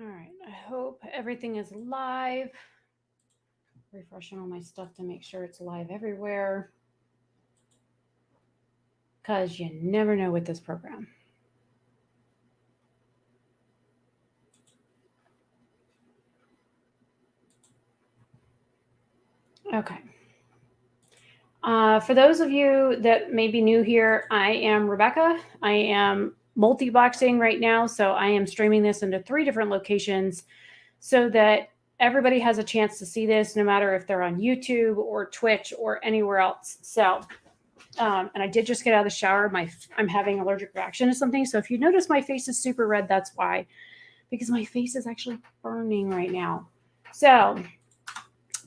All right. I hope everything is live. Refreshing all my stuff to make sure it's live everywhere because you never know with this program. Okay. For those of you that may be new here, I am Rebecca. I am multi-boxing right now, so I am streaming this into 3 different locations so that everybody has a chance to see this, no matter if they're on YouTube or Twitch or anywhere else. So, and I did just get out of the shower. I'm having allergic reaction to something, so if you notice my face is super red, that's why, because my face is actually burning right now. So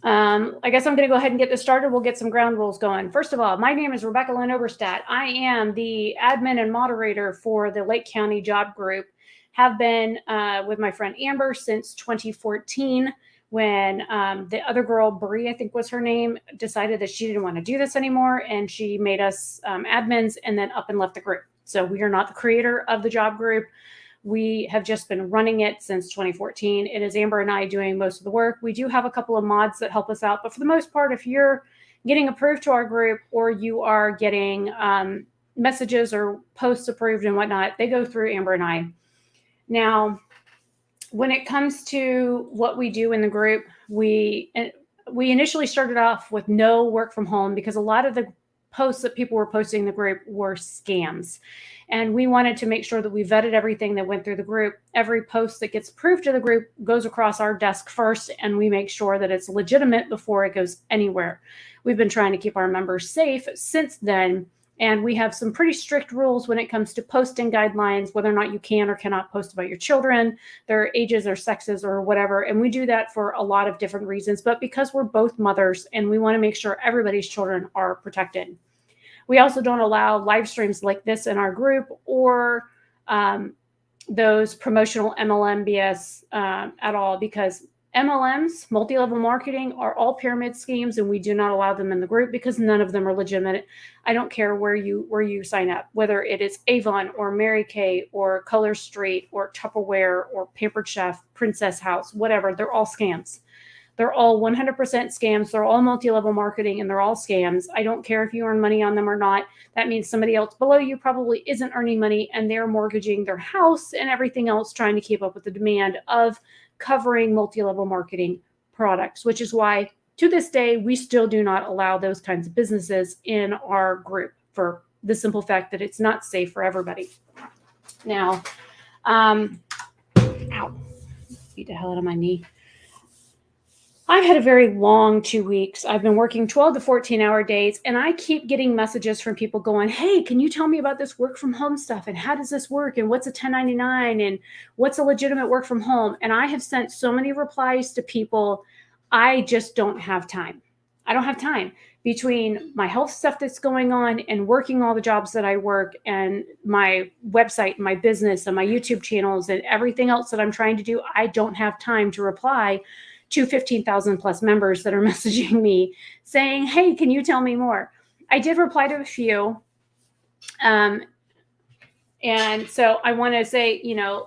I guess I'm going to go ahead and get this started. We'll get some ground rules going. First of all, my name is Rebecca Lynn Oberstadt. I am the admin and moderator for the Lake County Job Group. Have been with my friend Amber since 2014 when the other girl, Brie, I think was her name, decided that she didn't want to do this anymore. And she made us admins and then up and left the group. So we are not the creator of the job group. We have just been running it since 2014. It is Amber and I doing most of the work. We do have a couple of mods that help us out, but for the most part, if you're getting approved to our group or you are getting messages or posts approved and whatnot, they go through Amber and I. Now, when it comes to what we do in the group, we initially started off with no work from home because a lot of the posts that people were posting in the group were scams. And we wanted to make sure that we vetted everything that went through the group. Every post that gets approved to the group goes across our desk first, and we make sure that it's legitimate before it goes anywhere. We've been trying to keep our members safe since then, and we have some pretty strict rules when it comes to posting guidelines, whether or not you can or cannot post about your children, their ages or sexes or whatever. And we do that for a lot of different reasons, but because we're both mothers and we want to make sure everybody's children are protected. We also don't allow live streams like this in our group or those promotional MLM BS at all, because MLMs, multi-level marketing, are all pyramid schemes, and we do not allow them in the group because none of them are legitimate. I don't care where you sign up, whether it is Avon or Mary Kay or Color Street or Tupperware or Pampered Chef, Princess House, whatever. They're all scams. They're all 100% scams. They're all multi-level marketing, and they're all scams. I don't care if you earn money on them or not. That means somebody else below you probably isn't earning money, and they're mortgaging their house and everything else trying to keep up with the demand of covering multi-level marketing products, which is why to this day, we still do not allow those kinds of businesses in our group for the simple fact that it's not safe for everybody. Now, ow, beat the hell out of my knee. I've had a very long 2 weeks. I've been working 12 to 14-hour days, and I keep getting messages from people going, hey, can you tell me about this work from home stuff? And how does this work? And what's a 1099? And what's a legitimate work from home? And I have sent so many replies to people. I just don't have time. I don't have time between my health stuff that's going on and working all the jobs that I work and my website, and my business, and my YouTube channels, and everything else that I'm trying to do. I don't have time to reply to 15,000 plus members that are messaging me saying, hey, can you tell me more? I did reply to a few. And so I want to say,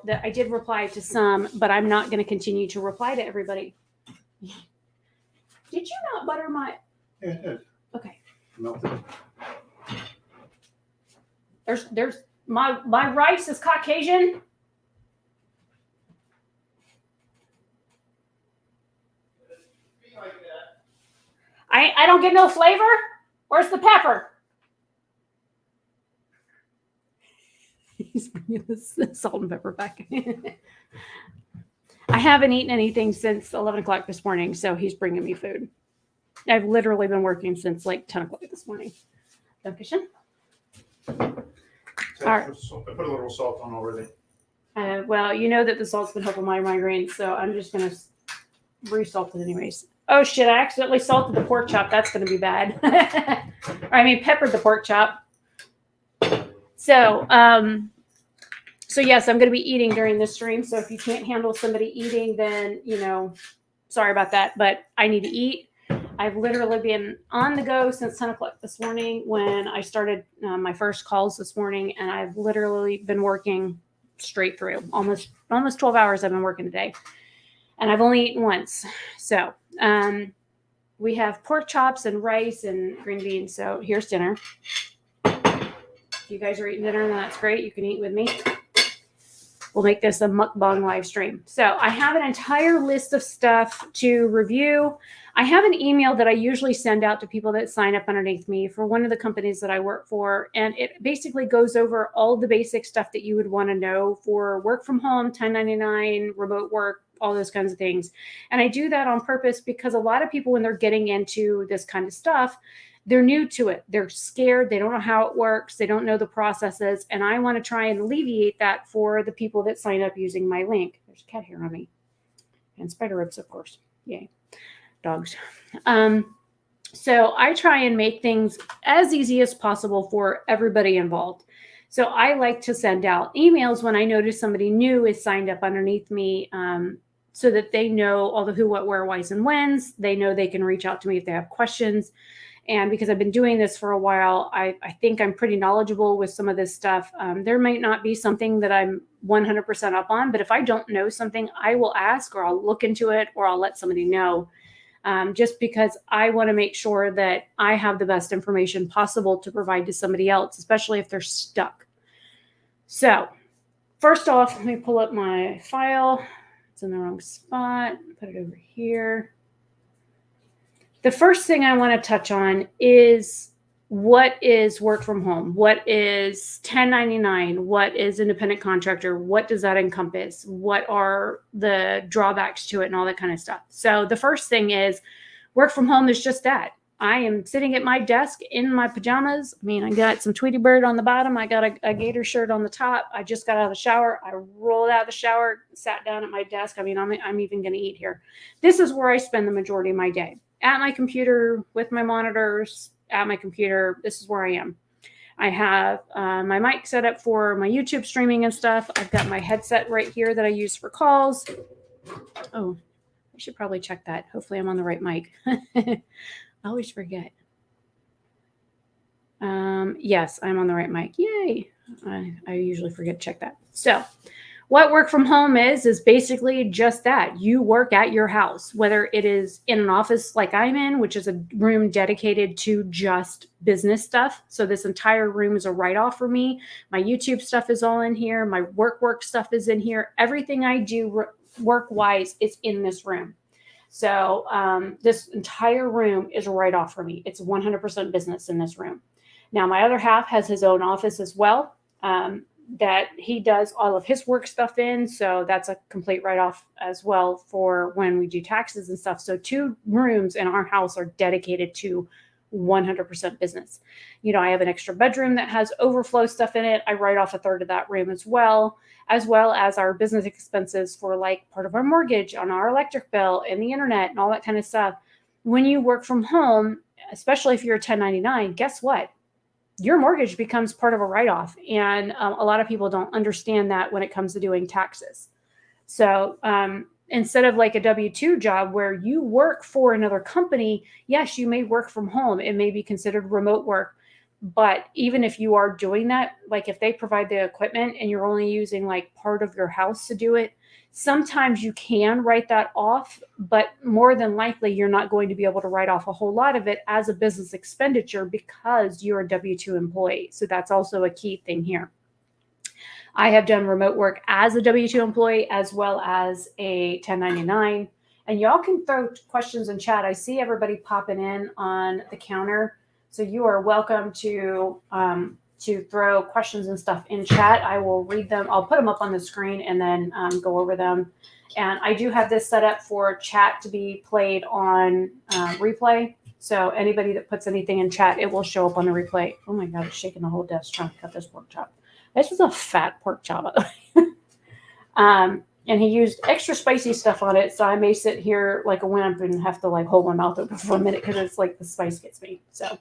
that I did reply to some, but I'm not going to continue to reply to everybody. Did you not butter my? Yeah, it did. Okay. Melted. There's my rice is Caucasian. I don't get no flavor. Where's the pepper? He's bringing the salt and pepper back. I haven't eaten anything since 11 o'clock this morning, so he's bringing me food. I've literally been working since like 10 o'clock this morning. Dankeschön. All right. I put a little salt on already. Well, you know that the salt's been helping my migraines, so I'm just going to re-salt it anyways. Oh, shit, I accidentally salted the pork chop. That's going to be bad. Peppered the pork chop. So yes, I'm going to be eating during this stream. So if you can't handle somebody eating, then, sorry about that. But I need to eat. I've literally been on the go since 10 o'clock this morning when I started my first calls this morning. And I've literally been working straight through. Almost 12 hours I've been working today. And I've only eaten once. So we have pork chops and rice and green beans. So here's dinner. If you guys are eating dinner, then that's great. You can eat with me. We'll make this a mukbang live stream. So I have an entire list of stuff to review. I have an email that I usually send out to people that sign up underneath me for one of the companies that I work for. And it basically goes over all the basic stuff that you would want to know for work from home, 1099, remote work, all those kinds of things. And I do that on purpose because a lot of people, when they're getting into this kind of stuff, they're new to it. They're scared. They don't know how it works. They don't know the processes. And I want to try and alleviate that for the people that sign up using my link. There's a cat hair on me. And spider ribs, of course. Yay. Dogs. So I try and make things as easy as possible for everybody involved. So I like to send out emails when I notice somebody new is signed up underneath me, so that they know all the who, what, where, whys, and whens. They know they can reach out to me if they have questions. And because I've been doing this for a while, I think I'm pretty knowledgeable with some of this stuff. There might not be something that I'm 100% up on, but if I don't know something, I will ask, or I'll look into it, or I'll let somebody know, just because I want to make sure that I have the best information possible to provide to somebody else, especially if they're stuck. So first off, let me pull up my file. It's in the wrong spot. Put it over here. The first thing I want to touch on is what is work from home? What is 1099? What is independent contractor? What does that encompass? What are the drawbacks to it and all that kind of stuff? So the first thing is work from home is just that. I am sitting at my desk in my pajamas. I mean, I got some Tweety Bird on the bottom. I got a gator shirt on the top. I just got out of the shower. I rolled out of the shower, sat down at my desk. I mean, I'm even going to eat here. This is where I spend the majority of my day. At my computer, with my monitors, at my computer. This is where I am. I have my mic set up for my YouTube streaming and stuff. I've got my headset right here that I use for calls. Oh, I should probably check that. Hopefully I'm on the right mic. I always forget. Yes, I'm on the right mic. Yay. I usually forget to check that. So what work from home is basically just that. You work at your house, whether it is in an office like I'm in, which is a room dedicated to just business stuff. So this entire room is a write-off for me. My YouTube stuff is all in here. My work stuff is in here. Everything I do work-wise is in this room. So this entire room is a write-off for me. It's 100% business in this room. Now, my other half has his own office as well. That he does all of his work stuff in. So that's a complete write-off as well for when we do taxes and stuff. So 2 rooms in our house are dedicated to 100% business. You know, I have an extra bedroom that has overflow stuff in it. I write off a third of that room as well as our business expenses for like part of our mortgage on our electric bill and the internet and all that kind of stuff. When you work from home, especially if you're a 1099, guess what? Your mortgage becomes part of a write-off. And a lot of people don't understand that when it comes to doing taxes. So instead of like a W-2 job where you work for another company, yes, you may work from home. It may be considered remote work. But even if you are doing that, like if they provide the equipment and you're only using like part of your house to do it, sometimes you can write that off, but more than likely you're not going to be able to write off a whole lot of it as a business expenditure because you're a W-2 employee. So that's also a key thing here. I have done remote work as a W-2 employee as well as a 1099. And y'all can throw questions in chat. I see everybody popping in on the counter. So you are welcome to throw questions and stuff in chat. I will read them. I'll put them up on the screen and then go over them. And I do have this set up for chat to be played on replay. So anybody that puts anything in chat, it will show up on the replay. Oh my God, it's shaking the whole desk trying to cut this pork chop. This is a fat pork chop, by the way. And he used extra spicy stuff on it. So I may sit here like a wimp and have to like hold my mouth open for a minute because it's like the spice gets me. So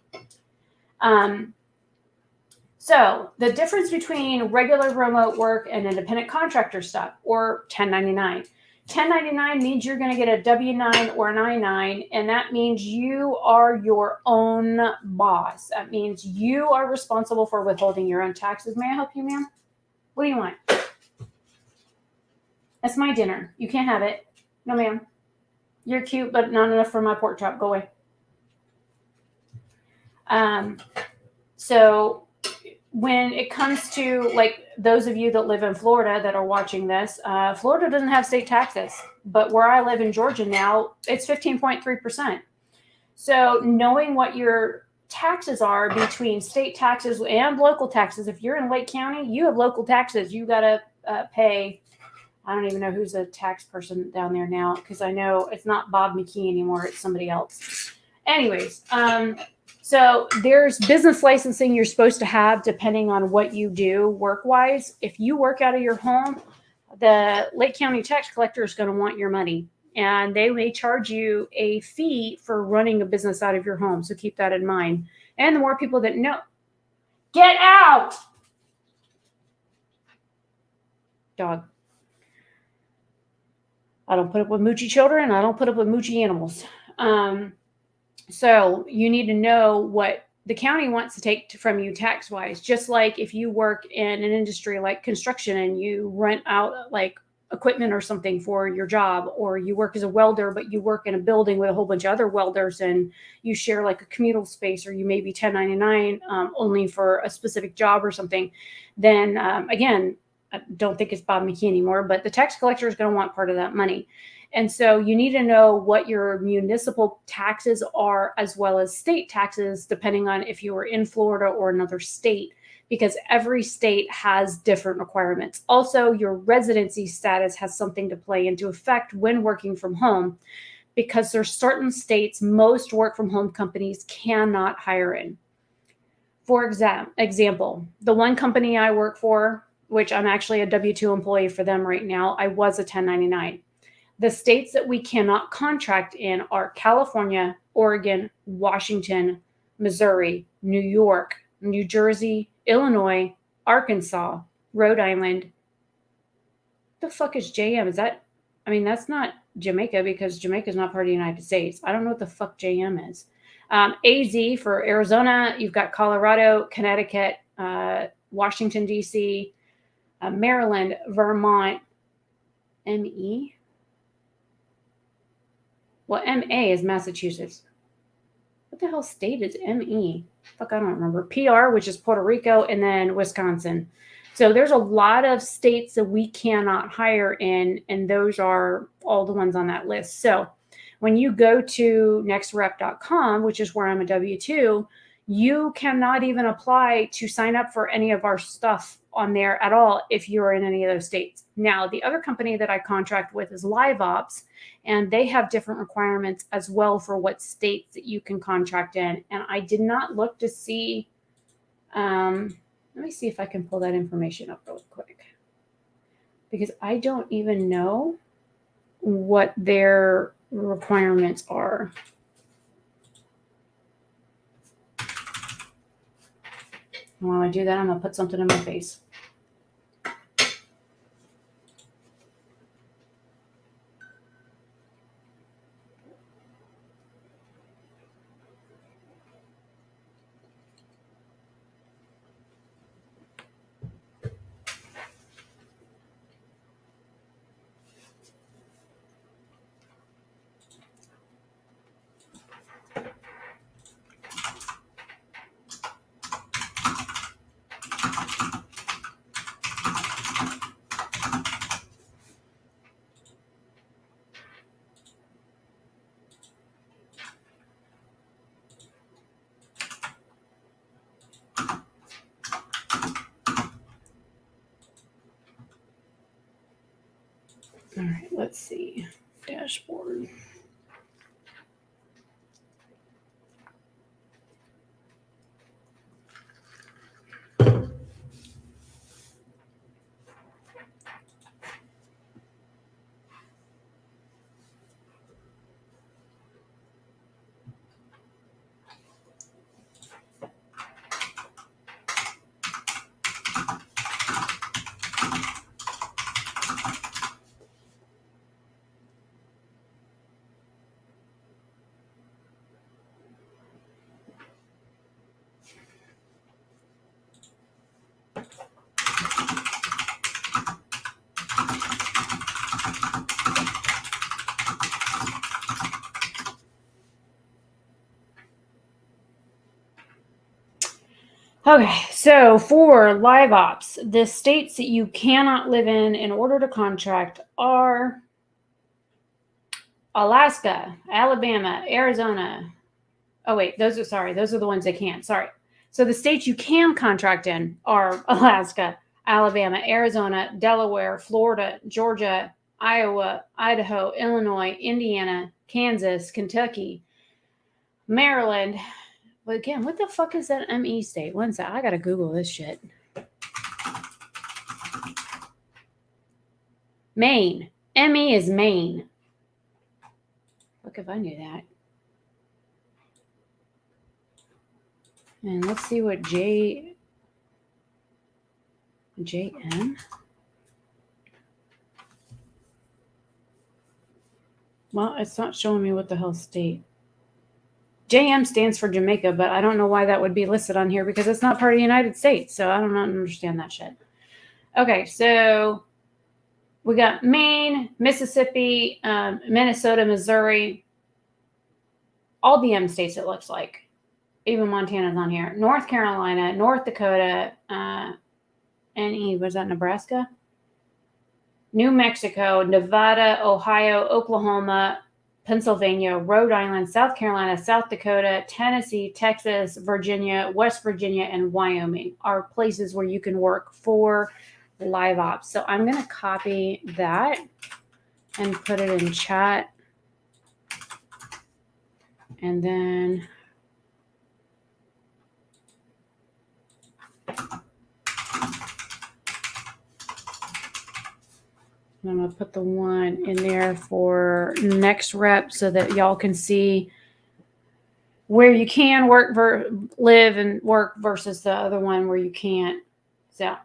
the difference between regular remote work and independent contractor stuff or 1099. 1099 means you're going to get a W-9 or an I-9, and that means you are your own boss. That means you are responsible for withholding your own taxes. May I help you, ma'am? What do you want? That's my dinner. You can't have it. No, ma'am. You're cute, but not enough for my pork chop. Go away. So when it comes to like those of you that live in Florida that are watching this, Florida doesn't have state taxes, but where I live in Georgia now, it's 15.3%. So knowing what your taxes are between state taxes and local taxes, if you're in Lake County, you have local taxes. You got to pay. I don't even know who's a tax person down there now, because I know it's not Bob McKee anymore. It's somebody else. Anyways, so there's business licensing you're supposed to have depending on what you do work-wise. If you work out of your home, the Lake County tax collector is going to want your money, and they may charge you a fee for running a business out of your home. So keep that in mind. And the more people that know, get out, dog. I don't put up with moochy children. I don't put up with moochy animals. So you need to know what the county wants to take from you tax-wise. Just like if you work in an industry like construction and you rent out like equipment or something for your job, or you work as a welder, but you work in a building with a whole bunch of other welders and you share like a communal space, or you may be 1099 only for a specific job or something, then again, I don't think it's Bob McKee anymore, but the tax collector is going to want part of that money. And so you need to know what your municipal taxes are, as well as state taxes, depending on if you are in Florida or another state, because every state has different requirements. Also, your residency status has something to play into effect when working from home, because there's certain states most work from home companies cannot hire in. For example, the one company I work for, which I'm actually a W-2 employee for them right now, I was a 1099. The states that we cannot contract in are California, Oregon, Washington, Missouri, New York, New Jersey, Illinois, Arkansas, Rhode Island. The fuck is JM? Is that, I mean, that's not Jamaica, because Jamaica is not part of the United States. I don't know what the fuck JM is. AZ for Arizona. You've got Colorado, Connecticut, Washington, D.C., Maryland, Vermont, ME. Well, MA is Massachusetts. What the hell state is ME? Fuck, I don't remember. PR, which is Puerto Rico, and then Wisconsin. So there's a lot of states that we cannot hire in, and those are all the ones on that list. So when you go to nextrep.com, which is where I'm a W-2, you cannot even apply to sign up for any of our stuff on there at all if you're in any of those states. Now, the other company that I contract with is LiveOps, and they have different requirements as well for what states that you can contract in. And I did not look to see, let me see if I can pull that information up real quick, because I don't even know what their requirements are. While I do that, I'm going to put something in my face. All right, let's see. Dashboard. Okay, so for live ops, the states that you cannot live in order to contract are Alaska, Alabama, Arizona. Oh, wait, those are the ones they can't. Sorry. So the states you can contract in are Alaska, Alabama, Arizona, Delaware, Florida, Georgia, Iowa, Idaho, Illinois, Indiana, Kansas, Kentucky, Maryland. But again, what the fuck is that ME state? One sec. I gotta Google this shit. Maine. ME is Maine. Look if I knew that. And let's see what JM. Well, it's not showing me what the hell state. JM stands for Jamaica, but I don't know why that would be listed on here because it's not part of the United States. So I don't understand that shit. Okay, so we got Maine, Mississippi, Minnesota, Missouri, all the M states, it looks like. Even Montana's on here. North Carolina, North Dakota, was that Nebraska? New Mexico, Nevada, Ohio, Oklahoma, Pennsylvania, Rhode Island, South Carolina, South Dakota, Tennessee, Texas, Virginia, West Virginia, and Wyoming are places where you can work for live ops. So I'm going to copy that and put it in chat. And then I'm going to put the one in there for next rep so that y'all can see where you can work, live and work versus the other one where you can't. So,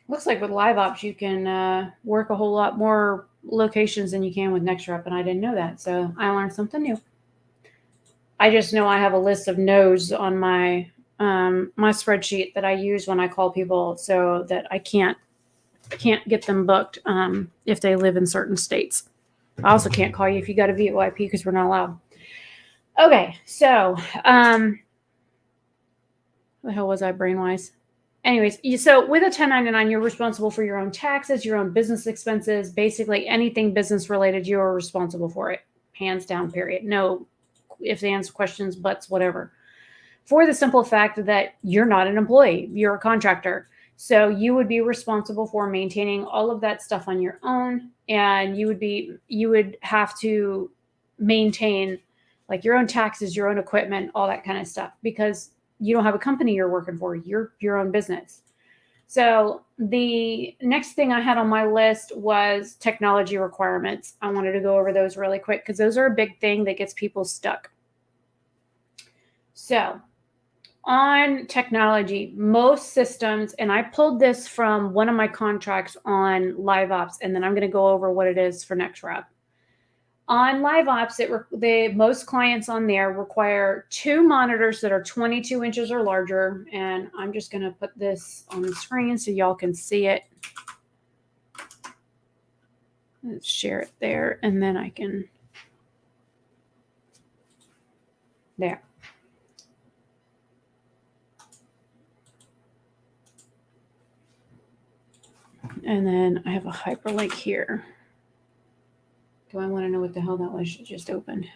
looks like with live ops, you can work a whole lot more locations than you can with next rep. And I didn't know that. So I learned something new. I just know I have a list of no's on my my spreadsheet that I use when I call people so that I can't get them booked if they live in certain states. I also can't call you if you got a VoIP because we're not allowed. Okay, so the hell was I brain-wise? Anyways, so with a 1099, you're responsible for your own taxes, your own business expenses, basically anything business related, you are responsible for it. Hands down, period. No ifs, ands, questions, buts, whatever. For the simple fact that you're not an employee, you're a contractor. So you would be responsible for maintaining all of that stuff on your own. And you would have to maintain like your own taxes, your own equipment, all that kind of stuff, because you don't have a company you're working for, you're your own business. So the next thing I had on my list was technology requirements. I wanted to go over those really quick because those are a big thing that gets people stuck. So on technology, most systems, and I pulled this from one of my contracts on live ops, and then I'm going to go over what it is for next rep. On live ops, most clients on there require 2 monitors that are 22 inches or larger. And I'm just going to put this on the screen so y'all can see it. Let's share it there, and then I can. There. And then I have a hyperlink here. Do I want to know what the hell that was just opened?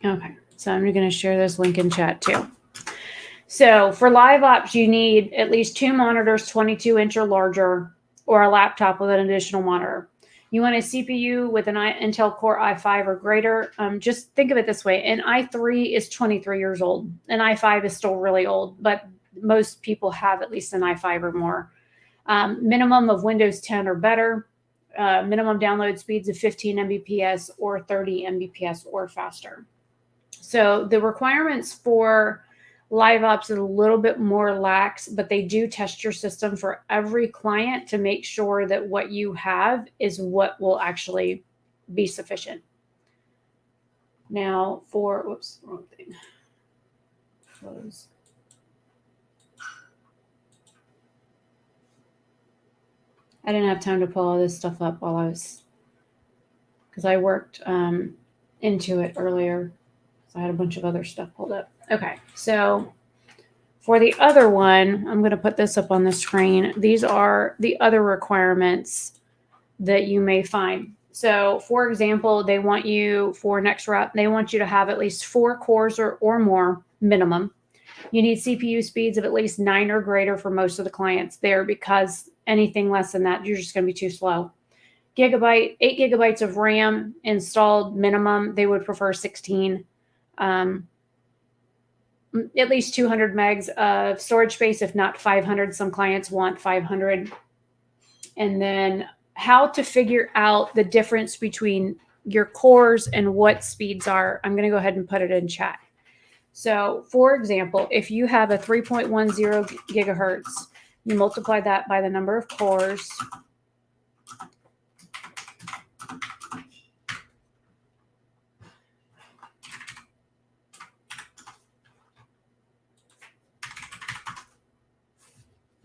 Okay, so I'm going to share this link in chat too. So for live ops, you need at least 2 monitors, 22 inch or larger, or a laptop with an additional monitor. You want a CPU with an Intel Core i5 or greater. Just think of it this way. An i3 is 23 years old. An i5 is still really old, but most people have at least an i5 or more. Minimum of Windows 10 or better. Minimum download speeds of 15 Mbps or 30 Mbps or faster. So the requirements for Live Ops is a little bit more lax, but they do test your system for every client to make sure that what you have is what will actually be sufficient. Now for, whoops, wrong thing. Close. I didn't have time to pull all this stuff up while because I worked into it earlier. So I had a bunch of other stuff pulled up. Okay, so for the other one, I'm going to put this up on the screen. These are the other requirements that you may find. So for example, they want you for next rep, they want you to have at least 4 cores or more minimum. You need CPU speeds of at least 9 or greater for most of the clients there, because anything less than that, you're just going to be too slow. 8 gigabytes of RAM installed minimum. They would prefer 16. At least 200 megs of storage space, if not 500. Some clients want 500. And then how to figure out the difference between your cores and what speeds are. I'm going to go ahead and put it in chat. So for example, if you have a 3.10 gigahertz, you multiply that by the number of cores.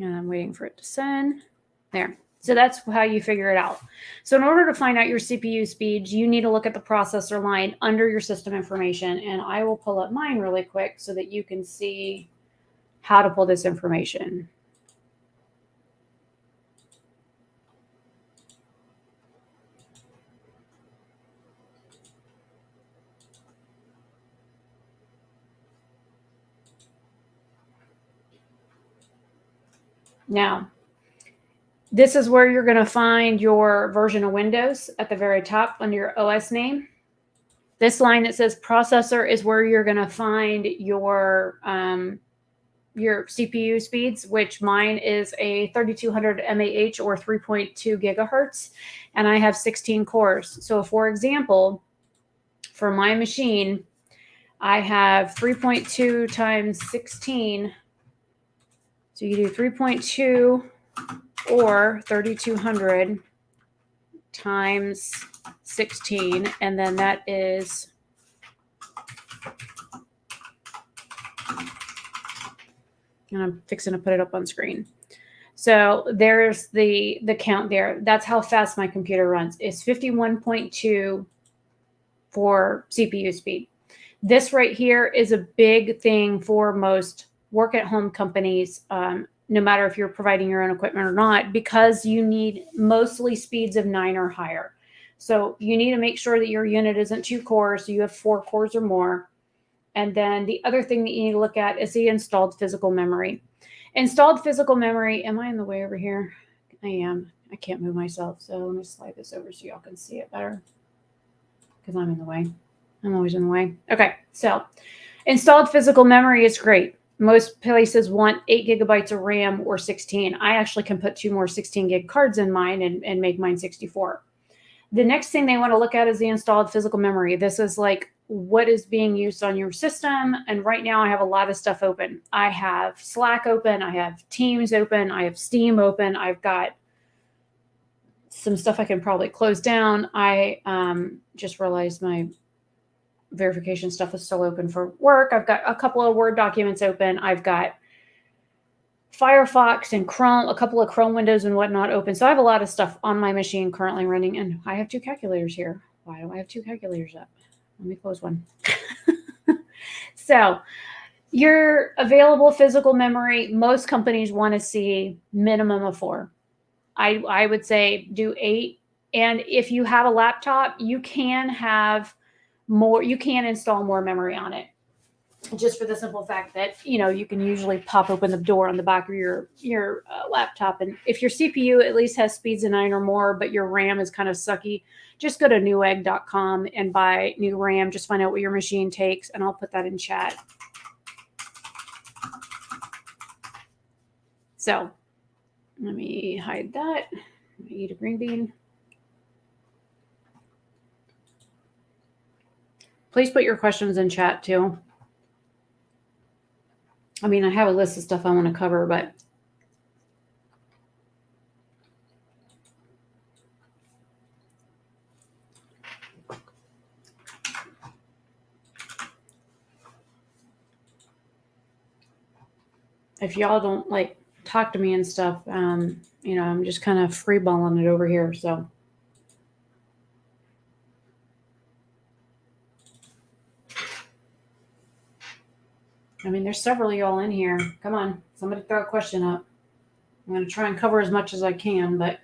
And I'm waiting for it to send. There. So that's how you figure it out. So in order to find out your CPU speeds, you need to look at the processor line under your system information. And I will pull up mine really quick so that you can see how to pull this information. Now, this is where you're going to find your version of Windows at the very top under your OS name. This line that says processor is where you're going to find your CPU speeds, which mine is a 3200 mAh or 3.2 gigahertz, and I have 16 cores. So for example, for my machine, I have 3.2 times 16. So you do 3.2 or 3200 times 16, and then that is and I'm fixing to put it up on screen. So there's the count there. That's how fast my computer runs. It's 51.2 for CPU speed. This right here is a big thing for most work at home companies, no matter if you're providing your own equipment or not, because you need mostly speeds of 9 or higher. So you need to make sure that your unit isn't 2 cores, so you have 4 cores or more. And then the other thing that you need to look at is the installed physical memory. Installed physical memory, am I in the way over here? I am. I can't move myself, so let me slide this over so y'all can see it better, because I'm in the way. I'm always in the way. Okay, so installed physical memory is great. Most places want 8 gigabytes of RAM or 16. I actually can put 2 more 16 gig cards in mine and make mine 64. The next thing they want to look at is the installed physical memory. This is like what is being used on your system. And right now I have a lot of stuff open. I have Slack open. I have Teams open. I have Steam open. I've got some stuff I can probably close down. I just realized my verification stuff is still open for work. I've got a couple of Word documents open. I've got Firefox and Chrome, a couple of Chrome windows and whatnot open. So I have a lot of stuff on my machine currently running, and I have 2 calculators here. Why do I have 2 calculators up? Let me close one. So your available physical memory, most companies want to see minimum of 4. I would say do 8. And if you have a laptop, you can have more, you can install more memory on it, just for the simple fact that, you can usually pop open the door on the back of your laptop. And if your CPU at least has speeds of 9 or more, but your RAM is kind of sucky, just go to newegg.com and buy new RAM. Just find out what your machine takes, and I'll put that in chat. So let me hide that. I'm gonna eat a green bean. Please put your questions in chat too. I mean, I have a list of stuff I want to cover, but if y'all don't like talk to me and stuff, I'm just kind of freeballing it over here. So, I mean, there's several of y'all in here. Come on, somebody throw a question up. I'm going to try and cover as much as I can, but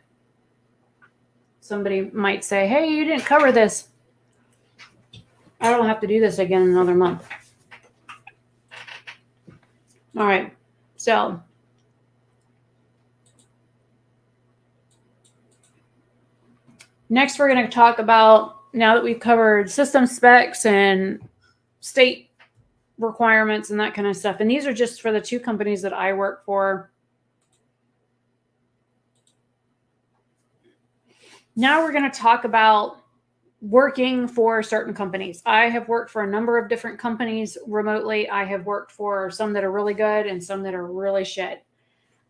somebody might say, hey, you didn't cover this. I don't have to do this again in another month. All right. So, next we're going to talk about, now that we've covered system specs and state requirements and that kind of stuff. And these are just for the two companies that I work for. Now we're going to talk about working for certain companies. I have worked for a number of different companies remotely. I have worked for some that are really good and some that are really shit.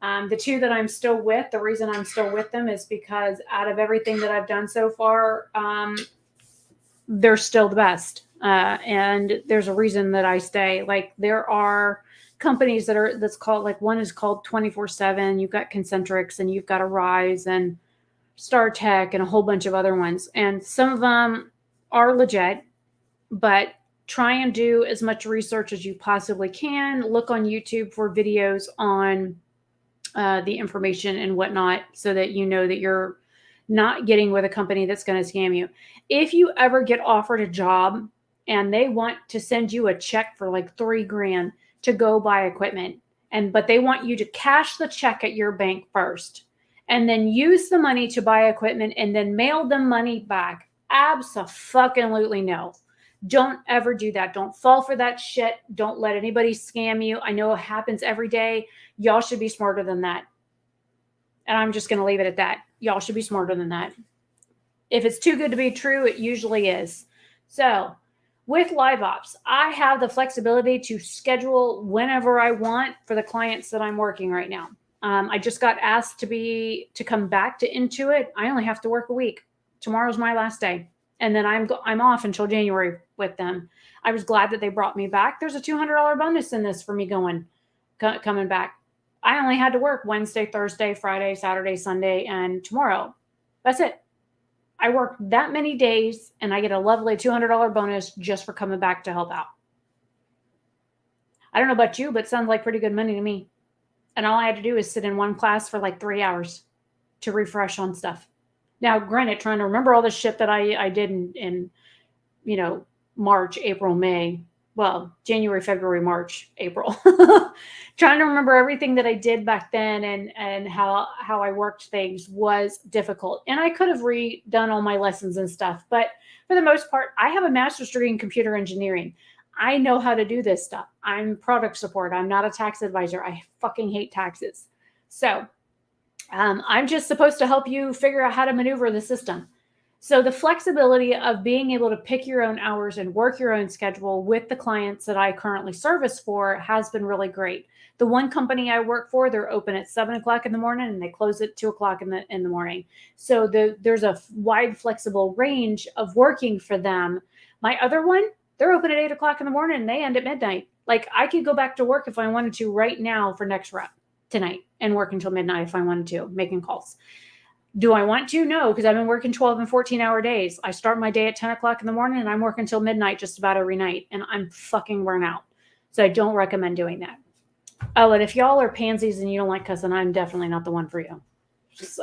The two that I'm still with, the reason I'm still with them is because out of everything that I've done so far, they're still the best. And there's a reason that I stay. Like there are companies that's called, like one is called 24/7. You've got Concentrix and you've got Arise and StarTech and a whole bunch of other ones. And some of them are legit, but try and do as much research as you possibly can. Look on YouTube for videos on the information and whatnot so that you know that you're not getting with a company that's going to scam you. If you ever get offered a job and they want to send you a check for like $3,000 to go buy equipment, but they want you to cash the check at your bank first and then use the money to buy equipment and then mail them money back, abso-fucking-lutely no. Don't ever do that. Don't fall for that shit. Don't let anybody scam you. I know it happens every day. Y'all should be smarter than that. And I'm just going to leave it at that. Y'all should be smarter than that. If it's too good to be true, it usually is. So with LiveOps, I have the flexibility to schedule whenever I want for the clients that I'm working right now. I just got asked to come back to Intuit. I only have to work a week. Tomorrow's my last day. And then I'm off until January with them. I was glad that they brought me back. There's a $200 bonus in this for me coming back. I only had to work Wednesday, Thursday, Friday, Saturday, Sunday, and tomorrow. That's it. I worked that many days and I get a lovely $200 bonus just for coming back to help out. I don't know about you, but it sounds like pretty good money to me. And all I had to do is sit in one class for like 3 hours to refresh on stuff. Now, granted, trying to remember all the shit that I did in March, April, May, well, January, February, March, April, trying to remember everything that I did back then and how I worked things was difficult. And I could have redone all my lessons and stuff. But for the most part, I have a master's degree in computer engineering. I know how to do this stuff. I'm product support. I'm not a tax advisor. I fucking hate taxes. So I'm just supposed to help you figure out how to maneuver the system. So the flexibility of being able to pick your own hours and work your own schedule with the clients that I currently service for has been really great. The one company I work for, they're open at 7:00 in the morning and they close at 2:00 in the morning. So there's a wide flexible range of working for them. My other one, they're open at 8:00 in the morning and they end at midnight. Like I could go back to work if I wanted to right now for Next Rep tonight and work until midnight if I wanted to, making calls. Do I want to? No, because I've been working 12 and 14-hour days. I start my day at 10:00 in the morning and I'm working until midnight just about every night. And I'm fucking worn out. So I don't recommend doing that. Oh, and if y'all are pansies and you don't like cussing, I'm definitely not the one for you.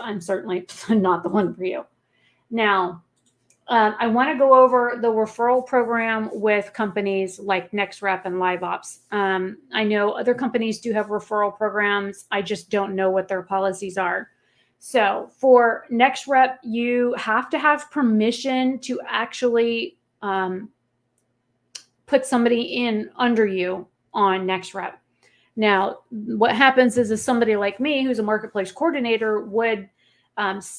I'm certainly not the one for you. Now, I want to go over the referral program with companies like NextRep and LiveOps. I know other companies do have referral programs. I just don't know what their policies are. So for NextRep, you have to have permission to actually put somebody in under you on NextRep. Now, what happens is somebody like me, who's a marketplace coordinator, would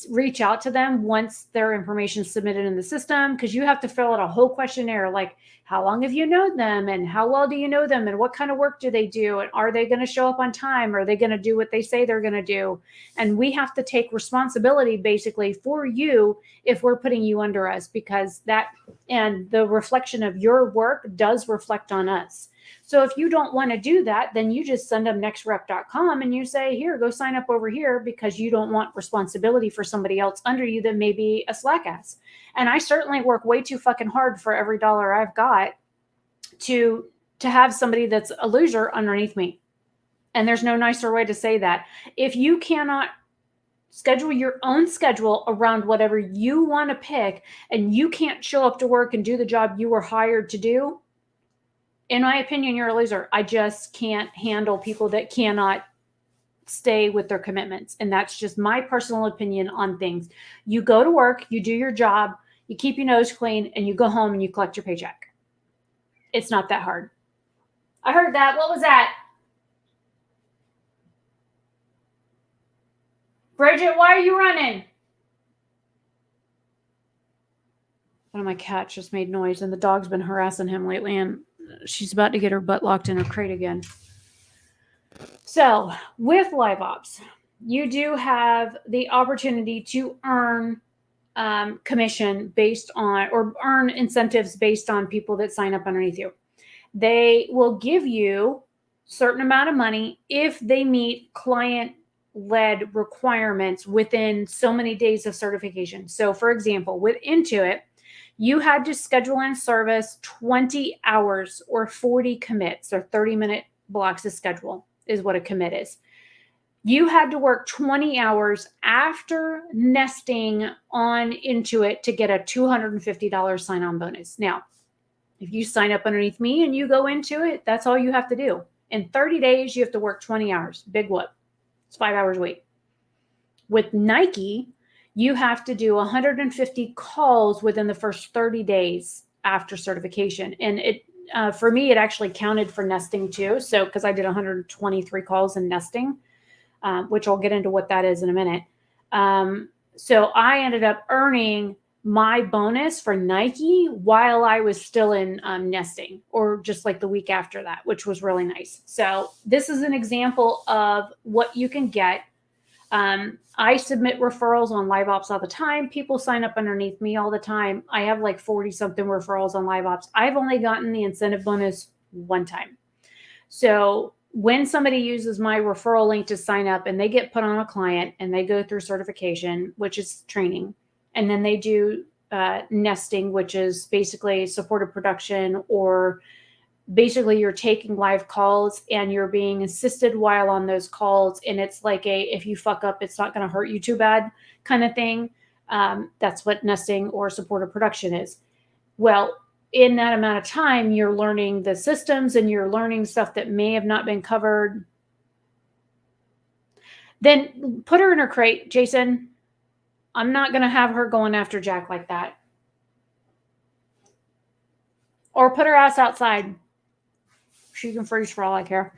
reach out to them once their information is submitted in the system, because you have to fill out a whole questionnaire like, how long have you known them, and how well do you know them, and what kind of work do they do, and are they going to show up on time, are they going to do what they say they're going to do? And we have to take responsibility basically for you if we're putting you under us, because that and the reflection of your work does reflect on us. So if you don't want to do that, then you just send them nextrep.com and you say, here, go sign up over here, because you don't want responsibility for somebody else under you that may be a slack ass. And I certainly work way too fucking hard for every dollar I've got to have somebody that's a loser underneath me. And there's no nicer way to say that. If you cannot schedule your own schedule around whatever you want to pick, and you can't show up to work and do the job you were hired to do, in my opinion, you're a loser. I just can't handle people that cannot stay with their commitments. And that's just my personal opinion on things. You go to work, you do your job, you keep your nose clean, and you go home and you collect your paycheck. It's not that hard. I heard that. What was that? Bridget, why are you running? One of my cats just made noise, and the dog's been harassing him lately, and she's about to get her butt locked in her crate again. So with LiveOps, you do have the opportunity to earn commission based on, or earn incentives based on people that sign up underneath you. They will give you a certain amount of money if they meet client-led requirements within so many days of certification. So for example, with Intuit, you had to schedule and service 20 hours or 40 commits, or 30-minute blocks of schedule is what a commit is. You had to work 20 hours after nesting on Intuit to get a $250 sign-on bonus. Now, if you sign up underneath me and you go into it, that's all you have to do. In 30 days, you have to work 20 hours. Big whoop. It's 5 hours a week. With Nike, you have to do 150 calls within the first 30 days after certification. And it, for me, it actually counted for nesting too. So, because I did 123 calls in nesting, which I'll get into what that is in a minute. So I ended up earning my bonus for Nike while I was still in nesting, or just like the week after that, which was really nice. So this is an example of what you can get. I submit referrals on LiveOps all the time. People sign up underneath me all the time. I have like 40 something referrals on LiveOps. I've only gotten the incentive bonus one time. So when somebody uses my referral link to sign up and they get put on a client and they go through certification, which is training, and then they do nesting, which is basically supported production, or basically you're taking live calls and you're being assisted while on those calls. And it's like if you fuck up, it's not going to hurt you too bad kind of thing. That's what nesting or supported production is. Well, in that amount of time, you're learning the systems and you're learning stuff that may have not been covered. Then put her in her crate, Jason. I'm not going to have her going after Jack like that. Or put her ass outside. She can freeze for all I care.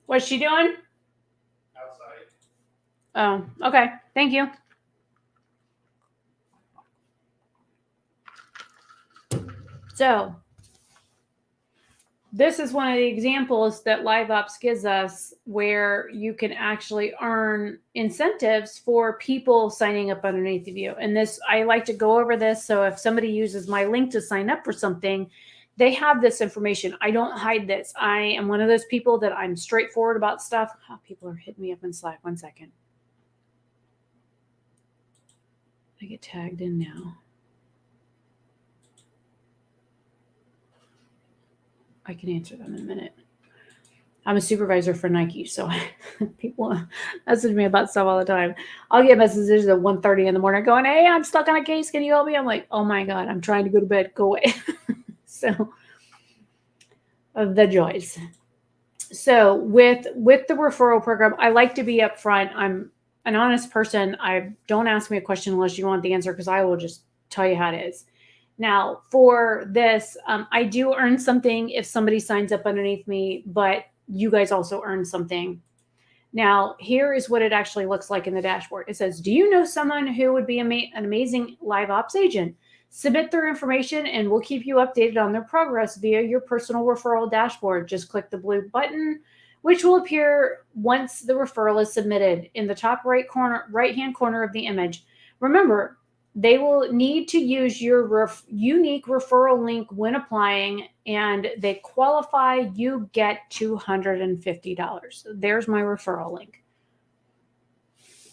What's she doing? Outside. Oh, okay. Thank you. So this is one of the examples that LiveOps gives us where you can actually earn incentives for people signing up underneath of you. And this, I like to go over this. So if somebody uses my link to sign up for something, they have this information. I don't hide this. I am one of those people that I'm straightforward about stuff. Oh, people are hitting me up in Slack. 1 second. I get tagged in now. I can answer them in a minute. I'm a supervisor for Nike, so people message me about stuff all the time. I'll get messages at 1:30 in the morning going, "Hey, I'm stuck on a case. Can you help me?" I'm like, "Oh my God, I'm trying to go to bed. Go away." So the joys. So with the referral program, I like to be upfront. I'm an honest person. I don't ask me a question unless you want the answer, because I will just tell you how it is. Now, for this, I do earn something if somebody signs up underneath me, but you guys also earn something. Now, here is what it actually looks like in the dashboard. It says, do you know someone who would be an amazing live ops agent? Submit their information and we'll keep you updated on their progress via your personal referral dashboard. Just click the blue button, which will appear once the referral is submitted in the top right-hand corner of the image. Remember, they will need to use your unique referral link when applying, and they qualify, you get $250. There's my referral link.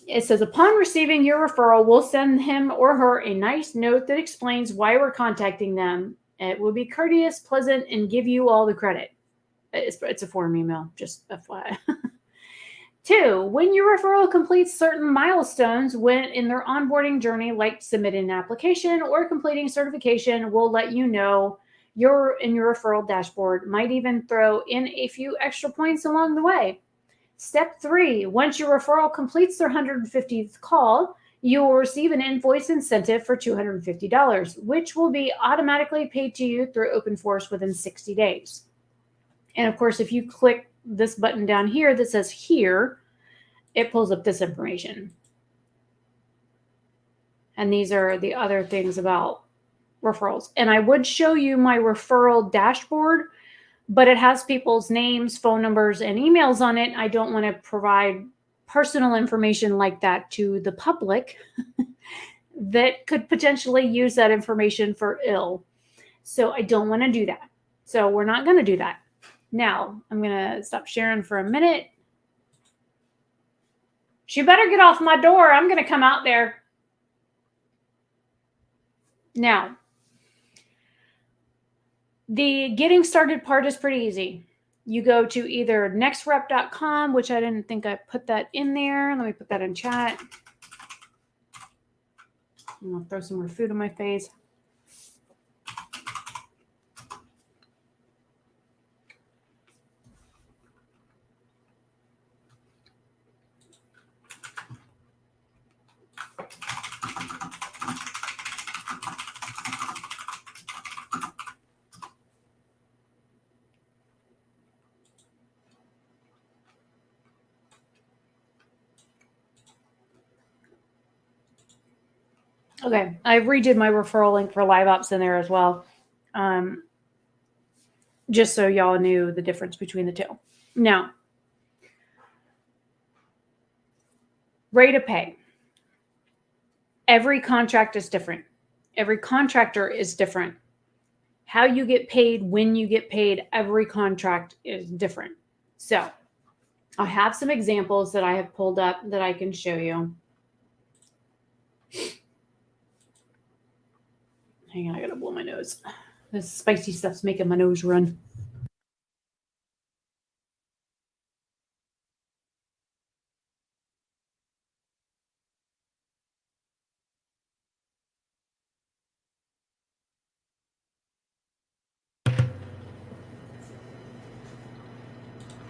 It says, upon receiving your referral, we'll send him or her a nice note that explains why we're contacting them. It will be courteous, pleasant, and give you all the credit. It's a form email, just FYI. 2, when your referral completes certain milestones when in their onboarding journey, like submitting an application or completing certification, we'll let you know your referral dashboard. Might even throw in a few extra points along the way. Step 3, once your referral completes their 150th call, you will receive an invoice incentive for $250, which will be automatically paid to you through OpenForce within 60 days. And of course, if you click this button down here that says here, it pulls up this information. And these are the other things about referrals. And I would show you my referral dashboard, but it has people's names, phone numbers, and emails on it. I don't want to provide personal information like that to the public that could potentially use that information for ill. So I don't want to do that. So we're not going to do that. Now, I'm going to stop sharing for a minute. She better get off my door. I'm going to come out there. Now, the getting started part is pretty easy. You go to either nextrep.com, which I didn't think I put that in there. Let me put that in chat. I'm going to throw some more food in my face. Okay, I redid my referral link for Live Ops in there as well, just so y'all knew the difference between the two. Now, rate of pay. Every contract is different. Every contractor is different. How you get paid, when you get paid, every contract is different. So I have some examples that I have pulled up that I can show you. Hang on, I gotta blow my nose. This spicy stuff's making my nose run.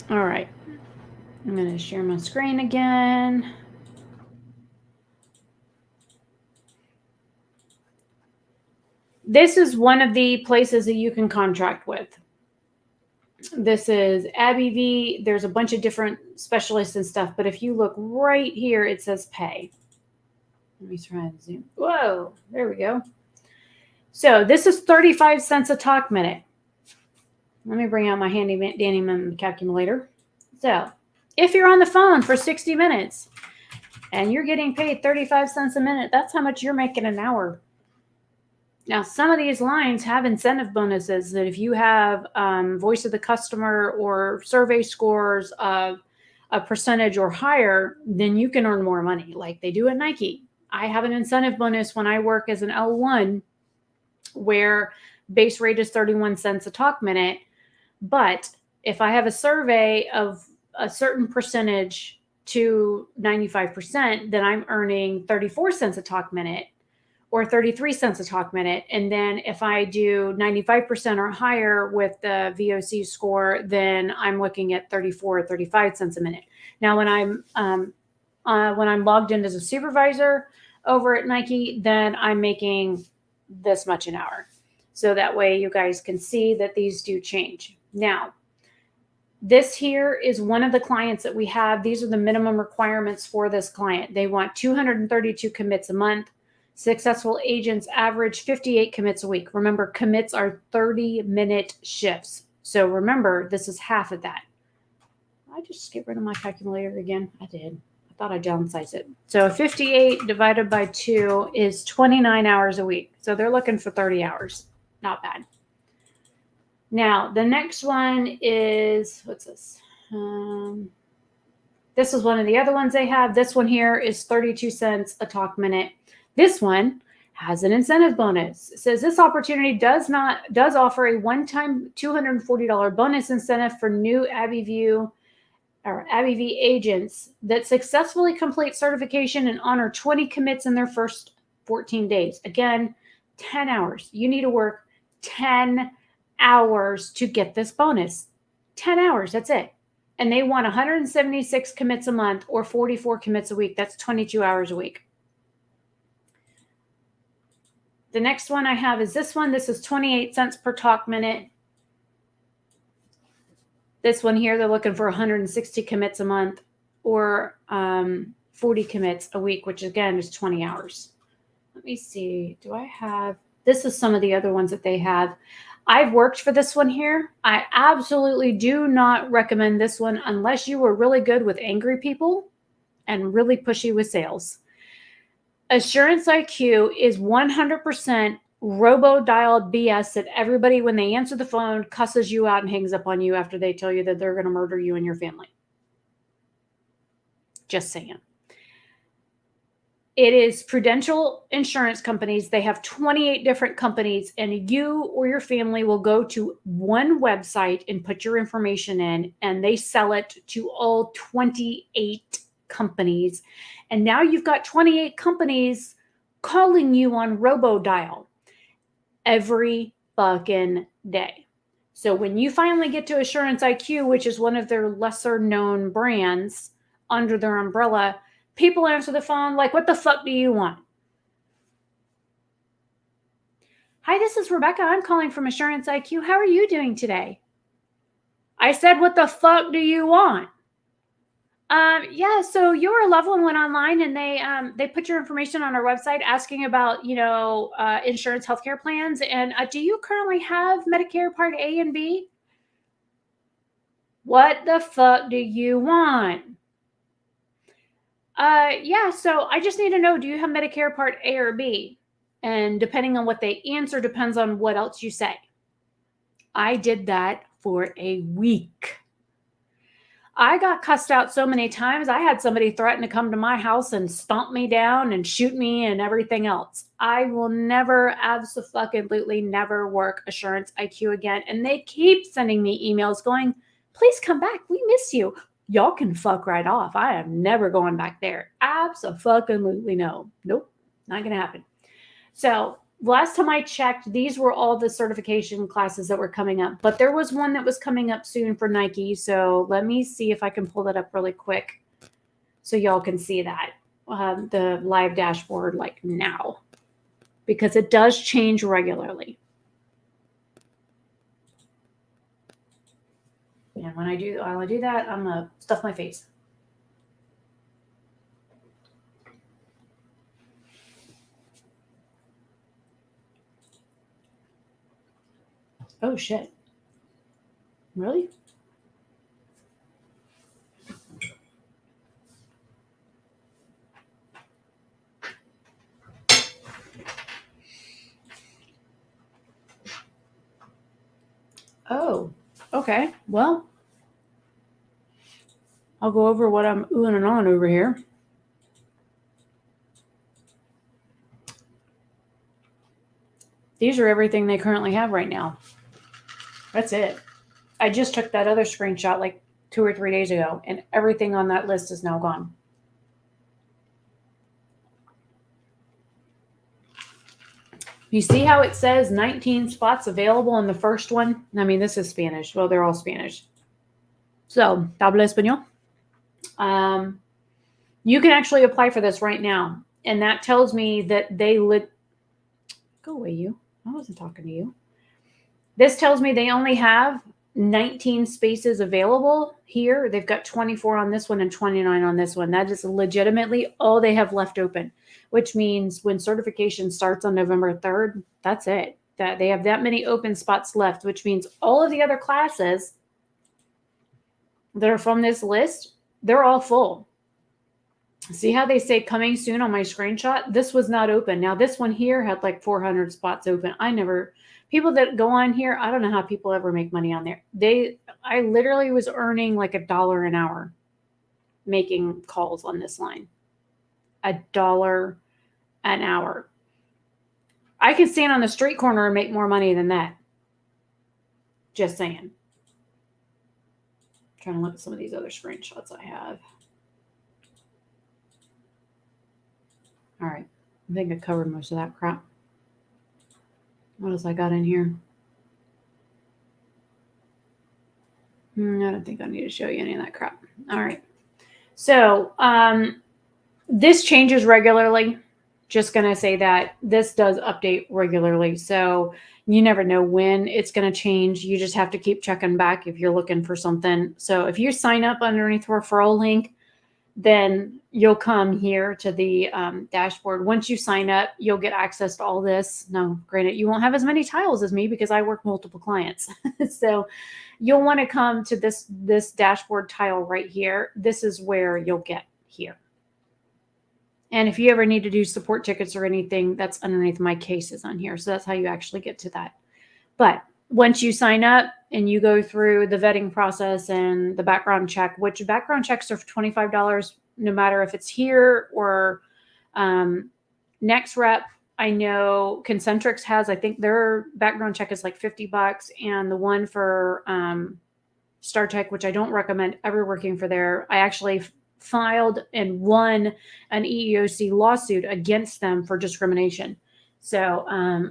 All right, I'm gonna share my screen again. This is one of the places that you can contract with. This is AbbVie. There's a bunch of different specialists and stuff, but if you look right here, it says pay. Let me try to zoom. Whoa, there we go. So this is 35 cents a talk minute. Let me bring out my handy dandy calculator. So if you're on the phone for 60 minutes and you're getting paid 35 cents a minute, that's how much you're making an hour. Now, some of these lines have incentive bonuses that if you have voice of the customer or survey scores of a percentage or higher, then you can earn more money like they do at Nike. I have an incentive bonus when I work as an L1 where base rate is 31 cents a talk minute, but If I have a survey of a certain percentage to 95%, then I'm earning 34 cents a talk minute or 33 cents a talk minute. And then if I do 95% or higher with the VOC score, then I'm looking at 34 or 35 cents a minute. Now, when I'm logged in as a supervisor over at Nike, then I'm making this much an hour. So that way you guys can see that these do change. Now, this here is one of the clients that we have. These are the minimum requirements for this client. They want 232 commits a month. Successful agents average 58 commits a week. Remember, commits are 30-minute shifts. So remember, this is half of that. I just get rid of my calculator again. I did. I thought I downsized it. So 58 divided by 2 is 29 hours a week. So they're looking for 30 hours. Not bad. Now, the next one is, what's this? This is one of the other ones they have. This one here is 32 cents a talk minute. This one has an incentive bonus. It says this opportunity does offer a one-time $240 bonus incentive for new AbbVie agents that successfully complete certification and honor 20 commits in their first 14 days. Again, 10 hours. You need to work 10 hours to get this bonus. 10 hours, that's it. And they want 176 commits a month or 44 commits a week. That's 22 hours a week. The next one I have is this one. This is 28 cents per talk minute. This one here, they're looking for 160 commits a month or 40 commits a week, which again is 20 hours. Let me see. Do I have, this is some of the other ones that they have. I've worked for this one here. I absolutely do not recommend this one unless you were really good with angry people and really pushy with sales. Assurance IQ is 100% robo-dialed BS that everybody, when they answer the phone, cusses you out and hangs up on you after they tell you that they're going to murder you and your family. Just saying. It is Prudential Insurance Companies. They have 28 different companies, and you or your family will go to one website and put your information in, and they sell it to all 28 companies. And now you've got 28 companies calling you on RoboDial every fucking day. So when you finally get to Assurance IQ, which is one of their lesser known brands under their umbrella, people answer the phone like, what the fuck do you want? Hi, this is Rebecca. I'm calling from Assurance IQ. How are you doing today? I said, what the fuck do you want? Yeah, so your loved one went online and they put your information on our website asking about, insurance healthcare plans. And do you currently have Medicare Part A and B? What the fuck do you want? Yeah, so I just need to know, do you have Medicare Part A or B? And depending on what they answer depends on what else you say. I did that for a week. I got cussed out so many times. I had somebody threaten to come to my house and stomp me down and shoot me and everything else. I will never, absolutely never work Assurance IQ again. And they keep sending me emails going, please come back. We miss you. Y'all can fuck right off. I am never going back there. Absolutely no. Nope, not going to happen. So last time I checked, these were all the certification classes that were coming up, but there was one that was coming up soon for Nike. So let me see if I can pull that up really quick so y'all can see that, the live dashboard like now, because it does change regularly. And when I do that, I'm going to stuff my face. Oh, shit. Really? Oh, okay. Well, I'll go over what I'm oohing and on over here. These are everything they currently have right now. That's it. I just took that other screenshot like 2 or 3 days ago, and everything on that list is now gone. You see how it says 19 spots available in the first one? I mean, this is Spanish. Well, they're all Spanish. So, habla español. You can actually apply for this right now. And that tells me that they go away, you. I wasn't talking to you. This tells me they only have 19 spaces available here. They've got 24 on this one and 29 on this one. That is legitimately all they have left open, which means when certification starts on November 3rd, that's it. That they have that many open spots left, which means all of the other classes that are from this list, they're all full. See how they say coming soon on my screenshot? This was not open. Now this one here had like 400 spots open. People that go on here, I don't know how people ever make money on there. I literally was earning like $1 an hour making calls on this line. $1 an hour. I could stand on the street corner and make more money than that. Just saying. Trying to look at some of these other screenshots I have. All right. I think I covered most of that crap. What else I got in here? I don't think I need to show you any of that crap. All right. So this changes regularly. Just going to say that this does update regularly. So you never know when it's going to change. You just have to keep checking back if you're looking for something. So if you sign up underneath the referral link, then you'll come here to the dashboard. Once you sign up, you'll get access to all this. Now, granted, you won't have as many tiles as me because I work multiple clients. So you'll want to come to this dashboard tile right here. This is where you'll get here. And if you ever need to do support tickets or anything, that's underneath my cases on here. So that's how you actually get to that. But once you sign up and you go through the vetting process and the background check, which background checks are $25, no matter if it's here or Next Rep. I know Concentrix has, I think their background check is like $50, and the one for StarTech, which I don't recommend ever working for there. I actually filed and won an EEOC lawsuit against them for discrimination. So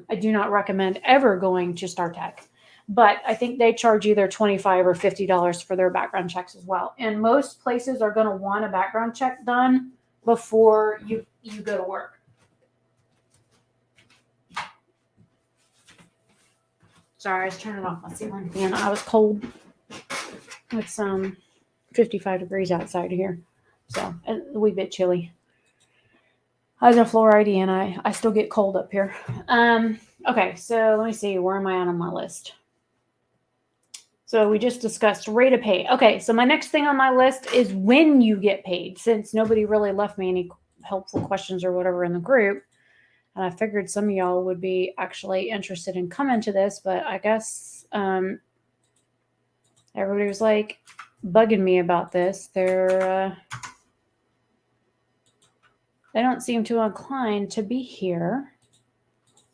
I do not recommend ever going to StarTech. But I think they charge either $25 or $50 for their background checks as well. And most places are going to want a background check done before you go to work. Sorry, I was turning off my ceiling fan. I was cold. It's 55 degrees outside here. So a wee bit chilly. I was in Florida and I still get cold up here. Okay, so let me see. Where am I on my list? So we just discussed rate of pay. Okay, so my next thing on my list is when you get paid, since nobody really left me any helpful questions or whatever in the group. And I figured some of y'all would be actually interested in coming to this, but I guess everybody was like bugging me about this. They don't seem too inclined to be here.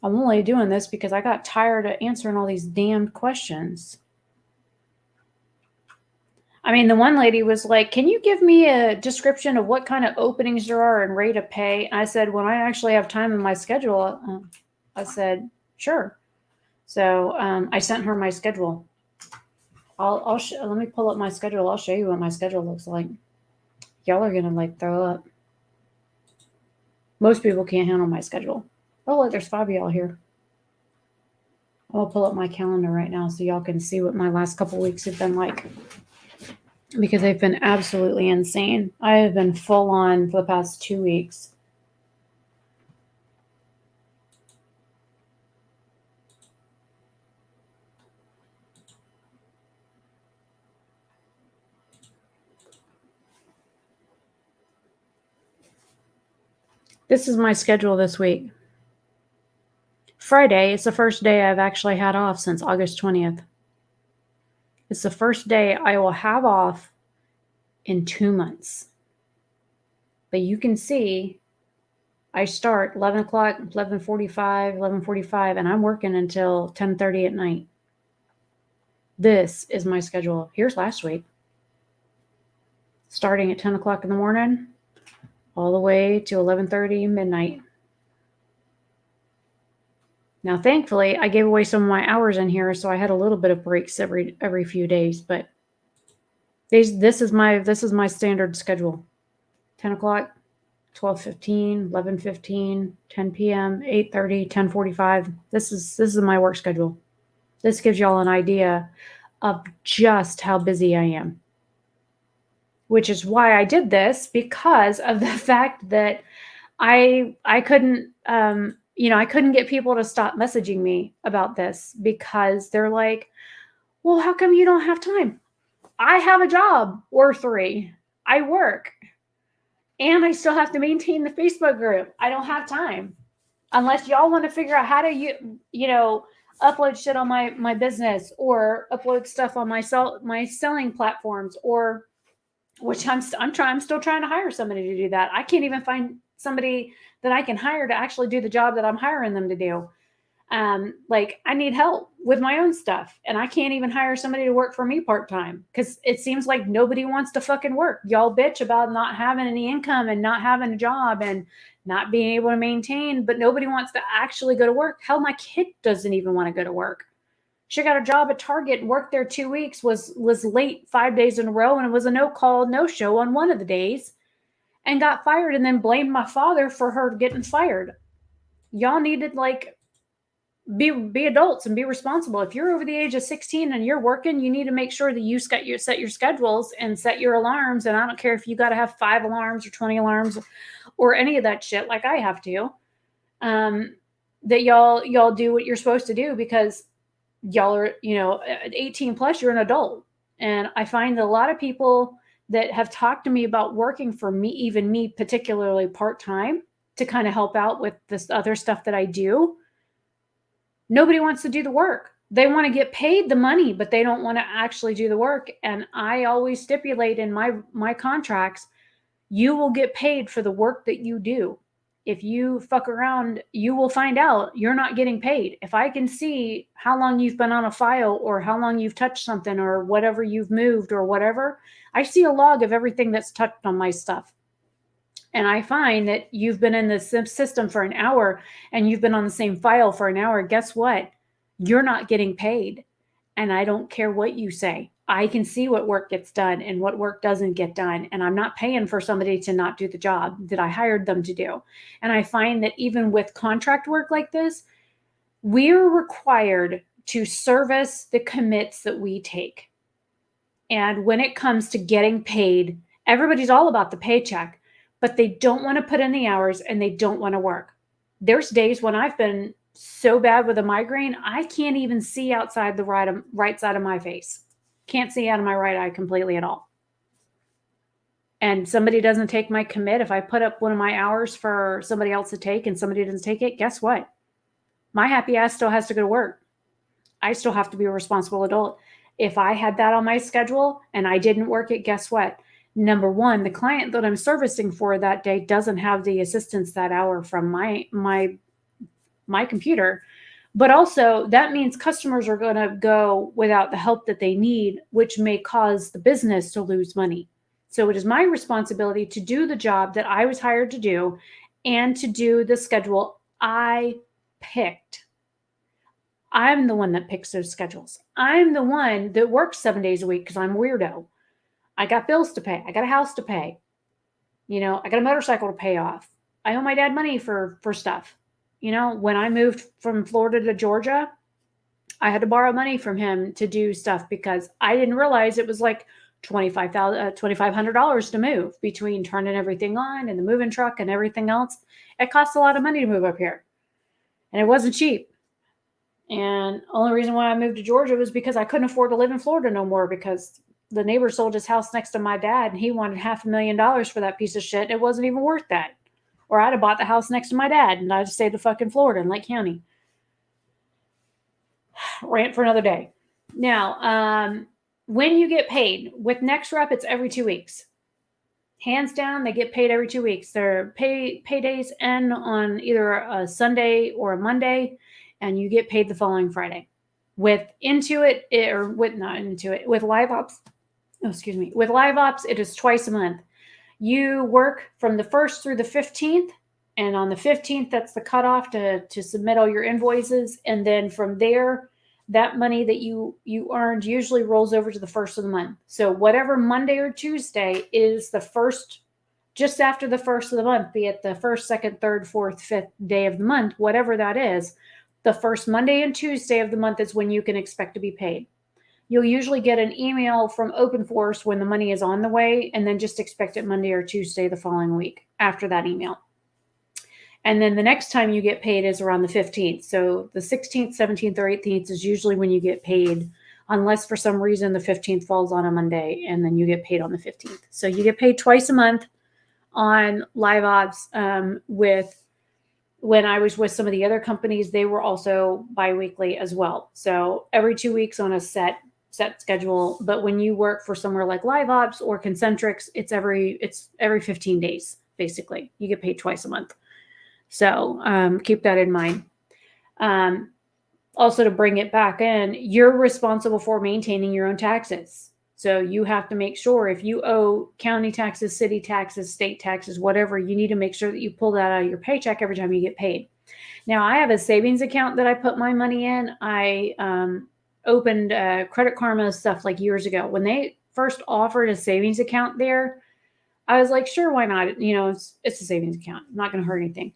I'm only doing this because I got tired of answering all these damned questions. I mean, the one lady was like, can you give me a description of what kind of openings there are and rate of pay? And I said, when I actually have time in my schedule, I said, sure. So I sent her my schedule. Let me pull up my schedule. I'll show you what my schedule looks like. Y'all are going to like throw up. Most people can't handle my schedule. Oh, look, there's 5 of y'all here. I'll pull up my calendar right now so y'all can see what my last couple weeks have been like. Because they've been absolutely insane. I have been full on for the past 2 weeks. This is my schedule this week. Friday is the first day I've actually had off since August 20th. It's the first day I will have off in 2 months. But you can see I start 11 o'clock, 11:45, and I'm working until 10:30 at night. This is my schedule. Here's last week. Starting at 10 o'clock in the morning, all the way to 11:30 midnight. Now, thankfully, I gave away some of my hours in here, so I had a little bit of breaks every few days. But this is my standard schedule: 10 o'clock, 12:15, 11:15, 10 p.m., 8:30, 10:45. This is my work schedule. This gives y'all an idea of just how busy I am. Which is why I did this, because of the fact that I couldn't I couldn't get people to stop messaging me about this, because they're like, "Well, how come you don't have time?" I have a job or 3. I work. And I still have to maintain the Facebook group. I don't have time. Unless y'all want to figure out how to upload shit on my business, or upload stuff on my selling platforms, or which I'm still trying to hire somebody to do that. I can't even find somebody that I can hire to actually do the job that I'm hiring them to do. I need help with my own stuff, and I can't even hire somebody to work for me part-time, because it seems like nobody wants to fucking work. Y'all bitch about not having any income and not having a job and not being able to maintain, but nobody wants to actually go to work. Hell, my kid doesn't even want to go to work. She got a job at Target and worked there 2 weeks, was late 5 days in a row, and it was a no-call, no-show on one of the days, and got fired, and then blamed my father for her getting fired. Y'all needed be adults and be responsible. If you're over the age of 16 and you're working, you need to make sure that you set your schedules and set your alarms. And I don't care if you got to have 5 alarms or 20 alarms or any of that shit, like I have to, that y'all do what you're supposed to do, because y'all are, at 18 plus, you're an adult. And I find that a lot of people that have talked to me about working for me, even me particularly part-time, to kind of help out with this other stuff that I do, nobody wants to do the work. They want to get paid the money, but they don't want to actually do the work. And I always stipulate in my contracts, you will get paid for the work that you do. If you fuck around, you will find out you're not getting paid. If I can see how long you've been on a file, or how long you've touched something, or whatever you've moved, or whatever, I see a log of everything that's touched on my stuff. And I find that you've been in the system for an hour and you've been on the same file for an hour. Guess what? You're not getting paid. And I don't care what you say. I can see what work gets done and what work doesn't get done. And I'm not paying for somebody to not do the job that I hired them to do. And I find that even with contract work like this, we're required to service the commits that we take. And when it comes to getting paid, everybody's all about the paycheck, but they don't want to put in the hours and they don't want to work. There's days when I've been so bad with a migraine, I can't even see outside the right side of my face. Can't see out of my right eye completely at all. And somebody doesn't take my commit. If I put up one of my hours for somebody else to take and somebody doesn't take it, guess what? My happy ass still has to go to work. I still have to be a responsible adult. If I had that on my schedule and I didn't work it, guess what? Number one, the client that I'm servicing for that day doesn't have the assistance that hour from my computer. But also that means customers are going to go without the help that they need, which may cause the business to lose money. So it is my responsibility to do the job that I was hired to do and to do the schedule I picked. I'm the one that picks those schedules. I'm the one that works 7 days a week because I'm a weirdo. I got bills to pay. I got a house to pay. I got a motorcycle to pay off. I owe my dad money for stuff. When I moved from Florida to Georgia, I had to borrow money from him to do stuff because I didn't realize it was like $2,500 to move, between turning everything on and the moving truck and everything else. It costs a lot of money to move up here. And it wasn't cheap. And only reason why I moved to Georgia was because I couldn't afford to live in Florida no more, because the neighbor sold his house next to my dad and he wanted $500,000 for that piece of shit. It wasn't even worth that. Or I'd have bought the house next to my dad and I'd stayed in fucking Florida in Lake County. Rant for another day. Now, when you get paid with NextRep, it's every 2 weeks. Hands down, they get paid every 2 weeks. Their paydays end on either a Sunday or a Monday, and you get paid the following Friday. With Intuit, or with not Intuit, with LiveOps, with LiveOps, it is twice a month. You work from the 1st through the 15th, and on the 15th, that's the cutoff to submit all your invoices. And then from there, that money that you earned usually rolls over to the 1st of the month. So whatever Monday or Tuesday is the first, just after the 1st of the month, be it the 1st, 2nd, 3rd, 4th, 5th day of the month, whatever that is, the first Monday and Tuesday of the month is when you can expect to be paid. You'll usually get an email from OpenForce when the money is on the way, and then just expect it Monday or Tuesday the following week after that email. And then the next time you get paid is around the 15th. So the 16th, 17th, or 18th is usually when you get paid, unless for some reason the 15th falls on a Monday, and then you get paid on the 15th. So you get paid twice a month on LiveOps. When I was with some of the other companies, they were also biweekly as well. So every 2 weeks on a set schedule. But when you work for somewhere like LiveOps or Concentrix, it's every 15 days, basically. You get paid twice a month. So keep that in mind. Also, to bring it back in, you're responsible for maintaining your own taxes. So you have to make sure if you owe county taxes, city taxes, state taxes, whatever, you need to make sure that you pull that out of your paycheck every time you get paid. Now, I have a savings account that I put my money in. I opened Credit Karma stuff like years ago. When they first offered a savings account there, I was like, sure, why not? It's a savings account. I'm not going to hurt anything.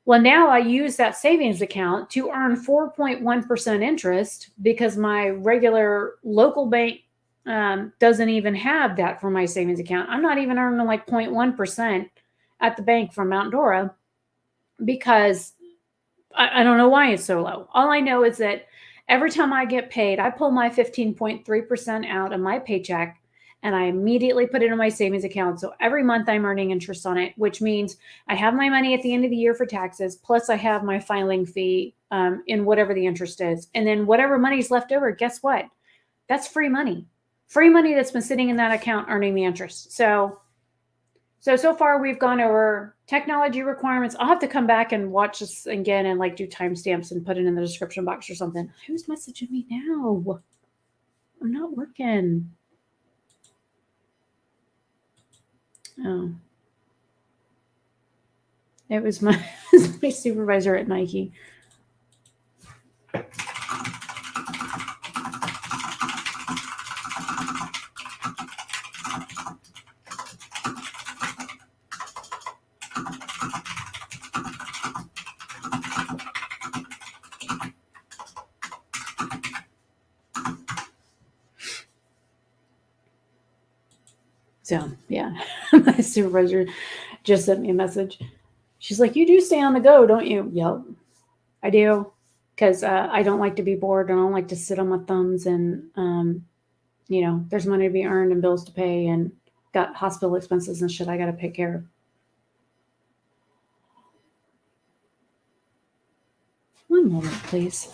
Well, now I use that savings account to earn 4.1% interest because my regular local bank doesn't even have that for my savings account. I'm not even earning like 0.1% at the bank from Mount Dora because I don't know why it's so low. All I know is that every time I get paid, I pull my 15.3% out of my paycheck and I immediately put it in my savings account. So every month I'm earning interest on it, which means I have my money at the end of the year for taxes, plus I have my filing fee in whatever the interest is. And then whatever money's left over, guess what? That's free money. Free money that's been sitting in that account earning the interest. So far we've gone over technology requirements. I'll have to come back and watch this again and like do timestamps and put it in the description box or something. Who's messaging me now? I'm not working. Oh, it was my supervisor at Nike. So, yeah, my supervisor just sent me a message. She's like, you do stay on the go, don't you? Yep, I do. Because I don't like to be bored. I don't like to sit on my thumbs. And, there's money to be earned and bills to pay and got hospital expenses and shit I got to take care of. One moment, please.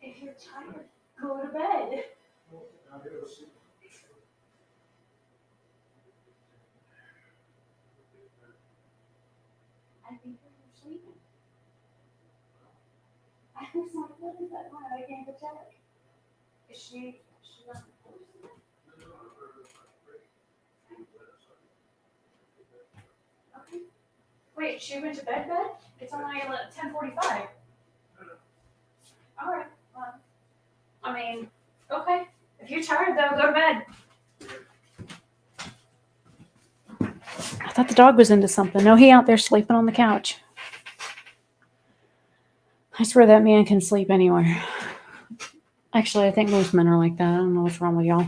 If you're tired, go to bed. I think you're sleeping. I was like, what is that noise? I can't go check. Is she not okay. Wait, she went to bed? It's only 10:45. All right. Well, I mean, okay. If you're tired, though, go to bed. I thought the dog was into something. No, he out there sleeping on the couch. I swear that man can sleep anywhere. Actually, I think most men are like that. I don't know what's wrong with y'all.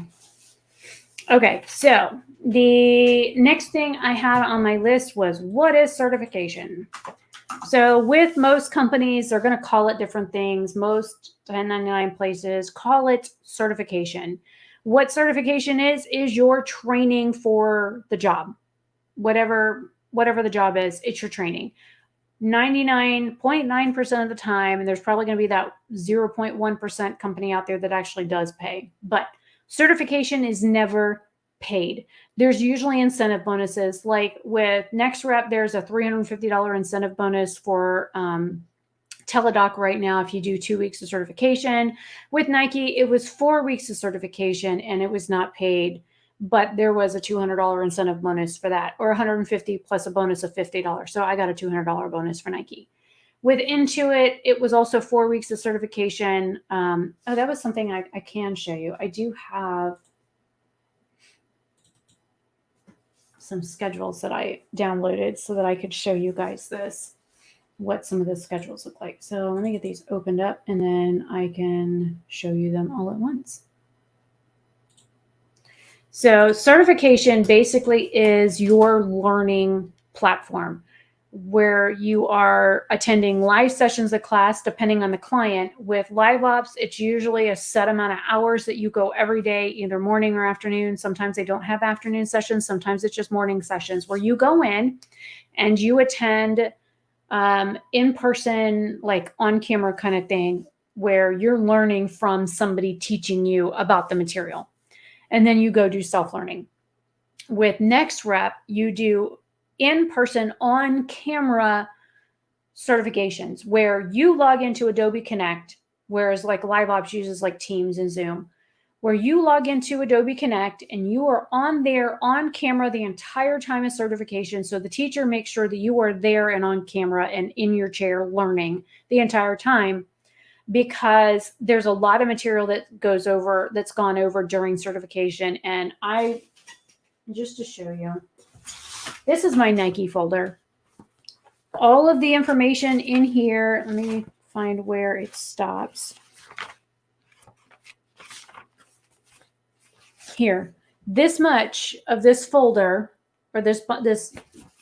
Okay, so the next thing I had on my list was, what is certification? So with most companies, they're going to call it different things. Most 1099 places call it certification. What certification is your training for the job. Whatever the job is, it's your training. 99.9% of the time, and there's probably going to be that 0.1% company out there that actually does pay, but certification is never paid. There's usually incentive bonuses. Like with NextRep, there's a $350 incentive bonus for Teladoc right now if you do 2 weeks of certification. With Nike, it was 4 weeks of certification and it was not paid, but there was a $200 incentive bonus for that, or $150 plus a bonus of $50. So I got a $200 bonus for Nike. With Intuit, it was also 4 weeks of certification. Oh, that was something I can show you. I do have some schedules that I downloaded so that I could show you guys this, what some of the schedules look like. So let me get these opened up and then I can show you them all at once. So certification basically is your learning platform where you are attending live sessions of class depending on the client. With Live Ops, it's usually a set amount of hours that you go every day, either morning or afternoon. Sometimes they don't have afternoon sessions. Sometimes it's just morning sessions where you go in and you attend in person, like on camera kind of thing, where you're learning from somebody teaching you about the material. And then you go do self-learning. With NextRep, you do in-person, on-camera certifications where you log into Adobe Connect, whereas like Live Ops uses like Teams and Zoom, where you log into Adobe Connect and you are on there on camera the entire time of certification. So the teacher makes sure that you are there and on camera and in your chair learning the entire time, because there's a lot of material that's gone over during certification. And just to show you, this is my Nike folder. All of the information in here, let me find where it stops. Here, this much of this folder, or this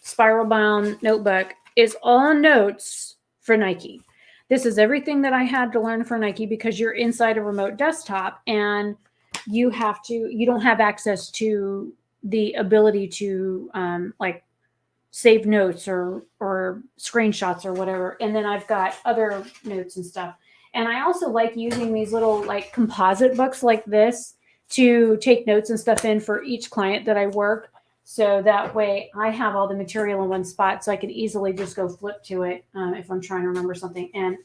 spiral bound notebook, is all notes for Nike. This is everything that I had to learn for Nike, because you're inside a remote desktop and you don't have access to the ability to like save notes or screenshots or whatever. And then I've got other notes and stuff. And I also like using these little like composite books like this to take notes and stuff in for each client that I work. So that way I have all the material in one spot, so I can easily just go flip to it if I'm trying to remember something. And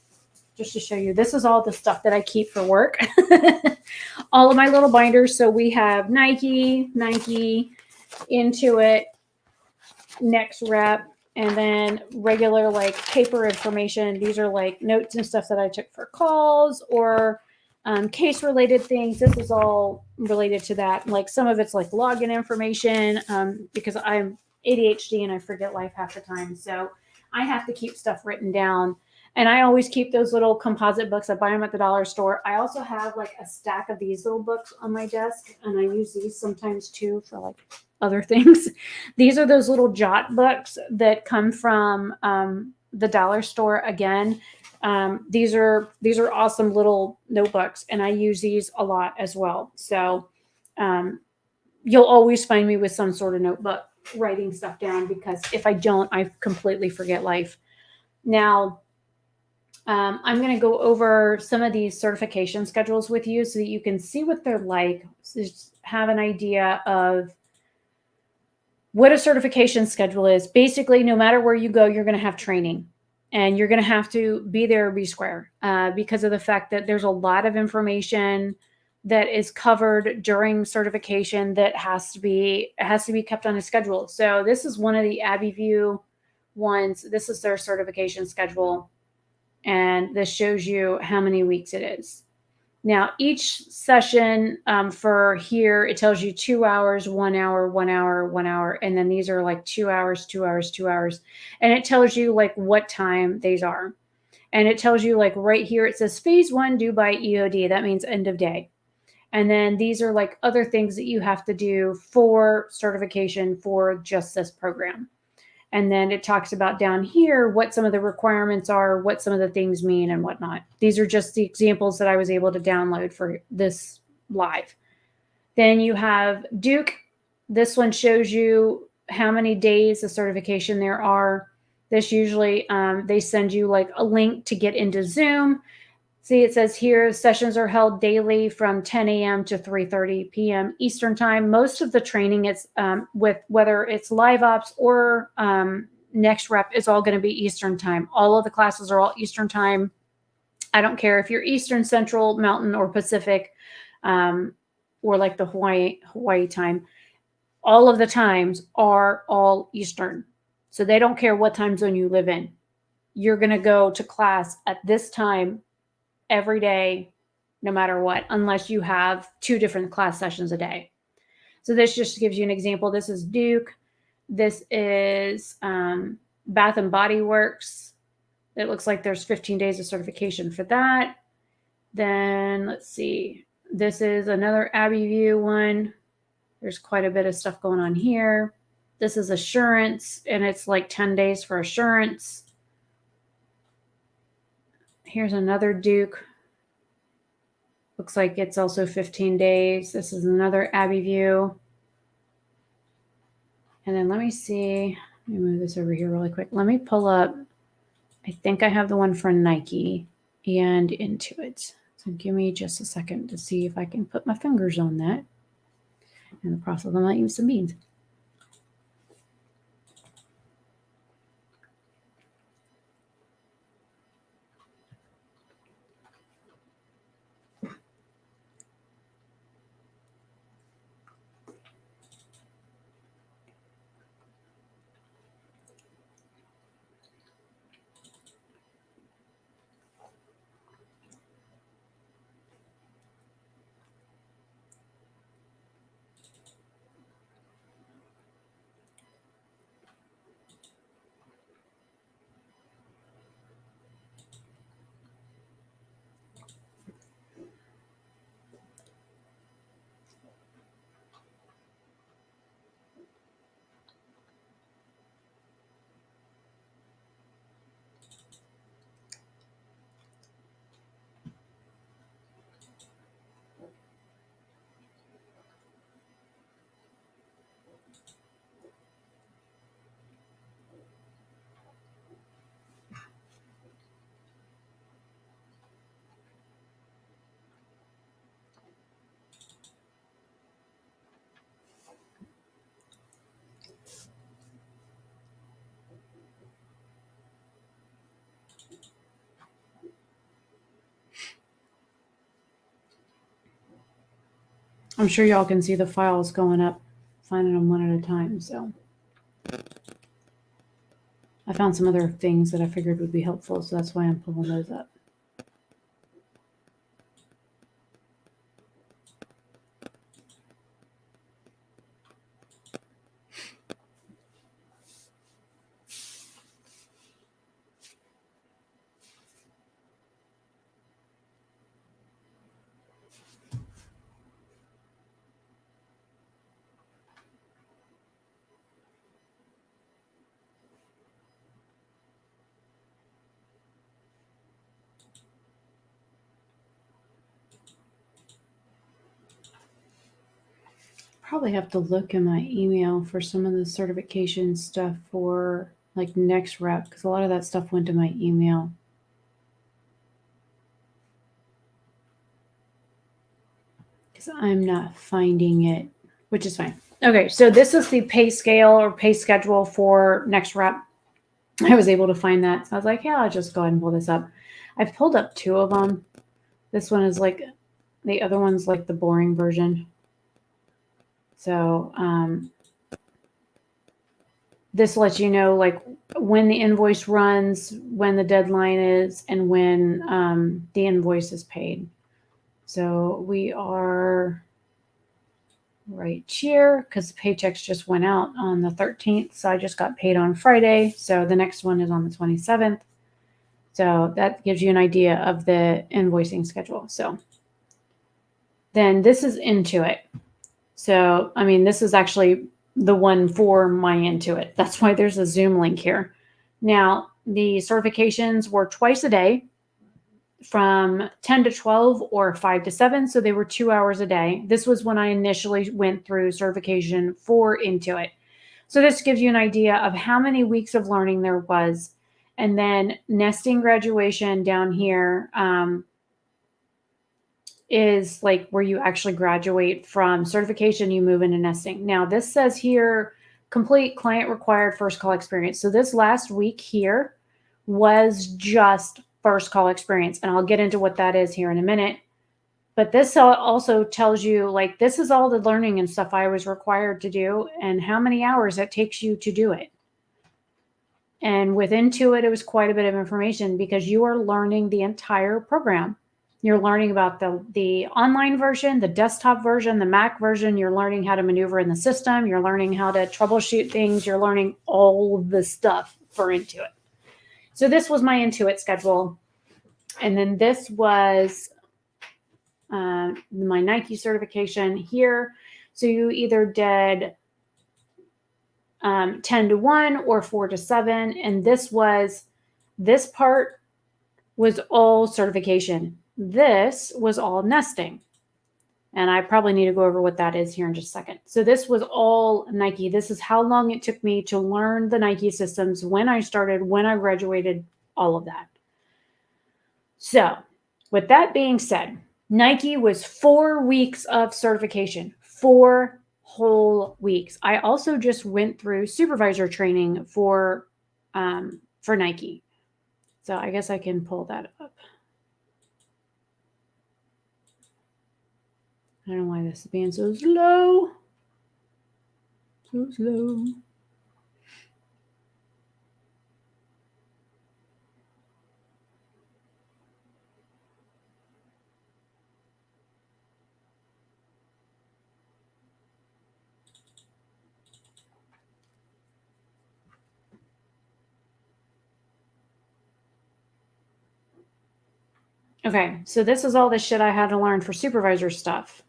just to show you, this is all the stuff that I keep for work. All of my little binders. So we have Nike, Intuit, NextRep, and then regular like paper information. These are like notes and stuff that I took for calls or case related things. This is all related to that. Like some of it's like login information because I'm ADHD and I forget life half the time. So I have to keep stuff written down. And I always keep those little composite books. I buy them at the dollar store. I also have like a stack of these little books on my desk, and I use these sometimes too for like other things. These are those little jot books that come from the dollar store again. These are awesome little notebooks, and I use these a lot as well. So you'll always find me with some sort of notebook writing stuff down, because if I don't, I completely forget life. Now, I'm going to go over some of these certification schedules with you so that you can see what they're like, so just have an idea of what a certification schedule is. Basically, no matter where you go, you're going to have training, and you're going to have to be there or be square because of the fact that there's a lot of information that is covered during certification that has to be kept on a schedule. So this is one of the AbbeyView ones. This is their certification schedule. And this shows you how many weeks it is. Now, each session for here, it tells you 2 hours, 1 hour, 1 hour, 1 hour. And then these are like 2 hours, 2 hours, 2 hours. And it tells you like what time these are. And it tells you like right here, it says phase 1 due by EOD. That means end of day. And then these are like other things that you have to do for certification for just this program. And then it talks about down here what some of the requirements are, what some of the things mean and whatnot. These are just the examples that I was able to download for this live. Then you have Duke. This one shows you how many days of certification there are. This usually, they send you like a link to get into Zoom. See, it says here sessions are held daily from 10 a.m. to 3:30 p.m. Eastern time. Most of the training is with whether it's live ops or next rep is all going to be Eastern time. All of the classes are all Eastern time. I don't care if you're Eastern, Central, Mountain, or Pacific, or like the Hawaii time. All of the times are all Eastern. So they don't care what time zone you live in. You're going to go to class at this time every day, no matter what, unless you have 2 different class sessions a day. So this just gives you an example. This is Duke. This is Bath and Body Works. It looks like there's 15 days of certification for that. Then let's see. This is another Abbey View one. There's quite a bit of stuff going on here. This is Assurance, and it's like 10 days for Assurance. Here's another Duke. Looks like it's also 15 days. This is another Abbey View. And then let me see. Let me move this over here really quick. Let me pull up. I think I have the one for Nike and Intuit. So give me just a second to see if I can put my fingers on that. In the process, I might use some beans. I'm sure y'all can see the files going up, finding them one at a time. So I found some other things that I figured would be helpful, so that's why I'm pulling those up. Probably have to look in my email for some of the certification stuff for like next rep, because a lot of that stuff went to my email. Because I'm not finding it, which is fine. Okay, so this is the pay scale or pay schedule for next rep. I was able to find that. So I was like, yeah, I'll just go ahead and pull this up. I've pulled up 2 of them. This one is like, the other one's like the boring version. So this lets you know like when the invoice runs, when the deadline is, and when the invoice is paid. So we are right here because paychecks just went out on the 13th. So I just got paid on Friday. So the next one is on the 27th. So that gives you an idea of the invoicing schedule. So then this is Intuit. So, I mean, this is actually the one for my Intuit. That's why there's a Zoom link here. Now, the certifications were twice a day from 10 to 12 or 5 to 7. So they were 2 hours a day. This was when I initially went through certification for Intuit. So this gives you an idea of how many weeks of learning there was. And then nesting graduation down here is like where you actually graduate from certification, you move into nesting. Now this says here, complete client required first call experience. So this last week here was just first call experience. And I'll get into what that is here in a minute. But this also tells you, like, this is all the learning and stuff I was required to do and how many hours it takes you to do it. And with Intuit, it was quite a bit of information because you are learning the entire program. You're learning about the online version, the desktop version, the Mac version. You're learning how to maneuver in the system. You're learning how to troubleshoot things. You're learning all the stuff for Intuit. So this was my Intuit schedule. And then this was my Nike certification here. So you either did 10 to 1 or 4 to 7. And this part was all certification. This was all nesting. And I probably need to go over what that is here in just a second. So this was all Nike. This is how long it took me to learn the Nike systems, when I started, when I graduated, all of that. So with that being said, Nike was 4 weeks of certification, 4 whole weeks. I also just went through supervisor training for Nike. So I guess I can pull that up. I don't know why this is being so slow. So slow. Okay, so this is all the shit I had to learn for supervisor stuff.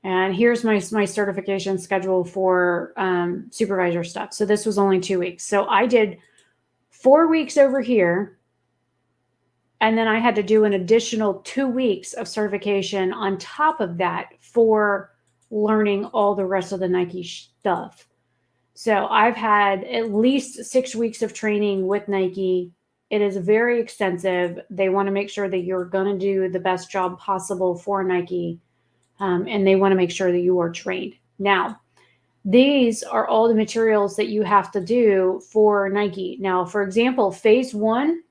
And here's my certification schedule for supervisor stuff. So this was only 2 weeks. So I did 4 weeks over here. And then I had to do an additional 2 weeks of certification on top of that for learning all the rest of the Nike stuff. So I've had at least 6 weeks of training with Nike. It is very extensive. They want to make sure that you're going to do the best job possible for Nike. And they want to make sure that you are trained. Now, these are all the materials that you have to do for Nike. Now, for example, phase 1.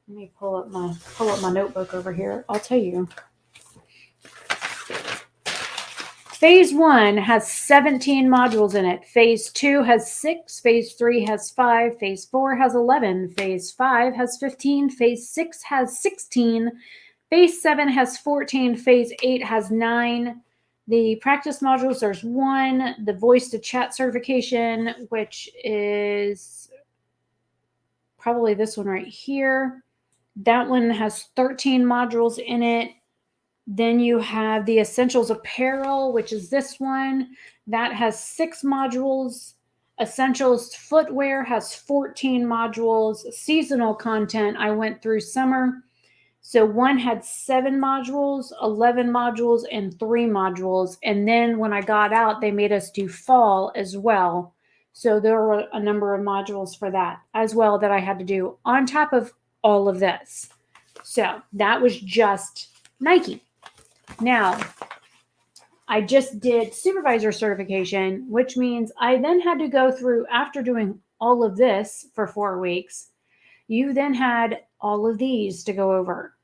Let me pull up my notebook over here. I'll tell you. Phase 1 has 17 modules in it. Phase 2 has 6. Phase 3 has 5. Phase 4 has 11. Phase 5 has 15. Phase 6 has 16. Phase 7 has 14. Phase 8 has 9. The practice modules, there's 1. The voice to chat certification, which is probably this one right here. That one has 13 modules in it. Then you have the Essentials Apparel, which is this one. That has 6 modules. Essentials Footwear has 14 modules. Seasonal content, I went through summer. So one had 7 modules, 11 modules, and 3 modules. And then when I got out, they made us do fall as well. So there were a number of modules for that as well that I had to do on top of all of this. So that was just Nike. Now, I just did supervisor certification, which means I then had to go through, after doing all of this for 4 weeks, you then had all of these to go over.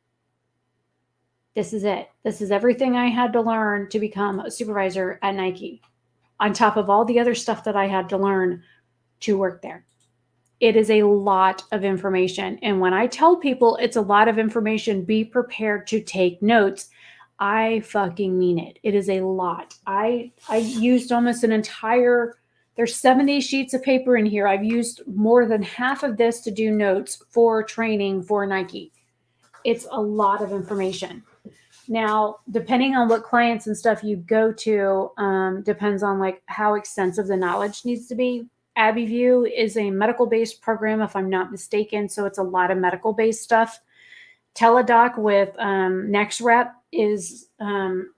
This is it. This is everything I had to learn to become a supervisor at Nike, on top of all the other stuff that I had to learn to work there. It is a lot of information. And when I tell people it's a lot of information, be prepared to take notes. I fucking mean it. It is a lot. I used almost an entire, there's 70 sheets of paper in here. I've used more than half of this to do notes for training for Nike. It's a lot of information. Now, depending on what clients and stuff you go to, depends on like how extensive the knowledge needs to be. AbbeyView is a medical-based program, if I'm not mistaken. So it's a lot of medical-based stuff. Teledoc with NextRep is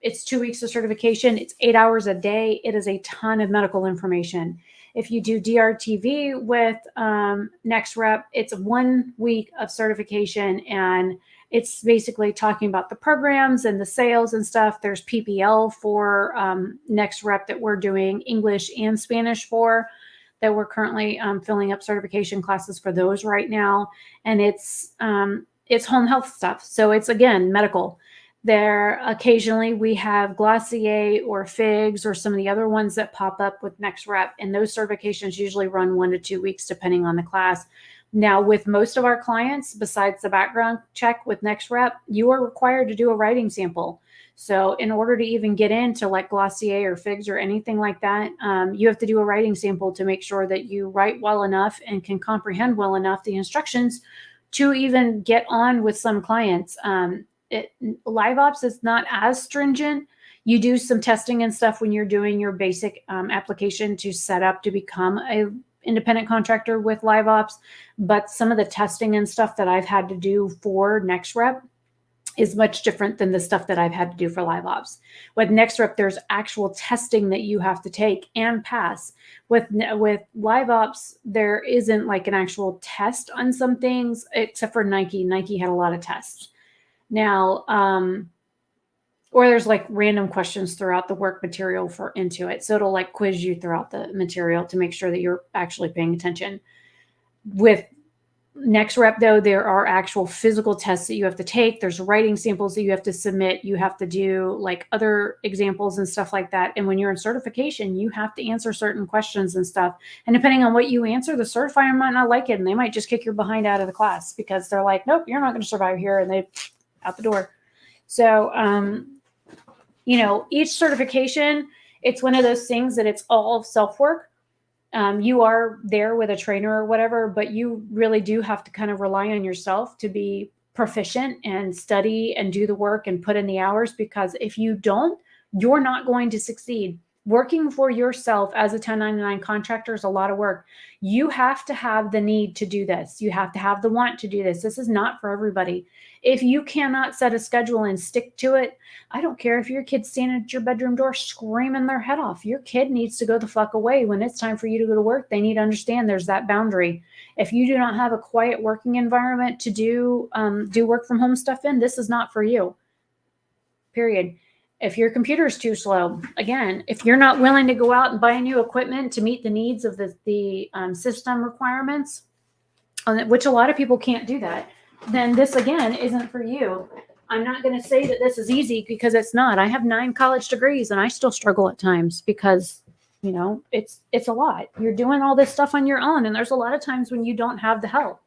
it's 2 weeks of certification. It's 8 hours a day. It is a ton of medical information. If you do DRTV with NextRep, it's 1 week of certification, and it's basically talking about the programs and the sales and stuff. There's PPL for NextRep that we're doing English and Spanish for, that we're currently filling up certification classes for those right now. And it's home health stuff. So it's, again, medical. There occasionally we have Glossier or FIGS or some of the other ones that pop up with NextRep, and those certifications usually run 1 to 2 weeks depending on the class. Now, with most of our clients, besides the background check with NextRep, you are required to do a writing sample. So in order to even get into like Glossier or FIGS or anything like that, you have to do a writing sample to make sure that you write well enough and can comprehend well enough the instructions to even get on with some clients. Live ops is not as stringent. You do some testing and stuff when you're doing your basic application to set up to become a independent contractor with live ops. But some of the testing and stuff that I've had to do for NextRep is much different than the stuff that I've had to do for live ops. With NextRep, there's actual testing that you have to take and pass. With live ops, there isn't like an actual test on some things, except for Nike. Nike had a lot of tests. Now, or there's like random questions throughout the work material for Intuit. So it'll like quiz you throughout the material to make sure that you're actually paying attention. With NextRep, though, there are actual physical tests that you have to take. There's writing samples that you have to submit. You have to do like other examples and stuff like that. And when you're in certification, you have to answer certain questions and stuff. And depending on what you answer, the certifier might not like it, and they might just kick your behind out of the class because they're like, nope, you're not going to survive here. And they out the door. So, each certification, it's one of those things that it's all self-work. You are there with a trainer or whatever, but you really do have to kind of rely on yourself to be proficient and study and do the work and put in the hours, because if you don't, you're not going to succeed. Working for yourself as a 1099 contractor is a lot of work. You have to have the need to do this. You have to have the want to do this. This is not for everybody. If you cannot set a schedule and stick to it, I don't care if your kid's standing at your bedroom door screaming their head off. Your kid needs to go the fuck away. When it's time for you to go to work, they need to understand there's that boundary. If you do not have a quiet working environment to do work from home stuff in, this is not for you. Period. If your computer is too slow, again, if you're not willing to go out and buy new equipment to meet the needs of the system requirements, which a lot of people can't do that, then this, again, isn't for you. I'm not going to say that this is easy, because it's not. I have 9 college degrees and I still struggle at times because, it's a lot. You're doing all this stuff on your own, and there's a lot of times when you don't have the help.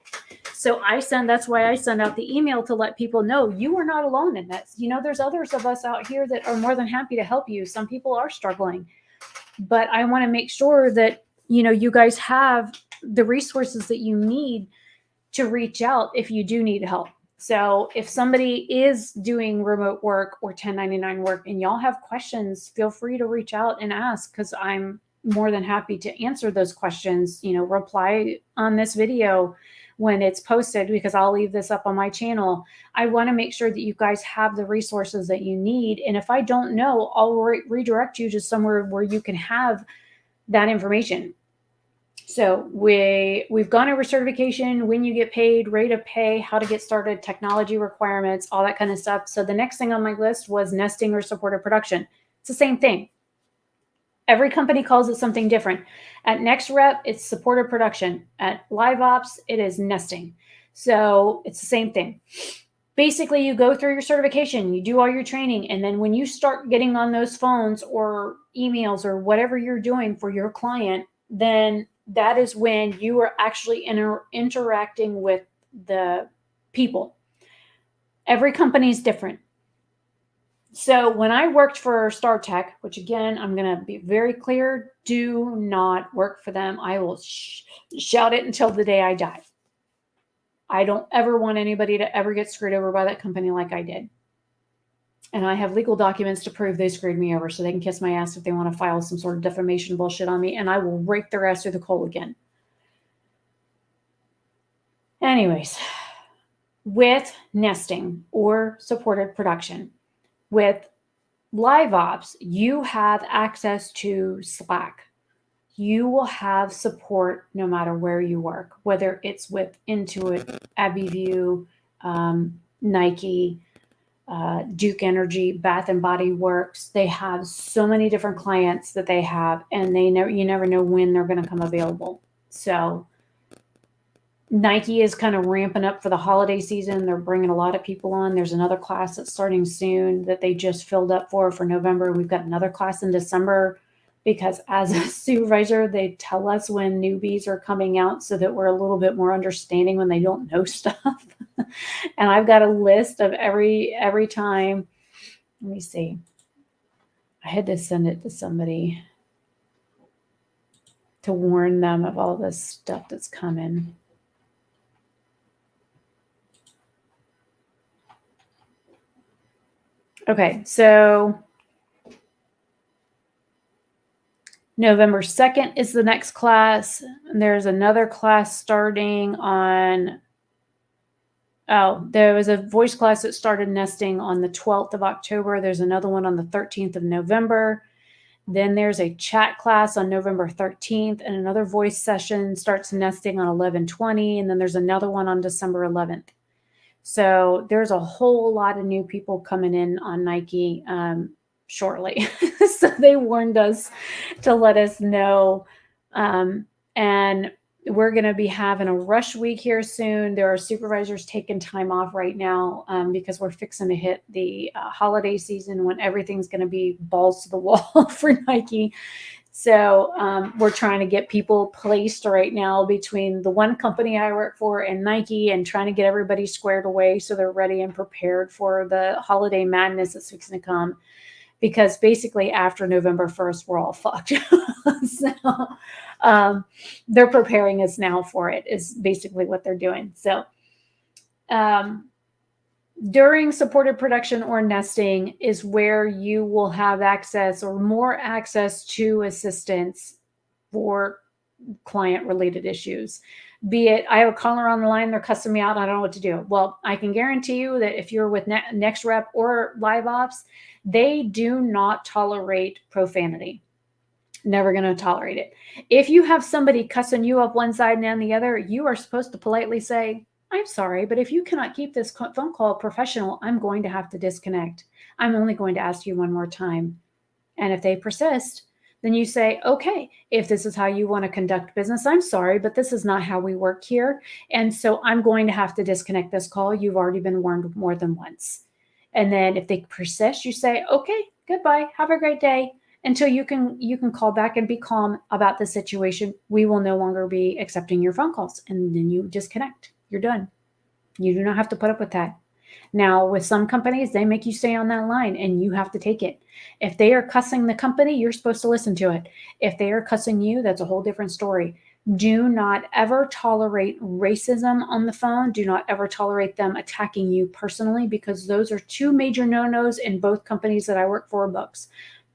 So that's why I send out the email to let people know you are not alone in this. There's others of us out here that are more than happy to help you. Some people are struggling, but I want to make sure that, you guys have the resources that you need to reach out if you do need help. So if somebody is doing remote work or 1099 work and y'all have questions, feel free to reach out and ask, because I'm more than happy to answer those questions. Reply on this video when it's posted, because I'll leave this up on my channel. I want to make sure that you guys have the resources that you need. And if I don't know, I'll redirect you to somewhere where you can have that information. So we've gone over certification, when you get paid, rate of pay, how to get started, technology requirements, all that kind of stuff. So the next thing on my list was nesting or supported production. It's the same thing. Every company calls it something different. At NextRep, it's supported production. At Live Ops, it is nesting. So it's the same thing. Basically, you go through your certification, you do all your training, and then when you start getting on those phones or emails or whatever you're doing for your client, then that is when you are actually interacting with the people. Every company is different. So when I worked for StarTech, which again, I'm going to be very clear, do not work for them. I will shout it until the day I die. I don't ever want anybody to ever get screwed over by that company like I did. And I have legal documents to prove they screwed me over, so they can kiss my ass if they want to file some sort of defamation bullshit on me, and I will rake their ass through the coal again. Anyways, with nesting or supported production. With Live Ops, you have access to Slack. You will have support no matter where you work, whether it's with Intuit, AbbVie, Nike, Duke Energy, Bath and Body Works. They have so many different clients that they have, and you never know when they're going to come available. So Nike is kind of ramping up for the holiday season. They're bringing a lot of people on. There's another class that's starting soon that they just filled up for November. We've got another class in December, because as a supervisor, they tell us when newbies are coming out so that we're a little bit more understanding when they don't know stuff. And I've got a list of every time. Let me see. I had to send it to somebody to warn them of all this stuff that's coming. Okay, so November 2nd is the next class. And there's another class starting on, there was a voice class that started nesting on the 12th of October. There's another one on the 13th of November. Then there's a chat class on November 13th, and another voice session starts nesting on 11/20. And then there's another one on December 11th. So there's a whole lot of new people coming in on Nike shortly. So they warned us to let us know. And we're going to be having a rush week here soon. There are supervisors taking time off right now because we're fixing to hit the holiday season when everything's going to be balls to the wall for Nike. So we're trying to get people placed right now between the one company I work for and Nike, and trying to get everybody squared away so they're ready and prepared for the holiday madness that's fixing to come. Because basically after November 1st, we're all fucked. So they're preparing us now for it, is basically what they're doing. So during supported production or nesting is where you will have access or more access to assistance for client-related issues. Be it, I have a caller on the line, they're cussing me out, I don't know what to do. Well, I can guarantee you that if you're with NextRep or Live Ops, they do not tolerate profanity. Never going to tolerate it. If you have somebody cussing you up one side and on the other, you are supposed to politely say, I'm sorry, but if you cannot keep this phone call professional, I'm going to have to disconnect. I'm only going to ask you one more time. And if they persist, then you say, okay, if this is how you want to conduct business, I'm sorry, but this is not how we work here. And so I'm going to have to disconnect this call. You've already been warned more than once. And then if they persist, you say, okay, goodbye, have a great day, until you can call back and be calm about the situation. We will no longer be accepting your phone calls. And then you disconnect. You're done. You do not have to put up with that. Now, with some companies, they make you stay on that line and you have to take it. If they are cussing the company, you're supposed to listen to it. If they are cussing you, that's a whole different story. Do not ever tolerate racism on the phone. Do not ever tolerate them attacking you personally, because those are two major no-nos in both companies that I work for books,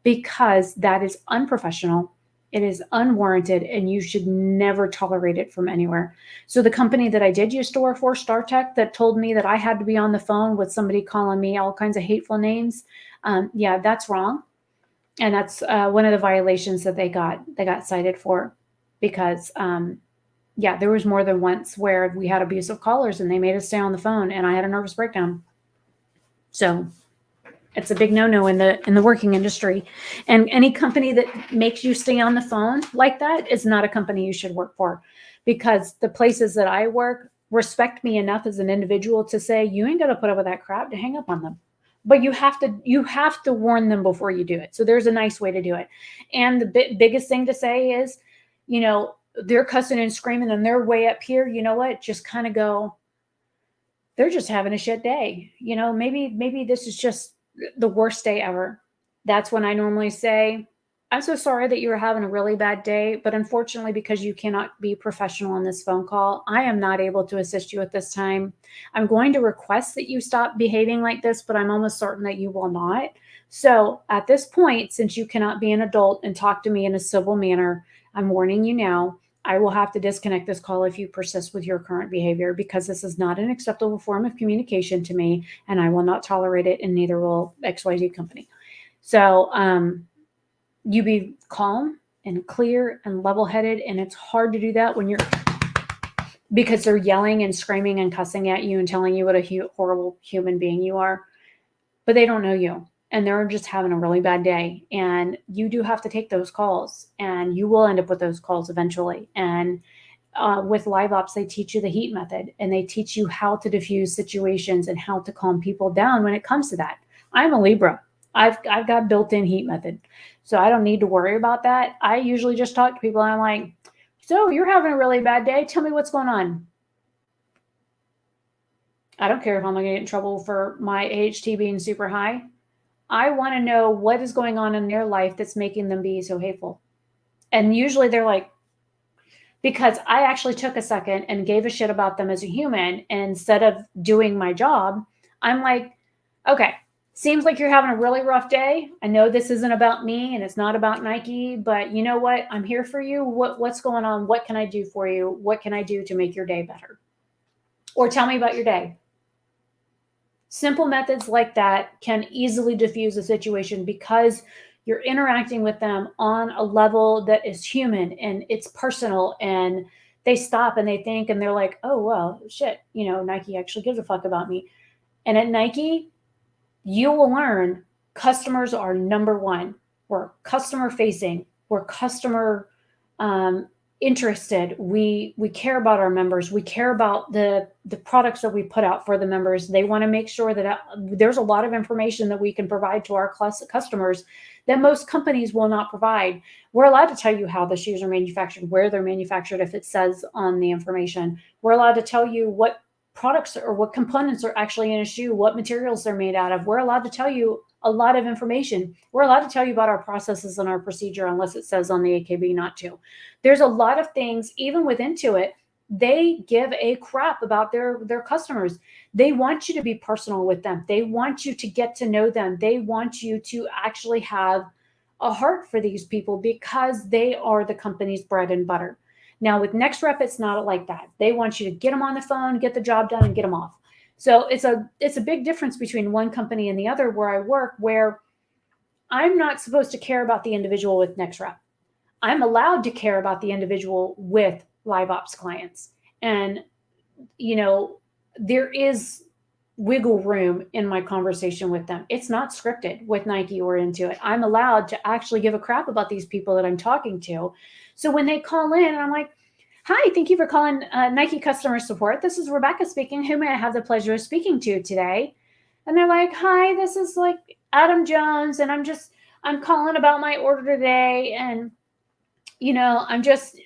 because that is unprofessional. It is unwarranted, and you should never tolerate it from anywhere. So the company that I did used to work for, StarTech, that told me that I had to be on the phone with somebody calling me all kinds of hateful names. Yeah, that's wrong. And that's one of the violations that they got cited for, because yeah, there was more than once where we had abusive callers and they made us stay on the phone, and I had a nervous breakdown. So it's a big no-no in the working industry. And any company that makes you stay on the phone like that is not a company you should work for, because the places that I work respect me enough as an individual to say, you ain't got to put up with that crap, to hang up on them. But you have to warn them before you do it. So there's a nice way to do it. And the biggest thing to say is, you know, they're cussing and screaming and they're way up here. You know what? Just kind of go, they're just having a shit day. You know, maybe this is just the worst day ever. That's when I normally say, I'm so sorry that you were having a really bad day, but unfortunately, because you cannot be professional on this phone call, I am not able to assist you at this time. I'm going to request that you stop behaving like this, but I'm almost certain that you will not. So at this point, since you cannot be an adult and talk to me in a civil manner, I'm warning you now, I will have to disconnect this call if you persist with your current behavior, because this is not an acceptable form of communication to me, and I will not tolerate it, and neither will XYZ company. So you be calm and clear and level-headed, and it's hard to do that when because they're yelling and screaming and cussing at you and telling you what a horrible human being you are, but they don't know you. And they're just having a really bad day. And you do have to take those calls, and you will end up with those calls eventually. And with live ops, they teach you the heat method, and they teach you how to diffuse situations and how to calm people down when it comes to that. I'm a Libra. I've got built-in heat method, so I don't need to worry about that. I usually just talk to people, and I'm like, so you're having a really bad day. Tell me what's going on. I don't care if I'm going to get in trouble for my AHT being super high. I want to know what is going on in their life that's making them be so hateful. And usually they're like, because I actually took a second and gave a shit about them as a human, and instead of doing my job, I'm like, okay, seems like you're having a really rough day. I know this isn't about me and it's not about Nike, but you know what? I'm here for you. What's going on? What can I do for you? What can I do to make your day better? Or tell me about your day. Simple methods like that can easily diffuse a situation, because you're interacting with them on a level that is human and it's personal, and they stop and they think, and they're like, oh, well, shit, Nike actually gives a fuck about me. And at Nike, you will learn customers are number one. We're customer facing. We're customer interested. We care about our members. We care about the products that we put out for the members. They want to make sure that there's a lot of information that we can provide to our customers that most companies will not provide. We're allowed to tell you how the shoes are manufactured, where they're manufactured, if it says on the information. We're allowed to tell you what products or what components are actually in a shoe, what materials they're made out of. We're allowed to tell you a lot of information. We're allowed to tell you about our processes and our procedure, unless it says on the AKB not to. There's a lot of things, even with Intuit, they give a crap about their customers. They want you to be personal with them. They want you to get to know them. They want you to actually have a heart for these people, because they are the company's bread and butter. Now with NextRep, it's not like that. They want you to get them on the phone, get the job done, and get them off. So it's a big difference between one company and the other where I work, where I'm not supposed to care about the individual with NextRep. I'm allowed to care about the individual with live ops clients. And, there is wiggle room in my conversation with them. It's not scripted with Nike or Intuit. I'm allowed to actually give a crap about these people that I'm talking to. So when they call in, I'm like, hi, thank you for calling Nike customer support. This is Rebecca speaking. Who may I have the pleasure of speaking to today? And they're like, hi, this is like Adam Jones, and I'm calling about my order today. And, I'm just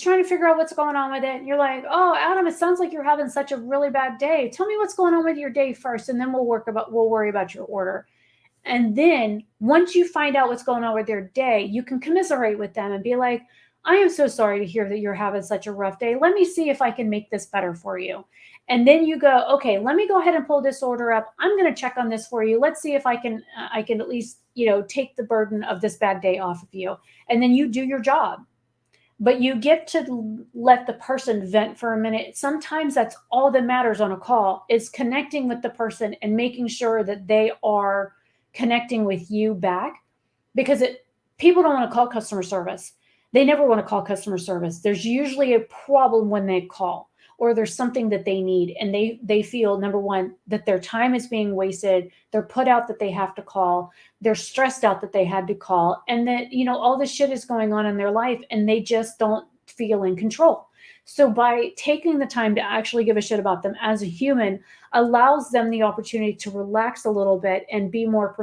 trying to figure out what's going on with it. And you're like, oh, Adam, it sounds like you're having such a really bad day. Tell me what's going on with your day first, and then we'll worry about your order. And then once you find out what's going on with their day, you can commiserate with them and be like, I am so sorry to hear that you're having such a rough day. Let me see if I can make this better for you. And then you go, okay, let me go ahead and pull this order up. I'm going to check on this for you. Let's see if I can at least, take the burden of this bad day off of you. And then you do your job. But you get to let the person vent for a minute. Sometimes that's all that matters on a call, is connecting with the person and making sure that they are connecting with you back, because people don't want to call customer service. They never want to call customer service. There's usually a problem when they call, or there's something that they need, and they feel, number one, that their time is being wasted. They're put out that they have to call. They're stressed out that they had to call, and that, all this shit is going on in their life, and they just don't feel in control. So by taking the time to actually give a shit about them as a human allows them the opportunity to relax a little bit and be more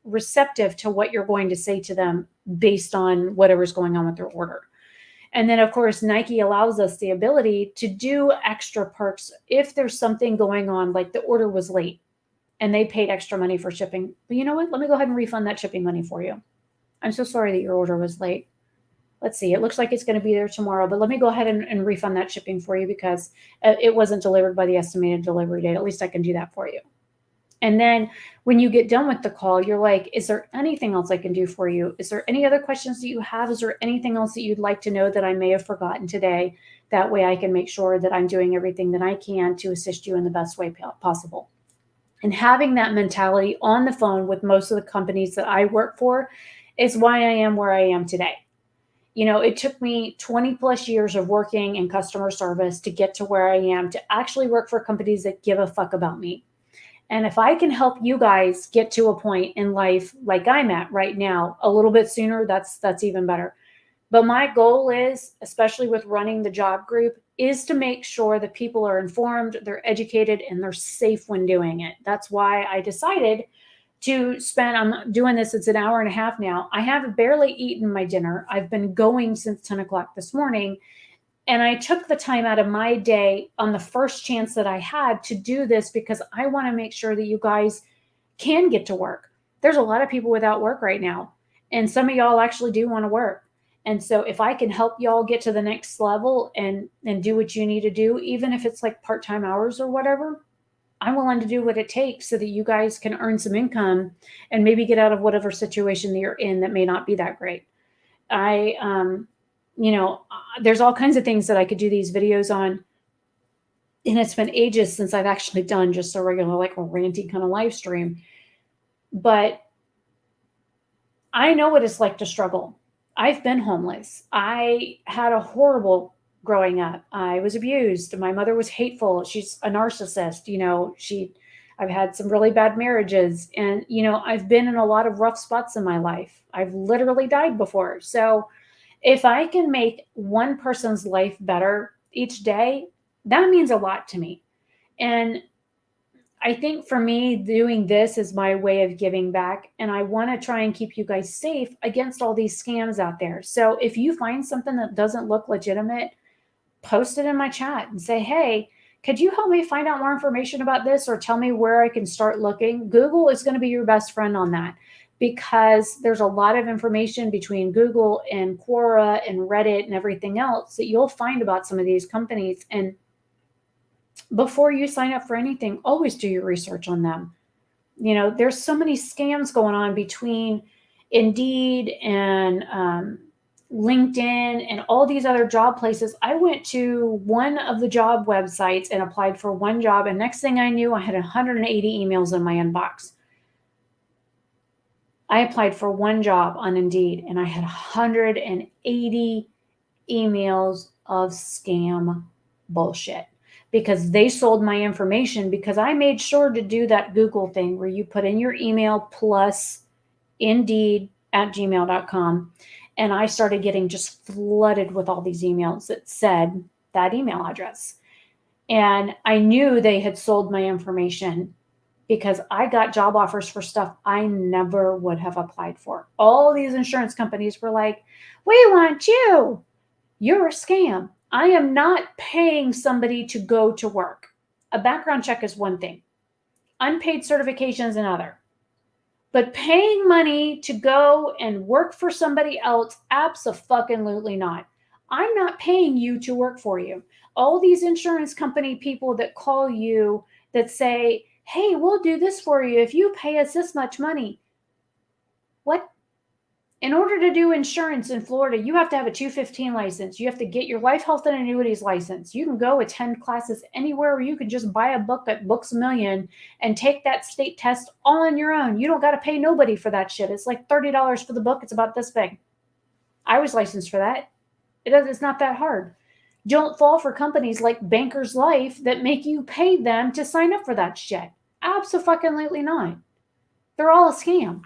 receptive to what you're going to say to them based on whatever's going on with their order. And then, of course, Nike allows us the ability to do extra perks if there's something going on, like the order was late and they paid extra money for shipping. But you know what? Let me go ahead and refund that shipping money for you. I'm so sorry that your order was late. Let's see. It looks like it's going to be there tomorrow, but let me go ahead and refund that shipping for you, because it wasn't delivered by the estimated delivery date. At least I can do that for you. And then when you get done with the call, you're like, is there anything else I can do for you? Is there any other questions that you have? Is there anything else that you'd like to know that I may have forgotten today? That way I can make sure that I'm doing everything that I can to assist you in the best way possible. And having that mentality on the phone with most of the companies that I work for is why I am where I am today. You know, it took me 20 plus years of working in customer service to get to where I am, to actually work for companies that give a fuck about me. And if I can help you guys get to a point in life like I'm at right now, a little bit sooner, that's even better. But my goal is, especially with running the job group, is to make sure that people are informed, they're educated, and they're safe when doing it. That's why I decided to spend, I'm doing this, it's an hour and a half now. I have barely eaten my dinner. I've been going since 10 o'clock this morning. And I took the time out of my day on the first chance that I had to do this because I want to make sure that you guys can get to work. There's a lot of people without work right now, and some of y'all actually do want to work. And so if I can help y'all get to the next level and do what you need to do, even if it's like part-time hours or whatever, I'm willing to do what it takes so that you guys can earn some income and maybe get out of whatever situation that you're in that may not be that great. There's all kinds of things that I could do these videos on. And it's been ages since I've actually done just a regular, like a ranty kind of live stream. But I know what it's like to struggle. I've been homeless. I had a horrible growing up. I was abused. My mother was hateful. She's a narcissist. I've had some really bad marriages, and, I've been in a lot of rough spots in my life. I've literally died before. So if I can make one person's life better each day, that means a lot to me. And I think for me, doing this is my way of giving back. And I want to try and keep you guys safe against all these scams out there. So if you find something that doesn't look legitimate, post it in my chat and say, hey, could you help me find out more information about this, or tell me where I can start looking? Google is going to be your best friend on that, because there's a lot of information between Google and Quora and Reddit and everything else that you'll find about some of these companies. And before you sign up for anything, always do your research on them. There's so many scams going on between Indeed and LinkedIn and all these other job places. I went to one of the job websites and applied for one job, and next thing I knew, I had 180 emails in my inbox. I applied for one job on Indeed, and I had 180 emails of scam bullshit, because they sold my information, because I made sure to do that Google thing where you put in your email plus Indeed@gmail.com. And I started getting just flooded with all these emails that said that email address. And I knew they had sold my information, because I got job offers for stuff I never would have applied for. All these insurance companies were like, we want you. You're a scam. I am not paying somebody to go to work. A background check is one thing. Unpaid certification is another. But paying money to go and work for somebody else, abso-fucking-lutely not. I'm not paying you to work for you. All these insurance company people that call you that say, hey, we'll do this for you if you pay us this much money. What? In order to do insurance in Florida, you have to have a 215 license. You have to get your life, health, and annuities license. You can go attend classes anywhere, or you can just buy a book at Books A Million and take that state test all on your own. You don't got to pay nobody for that shit. It's like $30 for the book. It's about this big. I was licensed for that. It's not that hard. Don't fall for companies like Bankers Life that make you pay them to sign up for that shit. Abso-fucking-lutely not. They're all a scam.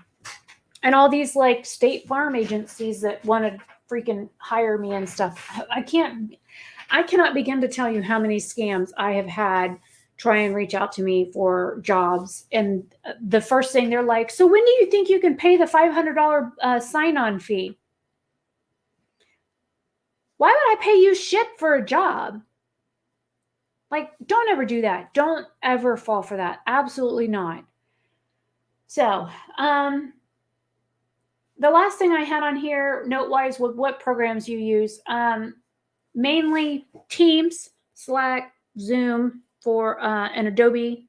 And all these like State Farm agencies that want to freaking hire me and stuff. I cannot begin to tell you how many scams I have had try and reach out to me for jobs. And the first thing they're like, so when do you think you can pay the $500 sign-on fee? Why would I pay you shit for a job? Like, don't ever do that. Don't ever fall for that. Absolutely not. So, the last thing I had on here, note-wise, with what programs you use, mainly Teams, Slack, Zoom, for an Adobe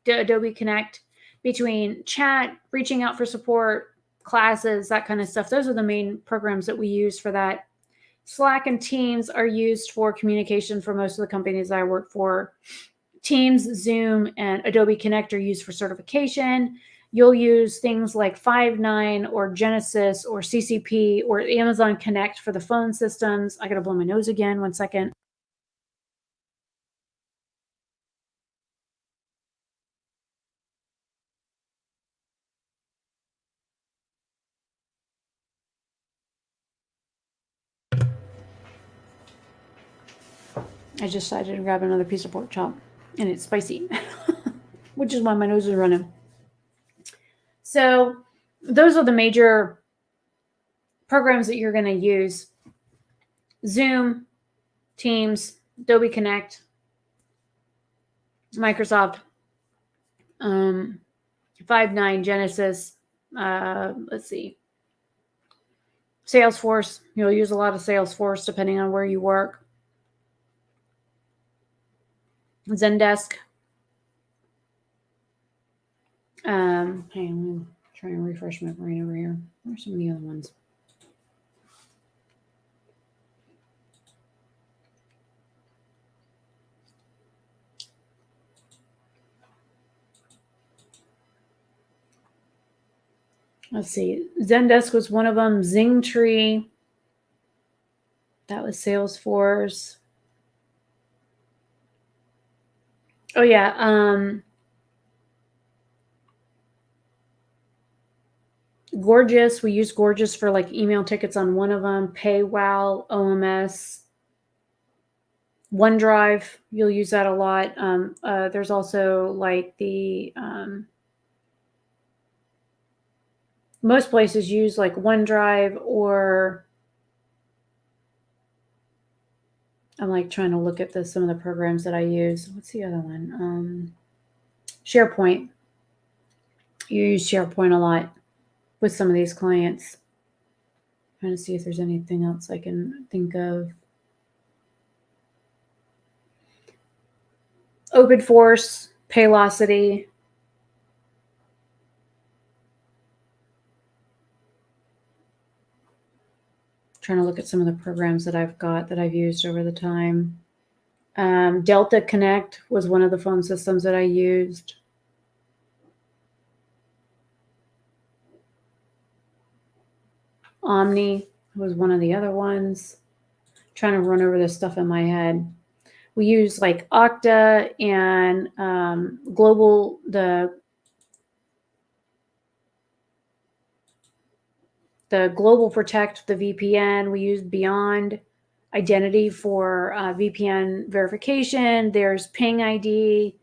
Adobe Connect, between chat, reaching out for support, classes, that kind of stuff. Those are the main programs that we use for that. Slack and Teams are used for communication for most of the companies I work for. Teams, Zoom, and Adobe Connect are used for certification. You'll use things like Five9 or Genesys or CCP or Amazon Connect for the phone systems. I got to blow my nose again. 1 second. I just decided to grab another piece of pork chop, and it's spicy, which is why my nose is running. So those are the major programs that you're going to use. Zoom, Teams, Adobe Connect, Microsoft, Five9, Genesys, let's see, Salesforce. You'll use a lot of Salesforce depending on where you work. Zendesk. Hang on, I'm trying to refresh my brain over here. Where's some of the other ones? Let's see. Zendesk was one of them. Zingtree. That was Salesforce. Oh, yeah. Gorgeous. We use Gorgeous for like email tickets on one of them. PayWow, OMS. OneDrive. You'll use that a lot. There's also like the... most places use like OneDrive, or I'm like trying to look at some of the programs that I use. What's the other one? SharePoint. You use SharePoint a lot with some of these clients. Trying to see if there's anything else I can think of. OpenForce, Paylocity. Trying to look at some of the programs that I've got that I've used over the time. Delta Connect was one of the phone systems that I used. Omni was one of the other ones. Trying to run over this stuff in my head. We use like Okta and Global, the Global Protect, the VPN. We use Beyond Identity for VPN verification. There's Ping ID.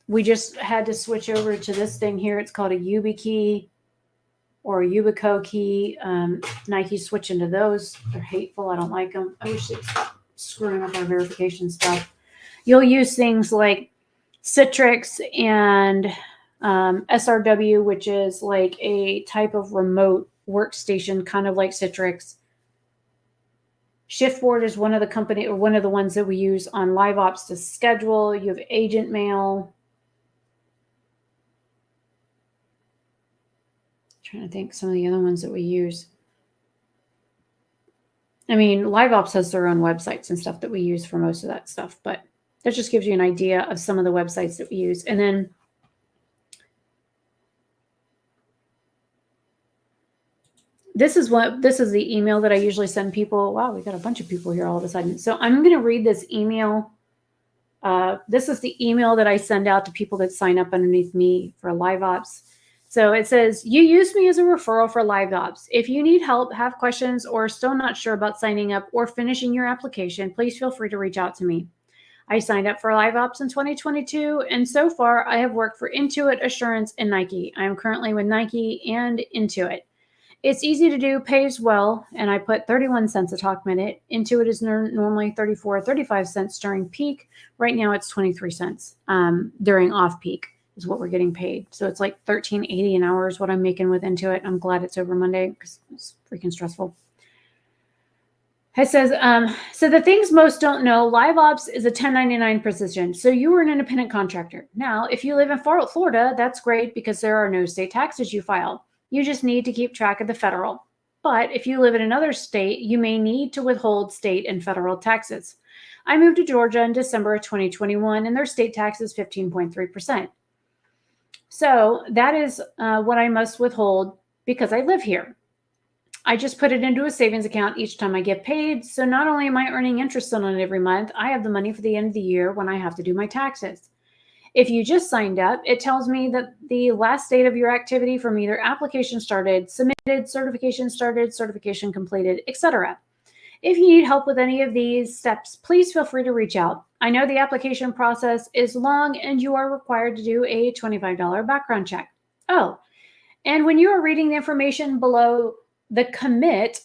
We just had to switch over to this thing here. It's called a YubiKey or a Yubico key. Nike's switching to those. They're hateful. I don't like them. I wish they'd stop screwing up our verification stuff. You'll use things like Citrix and SRW, which is like a type of remote workstation, kind of like Citrix. Shiftboard is one of the ones that we use on LiveOps to schedule. You have Agent Mail. Trying to think some of the other ones that we use. I mean, LiveOps has their own websites and stuff that we use for most of that stuff, but that just gives you an idea of some of the websites that we use. And then this is the email that I usually send people. Wow, we got a bunch of people here all of a sudden. So I'm going to read this email. This is the email that I send out to people that sign up underneath me for LiveOps. So it says, you used me as a referral for LiveOps. If you need help, have questions, or still not sure about signing up or finishing your application, please feel free to reach out to me. I signed up for LiveOps in 2022, and so far I have worked for Intuit, Assurance, and Nike. I am currently with Nike and Intuit. It's easy to do, pays well, and I put 31 cents a talk minute. Intuit is normally 34, 35 cents during peak. Right now it's 23 cents during off peak is what we're getting paid. So it's like $13.80 an hour is what I'm making with Intuit. I'm glad it's over Monday because it's freaking stressful. It says, so the things most don't know, Live Ops is a 1099 position. So you are an independent contractor. Now, if you live in Florida, that's great because there are no state taxes you file. You just need to keep track of the federal. But if you live in another state, you may need to withhold state and federal taxes. I moved to Georgia in December of 2021, and their state tax is 15.3%. So that is what I must withhold because I live here. I just put it into a savings account each time I get paid. So not only am I earning interest on it every month, I have the money for the end of the year when I have to do my taxes. If you just signed up, it tells me that the last date of your activity from either application started, submitted, certification completed, etc. If you need help with any of these steps, please feel free to reach out. I know the application process is long and you are required to do a $25 background check. Oh, and when you are reading the information below, the commit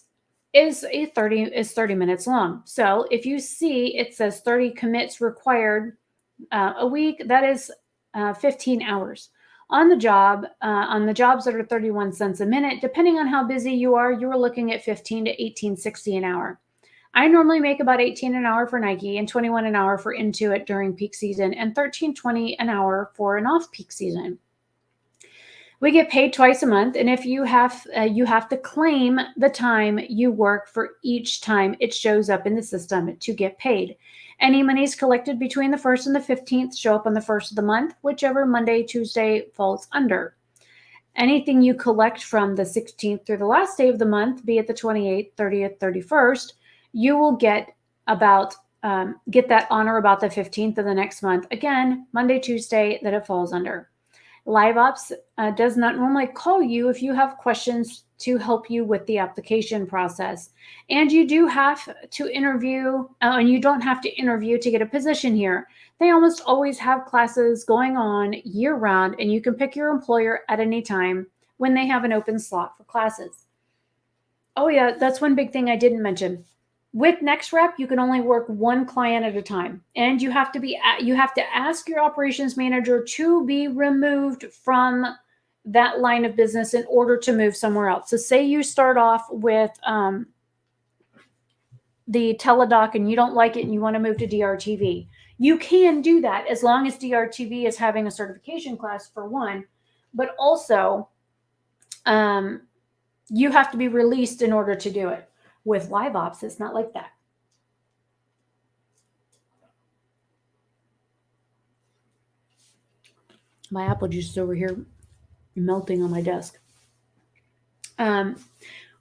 is 30 minutes long. So if you see it says 30 commits required a week, that is 15 hours. On the jobs that are 31 cents a minute, depending on how busy you are looking at 15 to 18.60 an hour. I normally make about 18 an hour for Nike and 21 an hour for Intuit during peak season and 13.20 an hour for an off-peak season. We get paid twice a month, and if you have to claim the time you work for each time it shows up in the system to get paid. Any monies collected between the 1st and the 15th show up on the 1st of the month, whichever Monday, Tuesday falls under. Anything you collect from the 16th through the last day of the month, be it the 28th, 30th, 31st, you will get that on or about the 15th of the next month. Again, Monday, Tuesday that it falls under. Live Ops does not normally call you if you have questions to help you with the application process. And you do have to interview, and you don't have to interview to get a position here. They almost always have classes going on year round, and you can pick your employer at any time when they have an open slot for classes. Oh yeah, that's one big thing I didn't mention. With NextRep, you can only work one client at a time, and you have to ask your operations manager to be removed from that line of business in order to move somewhere else. So say you start off with the Teladoc and you don't like it and you want to move to DRTV. You can do that as long as DRTV is having a certification class for one, but also you have to be released in order to do it. With Live Ops, it's not like that. My apple juice is over here melting on my desk.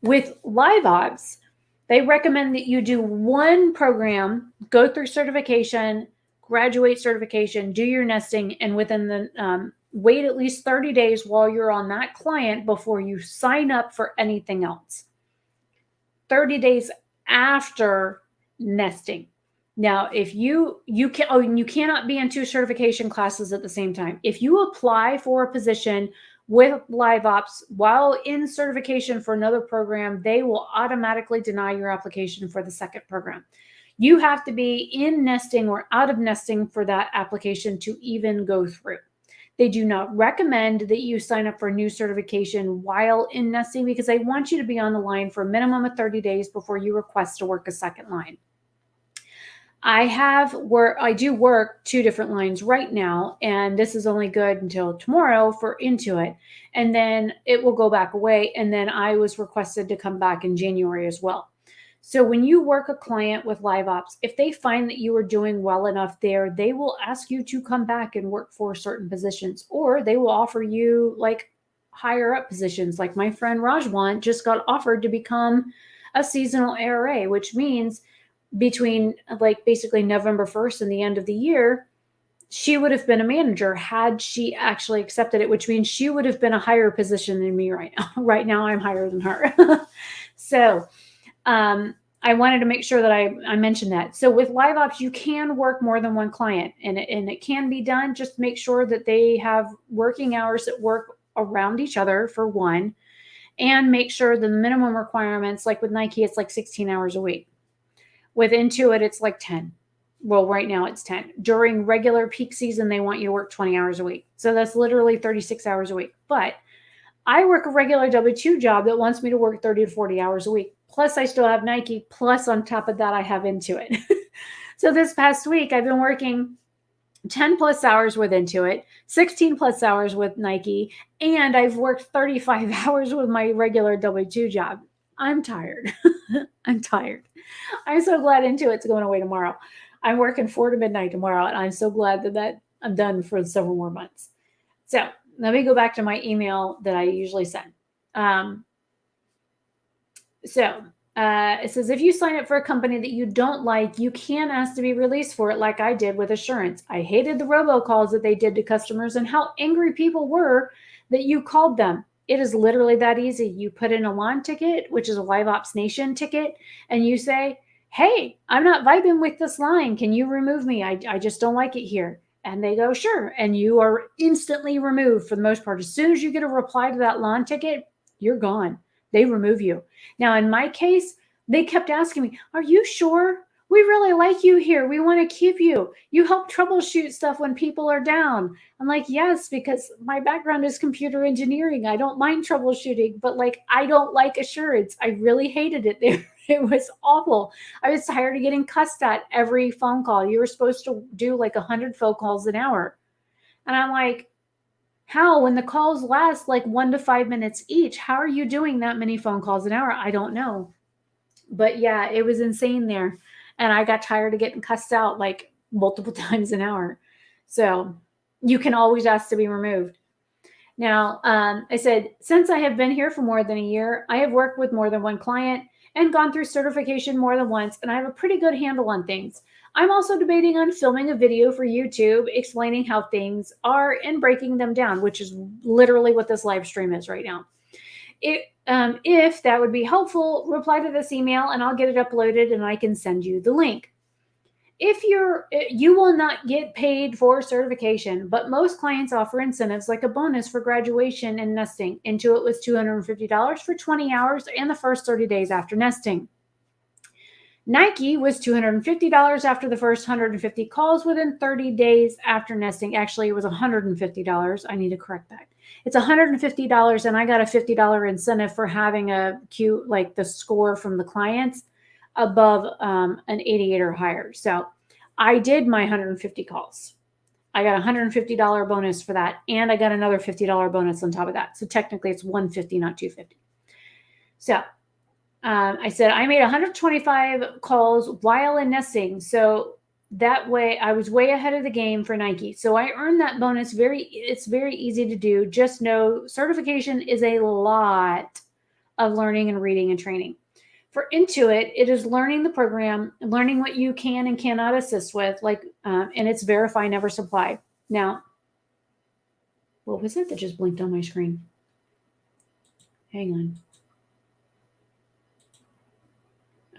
With Live Ops, they recommend that you do one program, go through certification, graduate certification, do your nesting, and within the wait at least 30 days while you're on that client before you sign up for anything else. 30 days after nesting. Now, if you cannot be in two certification classes at the same time. If you apply for a position with Live Ops while in certification for another program, they will automatically deny your application for the second program. You have to be in nesting or out of nesting for that application to even go through. They do not recommend that you sign up for a new certification while in nesting because they want you to be on the line for a minimum of 30 days before you request to work a second line. I do work two different lines right now, and this is only good until tomorrow for Intuit, and then it will go back away, and then I was requested to come back in January as well. So when you work a client with Live Ops, if they find that you are doing well enough there, they will ask you to come back and work for certain positions, or they will offer you like higher up positions. Like my friend Rajwan just got offered to become a seasonal ARA, which means between like basically November 1st and the end of the year, she would have been a manager had she actually accepted it, which means she would have been a higher position than me right now. Right now, I'm higher than her. So I wanted to make sure that I mentioned that. So with Live Ops, you can work more than one client, and it can be done. Just make sure that they have working hours that work around each other for one, and make sure the minimum requirements, like with Nike, it's like 16 hours a week. With Intuit, it's like 10. Well, right now it's 10. During regular peak season, they want you to work 20 hours a week. So that's literally 36 hours a week. But I work a regular W-2 job that wants me to work 30 to 40 hours a week. plus I still have Nike, plus on top of that, I have Intuit. So this past week, I've been working 10 plus hours with Intuit, 16 plus hours with Nike, and I've worked 35 hours with my regular W-2 job. I'm tired. I'm tired. I'm so glad Intuit's going away tomorrow. I'm working 4 to midnight tomorrow, and I'm so glad that I'm done for several more months. So let me go back to my email that I usually send. It says, if you sign up for a company that you don't like, you can ask to be released for it, like I did with Assurance. I hated the robocalls that they did to customers and how angry people were that you called them. It is literally that easy. You put in a lawn ticket, which is a Live Ops Nation ticket, and you say, hey, I'm not vibing with this line. Can you remove me? I just don't like it here. And they go, sure. And you are instantly removed for the most part. As soon as you get a reply to that lawn ticket, you're gone. They remove you. Now, in my case, they kept asking me, are you sure? We really like you here. We want to keep you. You help troubleshoot stuff when people are down. I'm like, yes, because my background is computer engineering. I don't mind troubleshooting, but like, I don't like Assurance. I really hated it there. It was awful. I was tired of getting cussed at every phone call. You were supposed to do like 100 phone calls an hour. And I'm like, how, when the calls last like 1 to 5 minutes each, how are you doing that many phone calls an hour? I don't know. But yeah, it was insane there. And I got tired of getting cussed out like multiple times an hour. So you can always ask to be removed. Now, I said, since I have been here for more than a year, I have worked with more than one client and gone through certification more than once, and I have a pretty good handle on things. I'm also debating on filming a video for YouTube explaining how things are and breaking them down, which is literally what this live stream is right now. If that would be helpful, reply to this email and I'll get it uploaded and I can send you the link. If you will not get paid for certification, but most clients offer incentives like a bonus for graduation and nesting. Intuit was $250 for 20 hours and the first 30 days after nesting. Nike was $250 after the first 150 calls within 30 days after nesting. Actually, it was $150. I need to correct that. It's $150, and I got a $50 incentive for having a cute, like the score from the clients above an 88 or higher. So I did my 150 calls. I got a $150 bonus for that, and I got another $50 bonus on top of that. So technically it's $150, not $250. So I said I made 125 calls while in nesting. So that way I was way ahead of the game for Nike. So I earned that bonus. It's very easy to do. Just know certification is a lot of learning and reading and training. For Intuit, it is learning the program, learning what you can and cannot assist with, and it's verify, never supply. Now, what was it that just blinked on my screen? Hang on.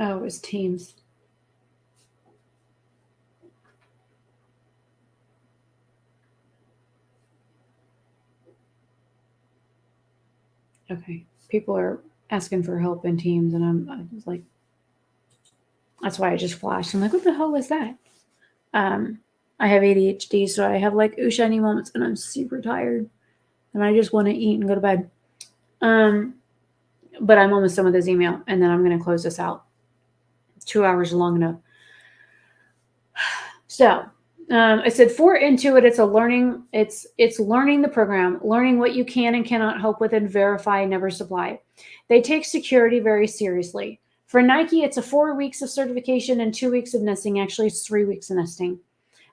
Oh, it was Teams. Okay. People are asking for help in Teams, and I was like, that's why I just flashed. I'm like, what the hell was that? I have ADHD, so I have like ooh shiny moments, and I'm super tired, and I just want to eat and go to bed. But I'm almost done with this email, and then I'm going to close this out. 2 hours long enough. So I said for Intuit, it's learning the program, learning what you can and cannot help with, and verify, never supply. They take security very seriously. For Nike, it's 4 weeks of certification and 2 weeks of nesting. Actually, it's 3 weeks of nesting,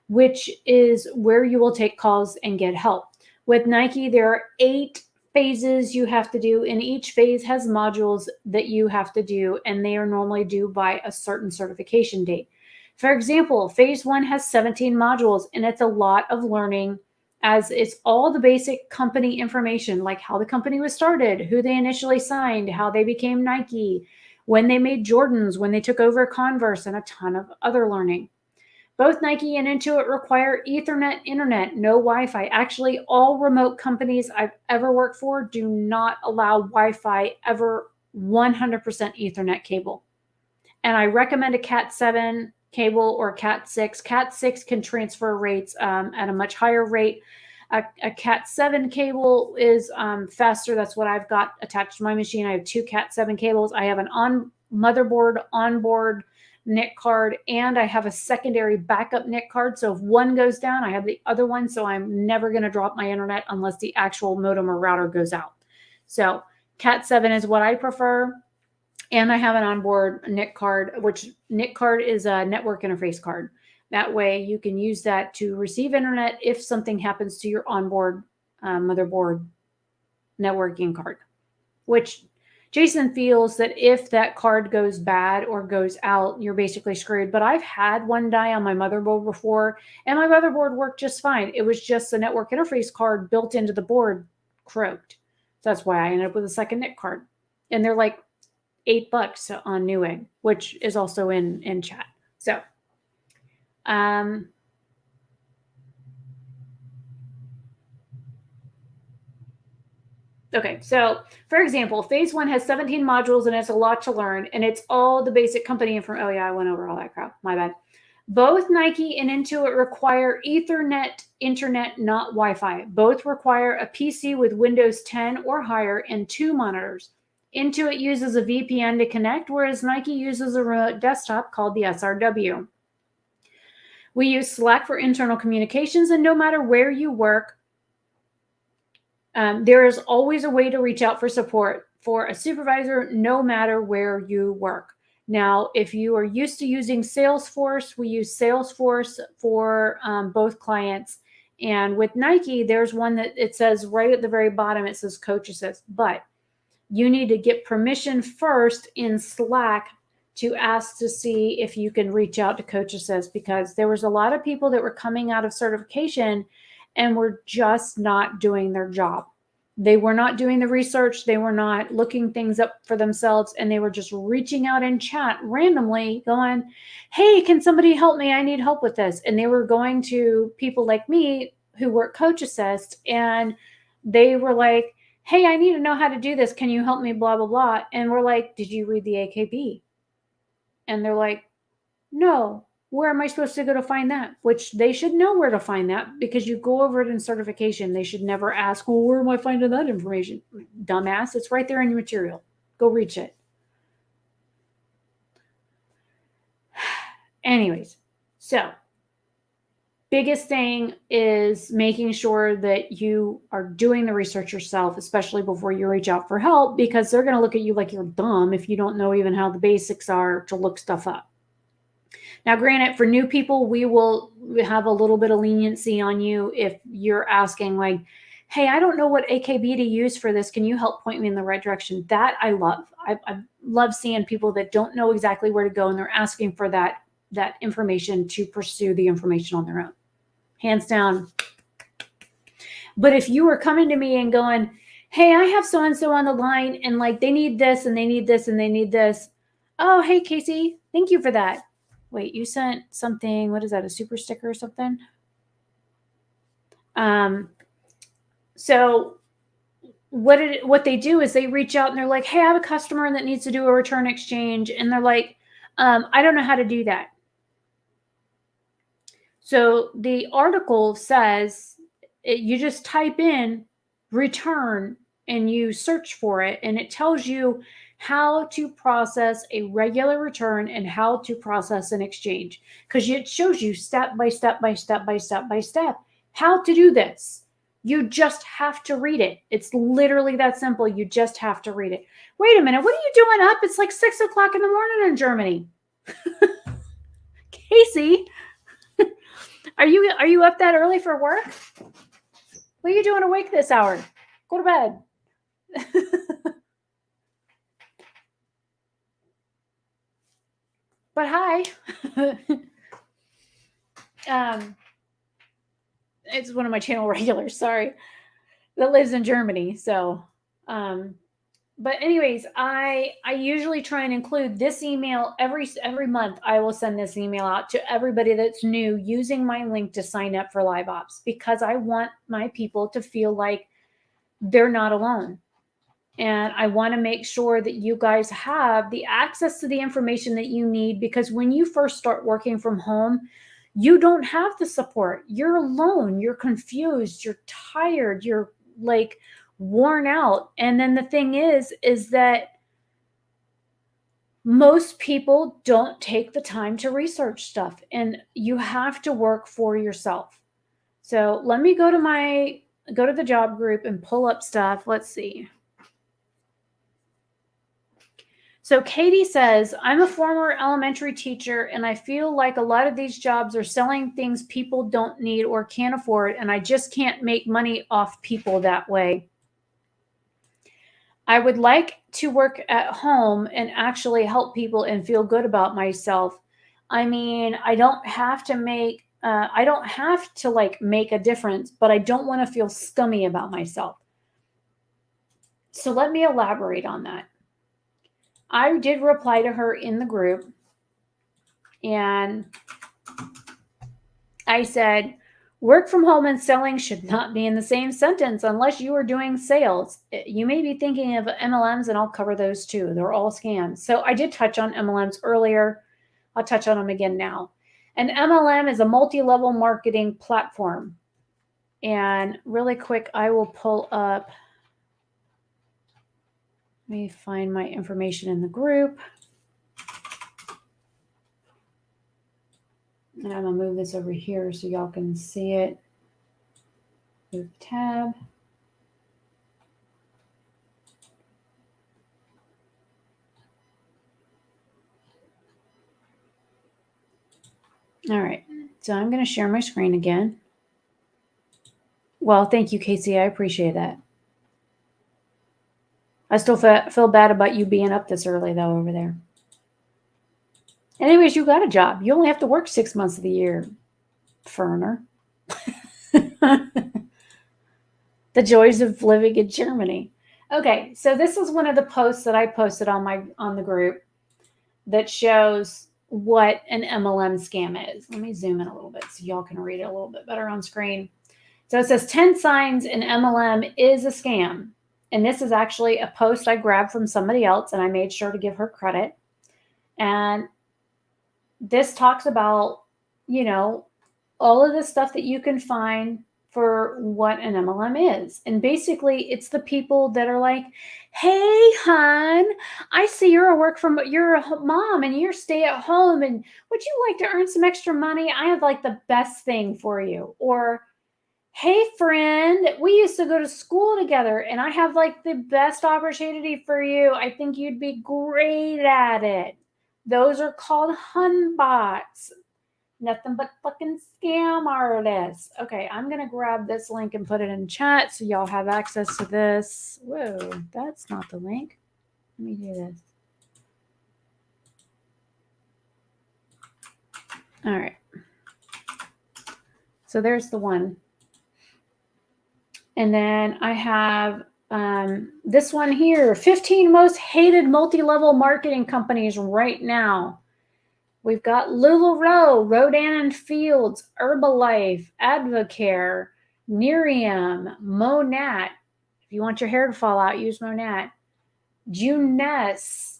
which is where you will take calls and get help. With Nike, there are 8 phases you have to do, and each phase has modules that you have to do, and they are normally due by a certain certification date. For example, phase 1 has 17 modules, and it's a lot of learning, as it's all the basic company information, like how the company was started, who they initially signed, how they became Nike, when they made Jordans, when they took over Converse, and a ton of other learning. Both Nike and Intuit require Ethernet internet, no Wi-Fi. Actually, all remote companies I've ever worked for do not allow Wi-Fi, ever 100% Ethernet cable. And I recommend a Cat 7 cable or Cat 6. Cat 6 can transfer rates at a much higher rate. A Cat 7 cable is faster. That's what I've got attached to my machine. I have 2 Cat 7 cables. I have an motherboard, onboard NIC card, and I have a secondary backup NIC card. So if one goes down, I have the other one. So I'm never going to drop my internet unless the actual modem or router goes out. So Cat 7 is what I prefer. And I have an onboard NIC card, which NIC card is a network interface card. That way you can use that to receive internet if something happens to your onboard motherboard networking card, which Jason feels that if that card goes bad or goes out, you're basically screwed. But I've had one die on my motherboard before, and my motherboard worked just fine. It was just the network interface card built into the board croaked. So that's why I ended up with a second NIC card. And they're like $8 on Newegg, which is also in chat. So, okay, so for example, phase 1 has 17 modules and it's a lot to learn, and it's all the basic company information. Oh yeah, I went over all that crap. My bad. Both Nike and Intuit require Ethernet internet, not Wi-Fi. Both require a PC with Windows 10 or higher and 2 monitors. Intuit uses a VPN to connect, whereas Nike uses a remote desktop called the SRW. We use Slack for internal communications, and no matter where you work, there is always a way to reach out for support for a supervisor, no matter where you work. Now, if you are used to using Salesforce, we use Salesforce for both clients. And with Nike, there's one that it says right at the very bottom, it says Coach Assist, but you need to get permission first in Slack to ask to see if you can reach out to Coach Assist, because there was a lot of people that were coming out of certification and were just not doing their job. They were not doing the research. They were not looking things up for themselves. And they were just reaching out in chat randomly going, hey, can somebody help me? I need help with this. And they were going to people like me who work Coach Assist. And they were like, hey, I need to know how to do this. Can you help me? Blah, blah, blah. And we're like, did you read the AKB? And they're like, no. Where am I supposed to go to find that? Which they should know where to find that, because you go over it in certification. They should never ask, well, where am I finding that information? Dumbass, it's right there in your material. Go reach it. Anyways, so biggest thing is making sure that you are doing the research yourself, especially before you reach out for help, because they're going to look at you like you're dumb if you don't know even how the basics are to look stuff up. Now, granted, for new people, we will have a little bit of leniency on you if you're asking like, hey, I don't know what AKB to use for this. Can you help point me in the right direction? That I love. I love seeing people that don't know exactly where to go and they're asking for that information to pursue the information on their own. Hands down. But if you were coming to me and going, hey, I have so-and-so on the line and like they need this and they need this and they need this. Oh, hey, Casey, thank you for that. Wait, you sent something. What is that? A super sticker or something? So what they do is they reach out and they're like, hey, I have a customer that needs to do a return exchange. And they're like, I don't know how to do that. So the article says you just type in return and you search for it, and it tells you how to process a regular return and how to process an exchange, because it shows you step by step by step by step by step how to do this. You just have to read it. It's literally that simple. You just have to read it. Wait a minute. What are you doing up? It's like 6 o'clock in the morning in Germany. Casey, are you up that early for work? What are you doing awake this hour? Go to bed. But hi. It's one of my channel regulars, sorry, that lives in Germany. So, but anyways, I usually try and include this email every month. I will send this email out to everybody that's new using my link to sign up for Live Ops, because I want my people to feel like they're not alone. And I want to make sure that you guys have the access to the information that you need, because when you first start working from home, you don't have the support. You're alone. You're confused. You're tired. You're like worn out. And then the thing is that most people don't take the time to research stuff, and you have to work for yourself. So let me go to the job group and pull up stuff. Let's see. So Katie says, I'm a former elementary teacher, and I feel like a lot of these jobs are selling things people don't need or can't afford, and I just can't make money off people that way. I would like to work at home and actually help people and feel good about myself. I mean, I don't have to make like make a difference, but I don't want to feel scummy about myself. So let me elaborate on that. I did reply to her in the group, and I said, work from home and selling should not be in the same sentence unless you are doing sales. You may be thinking of MLMs, and I'll cover those too. They're all scams. So I did touch on MLMs earlier. I'll touch on them again now. An MLM is a multi-level marketing platform. And really quick, I will pull up. Let me find my information in the group. And I'm going to move this over here so y'all can see it. Move tab. All right. So I'm going to share my screen again. Well, thank you, Casey. I appreciate that. I still feel bad about you being up this early, though, over there. Anyways, you got a job. You only have to work 6 months of the year, Ferner. The joys of living in Germany. Okay, so this is one of the posts that I posted on the group that shows what an MLM scam is. Let me zoom in a little bit so y'all can read it a little bit better on screen. So it says 10 signs an MLM is a scam. And this is actually a post I grabbed from somebody else, and I made sure to give her credit. And this talks about, all of the stuff that you can find for what an MLM is. And basically, it's the people that are like, hey, hon, I see you're a mom and you're stay at home, and would you like to earn some extra money? I have like the best thing for you. Or, hey, friend, we used to go to school together, and I have like the best opportunity for you. I think you'd be great at it. Those are called hunbots. Nothing but fucking scam artists. Okay, I'm going to grab this link and put it in chat so y'all have access to this. Whoa, that's not the link. Let me do this. All right. So there's the one. And then I have this one here, 15 most hated multi-level marketing companies right now. We've got LuLaRoe, Rodan & Fields, Herbalife, Advocare, Nerium, Monat. If you want your hair to fall out, use Monat. Juness,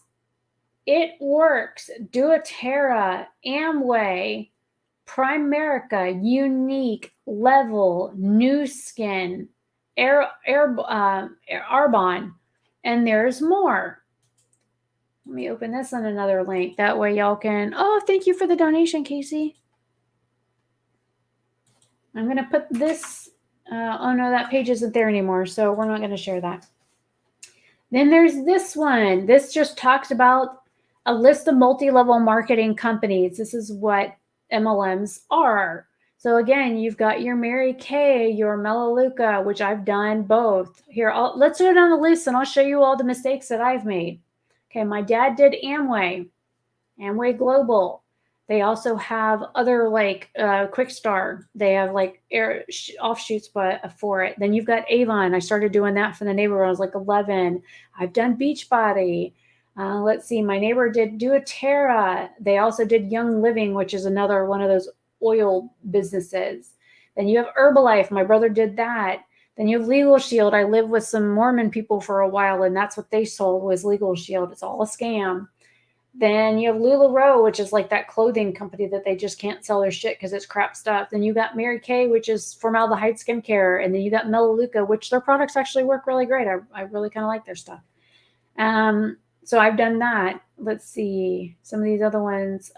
It Works, doTERRA, Amway, Primerica, Unique, Level, Nu Skin, Arbonne, and there's more. Let me open this on another link. That way y'all can, thank you for the donation, Casey. I'm going to put this, no, that page isn't there anymore, so we're not going to share that. Then there's this one. This just talks about a list of multi-level marketing companies. This is what MLMs are. So again, you've got your Mary Kay, your Melaleuca, which I've done both. Here, let's go down the list and I'll show you all the mistakes that I've made. Okay, my dad did Amway Global. They also have other like Quickstar. They have like offshoots for it. Then you've got Avon. I started doing that for the neighbor when I was like 11. I've done Beachbody. Let's see, my neighbor did doTERRA. They also did Young Living, which is another one of those oil businesses. Then you have Herbalife. My brother did that. Then you have Legal Shield. I lived with some Mormon people for a while, and that's what they sold was Legal Shield. It's all a scam. Then you have LuLaRoe, which is like that clothing company that they just can't sell their shit because it's crap stuff. Then you got Mary Kay, which is formaldehyde skincare. And then you got Melaleuca, which their products actually work really great. I really kind of like their stuff. So I've done that. Let's see some of these other ones.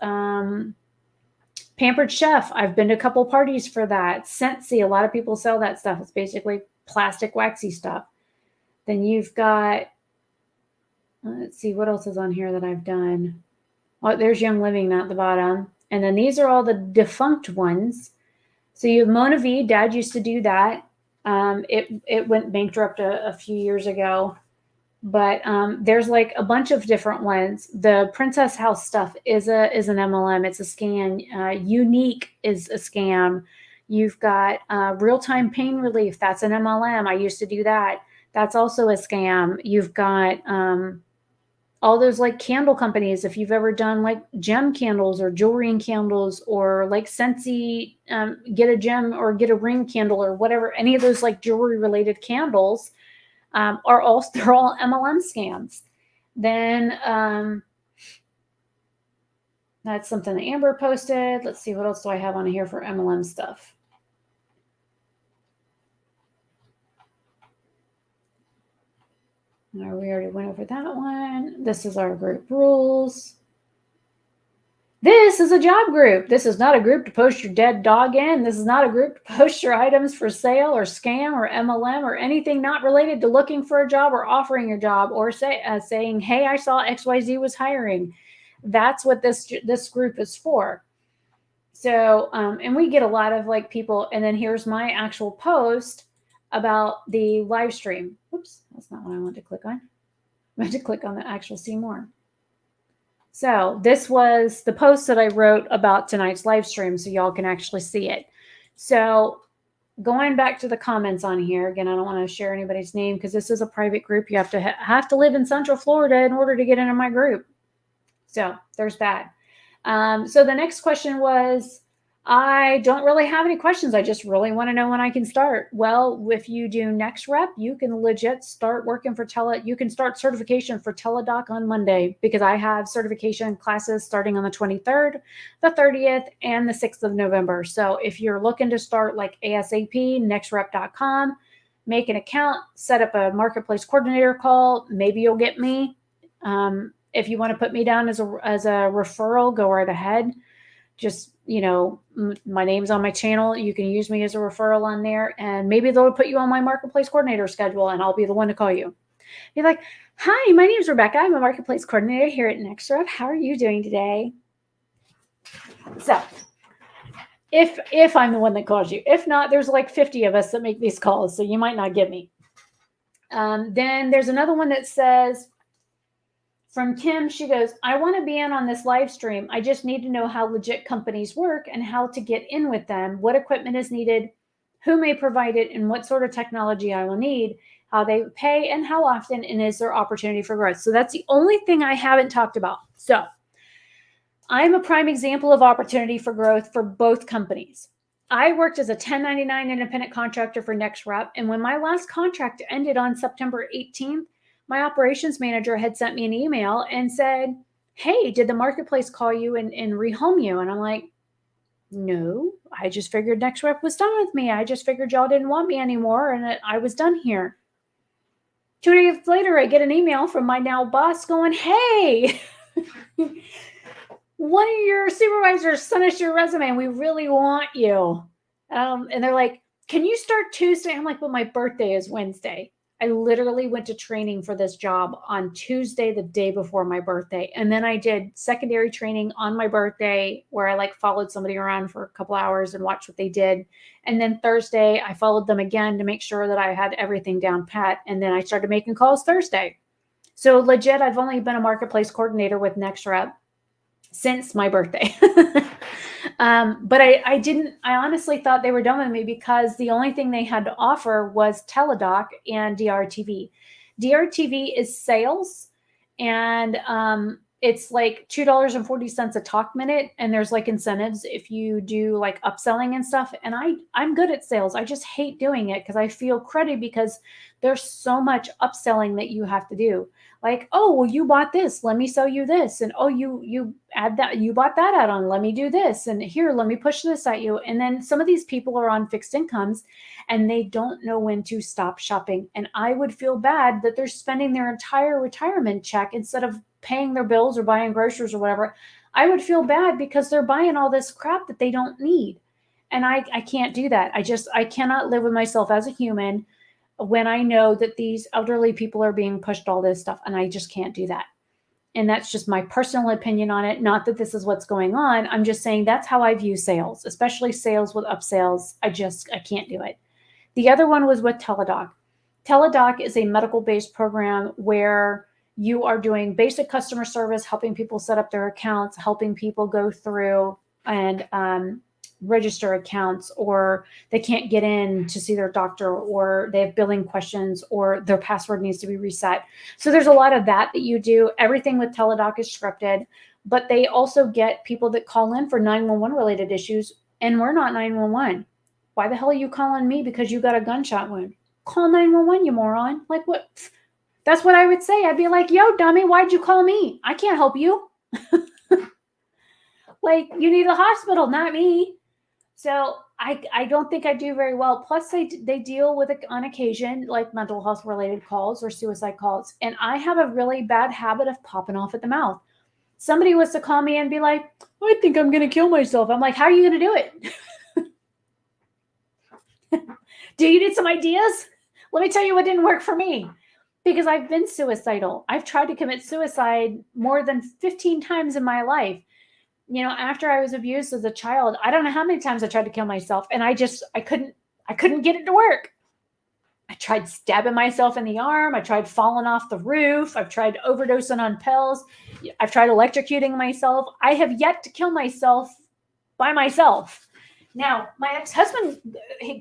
Pampered Chef. I've been to a couple parties for that. Scentsy. A lot of people sell that stuff. It's basically plastic waxy stuff. Then you've got, let's see, what else is on here that I've done? Oh, there's Young Living at the bottom. And then these are all the defunct ones. So you have Mona V. Dad used to do that. It went bankrupt a few years ago. But there's like a bunch of different ones. The Princess House stuff is an MLM. It's a scam. Unique is a scam. You've got Real-Time Pain Relief. That's an MLM. I used to do that. That's also a scam. You've got all those like candle companies. If you've ever done like gem candles or jewelry and candles, or like Scentsy, get a gem or get a ring candle or whatever, any of those like jewelry related candles, they're all MLM scams. Then that's something that Amber posted. Let's see, what else do I have on here for MLM stuff? We already went over that one. This is our group rules. This is a job group. This is not a group to post your dead dog in. This is not a group to post your items for sale or scam or MLM or anything not related to looking for a job or offering a job or saying, hey, I saw XYZ was hiring. That's what this group is for. So, and we get a lot of like people, and then here's my actual post about the live stream. Whoops, that's not what I want to click on. I had to click on the actual see more. So this was the post that I wrote about tonight's live stream, so y'all can actually see it. So going back to the comments on here, again, I don't want to share anybody's name because this is a private group. You have to live in Central Florida in order to get into my group. So there's that. So the next question was, I don't really have any questions. I just really want to know when I can start. Well, if you do NextRep, you can legit start working for You can start certification for Teladoc on Monday, because I have certification classes starting on the 23rd, the 30th, and the 6th of November. So if you're looking to start like ASAP, nextrep.com, make an account, set up a marketplace coordinator call. Maybe you'll get me. If you want to put me down as a referral, go right ahead. Just, my name's on my channel. You can use me as a referral on there, and maybe they'll put you on my marketplace coordinator schedule, and I'll be the one to call you. You're like, hi, my name's Rebecca. I'm a marketplace coordinator here at NextRep. How are you doing today? So if I'm the one that calls you, if not, there's like 50 of us that make these calls, so you might not get me. Then there's another one that says, from Kim, she goes, I want to be in on this live stream. I just need to know how legit companies work and how to get in with them, what equipment is needed, who may provide it, and what sort of technology I will need, how they pay, and how often, and is there opportunity for growth. So that's the only thing I haven't talked about. So I'm a prime example of opportunity for growth for both companies. I worked as a 1099 independent contractor for NextRep, and when my last contract ended on September 18th, my operations manager had sent me an email and said, hey, did the marketplace call you and rehome you? And I'm like, no, I just figured NextRep was done with me. I just figured y'all didn't want me anymore, and I was done here. 2 days later, I get an email from my now boss going, hey, one of your supervisors sent us your resume and we really want you. And they're like, can you start Tuesday? I'm like, but my birthday is Wednesday. I literally went to training for this job on Tuesday, the day before my birthday. And then I did secondary training on my birthday where I followed somebody around for a couple hours and watched what they did. And then Thursday, I followed them again to make sure that I had everything down pat. And then I started making calls Thursday. So legit, I've only been a marketplace coordinator with NextRep since my birthday. But I honestly thought they were done with me because the only thing they had to offer was Teladoc and DRTV. DRTV is sales, and it's like $2.40 a talk minute. And there's like incentives if you do like upselling and stuff. And I'm good at sales. I just hate doing it because I feel cruddy because there's so much upselling that you have to do. Like, oh, well, you bought this, let me sell you this. And oh, you add that, you bought that add-on, let me do this. And here, let me push this at you. And then some of these people are on fixed incomes and they don't know when to stop shopping. And I would feel bad that they're spending their entire retirement check instead of paying their bills or buying groceries or whatever. I would feel bad because they're buying all this crap that they don't need. And I can't do that. I cannot live with myself as a human when I know that these elderly people are being pushed all this stuff, and I just can't do that. And that's just my personal opinion on it. Not that this is what's going on. I'm just saying that's how I view sales, especially sales with upsells. I can't do it. The other one was with Teladoc. Teladoc is a medical-based program where you are doing basic customer service, helping people set up their accounts, helping people go through and register accounts, or they can't get in to see their doctor, or they have billing questions, or their password needs to be reset. So there's a lot of that you do. Everything with Teladoc is scripted, but they also get people that call in for 911 related issues, and we're not 911. Why the hell are you calling me because you got a gunshot wound? Call 911, you moron. Like, what? That's what I would say. I'd be like, yo, dummy, why'd you call me? I can't help you. Like, you need a hospital, not me. So I don't think I do very well. Plus, they deal with it on occasion, like mental health related calls or suicide calls. And I have a really bad habit of popping off at the mouth. Somebody was to call me and be like, I think I'm going to kill myself. I'm like, how are you going to do it? Do you need some ideas? Let me tell you what didn't work for me. Because I've been suicidal. I've tried to commit suicide more than 15 times in my life. You know, after I was abused as a child, I don't know how many times I tried to kill myself, and I couldn't get it to work. I tried stabbing myself in the arm. I tried falling off the roof. I've tried overdosing on pills. I've tried electrocuting myself. I have yet to kill myself by myself. Now, my ex-husband,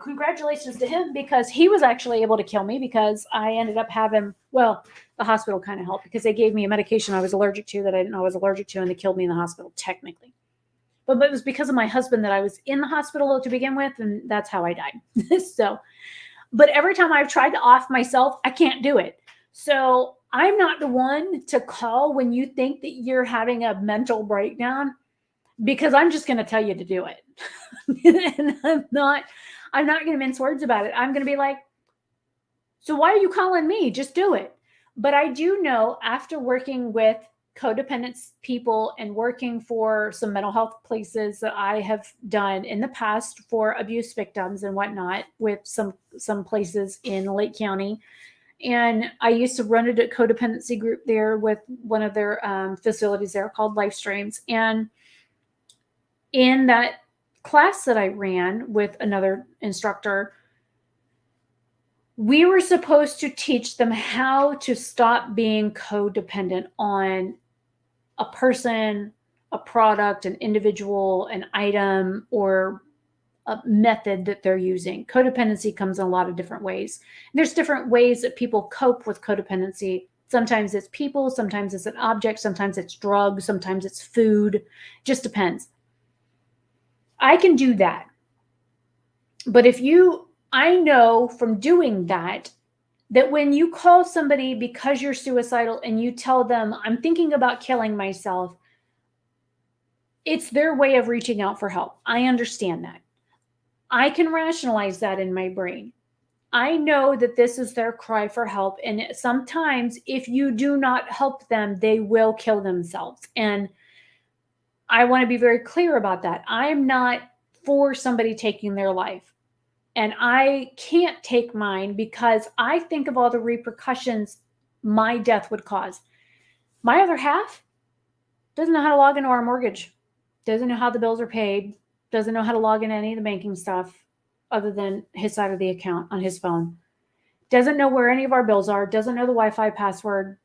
congratulations to him, because he was actually able to kill me because I ended up having, well, the hospital kind of helped because they gave me a medication I was allergic to that I didn't know I was allergic to, and they killed me in the hospital, technically. But it was because of my husband that I was in the hospital to begin with, and that's how I died. So, but every time I've tried to off myself, I can't do it. So I'm not the one to call when you think that you're having a mental breakdown, because I'm just going to tell you to do it. And I'm not going to mince words about it. I'm going to be like, so why are you calling me? Just do it. But I do know, after working with codependent people and working for some mental health places that I have done in the past for abuse victims and whatnot, with some places in Lake County. And I used to run a codependency group there with one of their facilities there called LifeStreams. And in that class that I ran with another instructor, we were supposed to teach them how to stop being codependent on a person, a product, an individual, an item, or a method that they're using. Codependency comes in a lot of different ways. There's different ways that people cope with codependency. Sometimes it's people, sometimes it's an object, sometimes it's drugs, sometimes it's food. Just depends. I can do that. But I know from doing that when you call somebody because you're suicidal and you tell them, I'm thinking about killing myself, it's their way of reaching out for help. I understand that. I can rationalize that in my brain. I know that this is their cry for help. And sometimes if you do not help them, they will kill themselves. And I want to be very clear about that. I'm not for somebody taking their life. And I can't take mine because I think of all the repercussions my death would cause. My other half doesn't know how to log into our mortgage, doesn't know how the bills are paid, doesn't know how to log into any of the banking stuff other than his side of the account on his phone, doesn't know where any of our bills are, doesn't know the Wi-Fi password,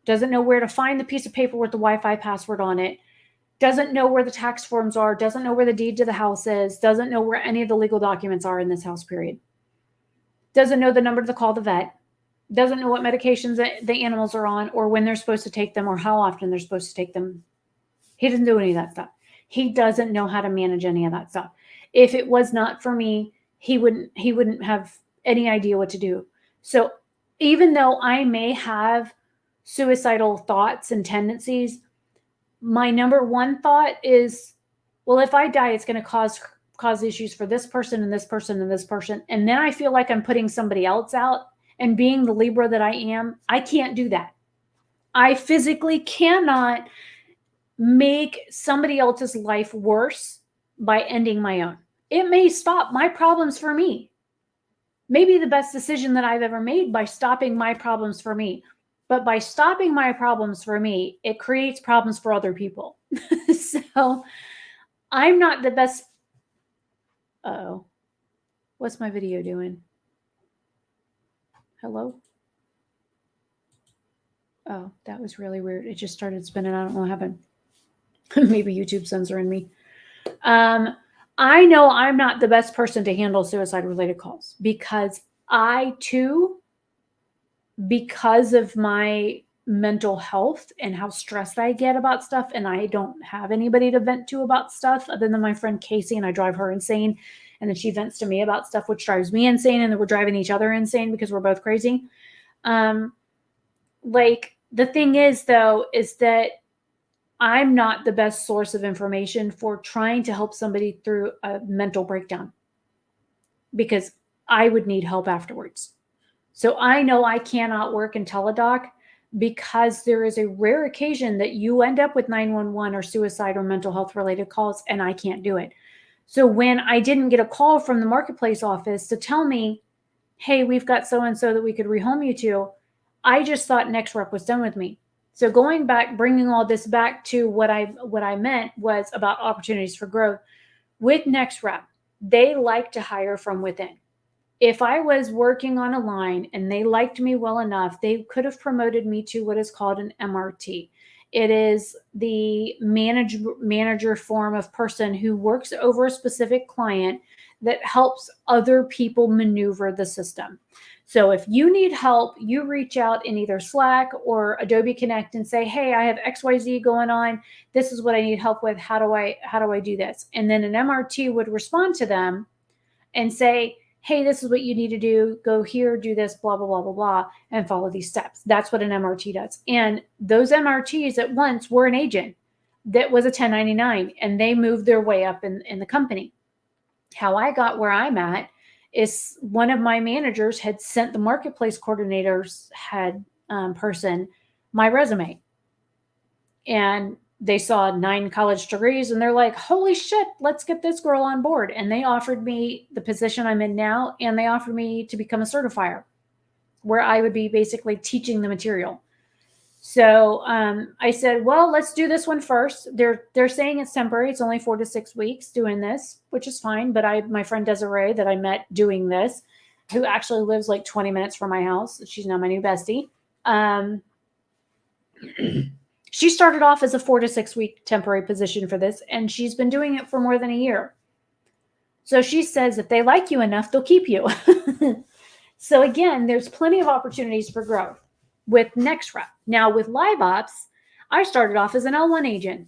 doesn't know where to find the piece of paper with the Wi-Fi password on it, doesn't know where the tax forms are, doesn't know where the deed to the house is, doesn't know where any of the legal documents are in this house, period. Doesn't know the number to call the vet. doesn't know what medications the animals are on or when they're supposed to take them or how often they're supposed to take them. He doesn't do any of that stuff. He doesn't know how to manage any of that stuff. If it was not for me, he wouldn't have any idea what to do. So even though I may have suicidal thoughts and tendencies, my number one thought is, well, if I die, it's going to cause issues for this person and this person and this person. And then I feel like I'm putting somebody else out. And being the Libra that I am, I can't do that. I physically cannot make somebody else's life worse by ending my own. It may stop my problems for me. Maybe the best decision that I've ever made by stopping my problems for me. But by stopping my problems for me, it creates problems for other people. So I'm not the best. Uh-oh. What's my video doing? Hello? Oh, that was really weird. It just started spinning. I don't know what happened. Maybe YouTube censoring me. I know I'm not the best person to handle suicide-related calls because I too, because of my mental health and how stressed I get about stuff, and I don't have anybody to vent to about stuff other than my friend Casey, and I drive her insane. And then she vents to me about stuff, which drives me insane. And then we're driving each other insane because we're both crazy. Like the thing is, though, is that I'm not the best source of information for trying to help somebody through a mental breakdown because I would need help afterwards. So I know I cannot work in teledoc because there is a rare occasion that you end up with 911 or suicide or mental health related calls, and I can't do it. So when I didn't get a call from the marketplace office to tell me, hey, we've got so-and-so that we could rehome you to, I just thought NextRep was done with me. So going back, bringing all this back to what I meant was about opportunities for growth. With NextRep, they like to hire from within. If I was working on a line and they liked me well enough, they could have promoted me to what is called an MRT. It is the manager form of person who works over a specific client that helps other people maneuver the system. So if you need help, you reach out in either Slack or Adobe Connect and say, hey, I have XYZ going on. This is what I need help with. How do I do this? And then an MRT would respond to them and say, hey, this is what you need to do. Go here, do this, blah, blah, blah, blah, blah, and follow these steps. That's what an MRT does. And those MRTs at once were an agent that was a 1099, and they moved their way up in the company. How I got where I'm at is one of my managers had sent the marketplace coordinator's head person my resume. And they saw 9 college degrees and they're like, holy shit, let's get this girl on board. And they offered me the position I'm in now. And they offered me to become a certifier where I would be basically teaching the material. So I said, well, let's do this one first. They're saying it's temporary. It's only 4 to 6 weeks doing this, which is fine. But my friend Desiree that I met doing this, who actually lives like 20 minutes from my house. She's now my new bestie. She started off as a 4 to 6 week temporary position for this, and she's been doing it for more than a year. So she says if they like you enough, they'll keep you. So again, there's plenty of opportunities for growth with NextRep. Now with LiveOps, I started off as an L1 agent,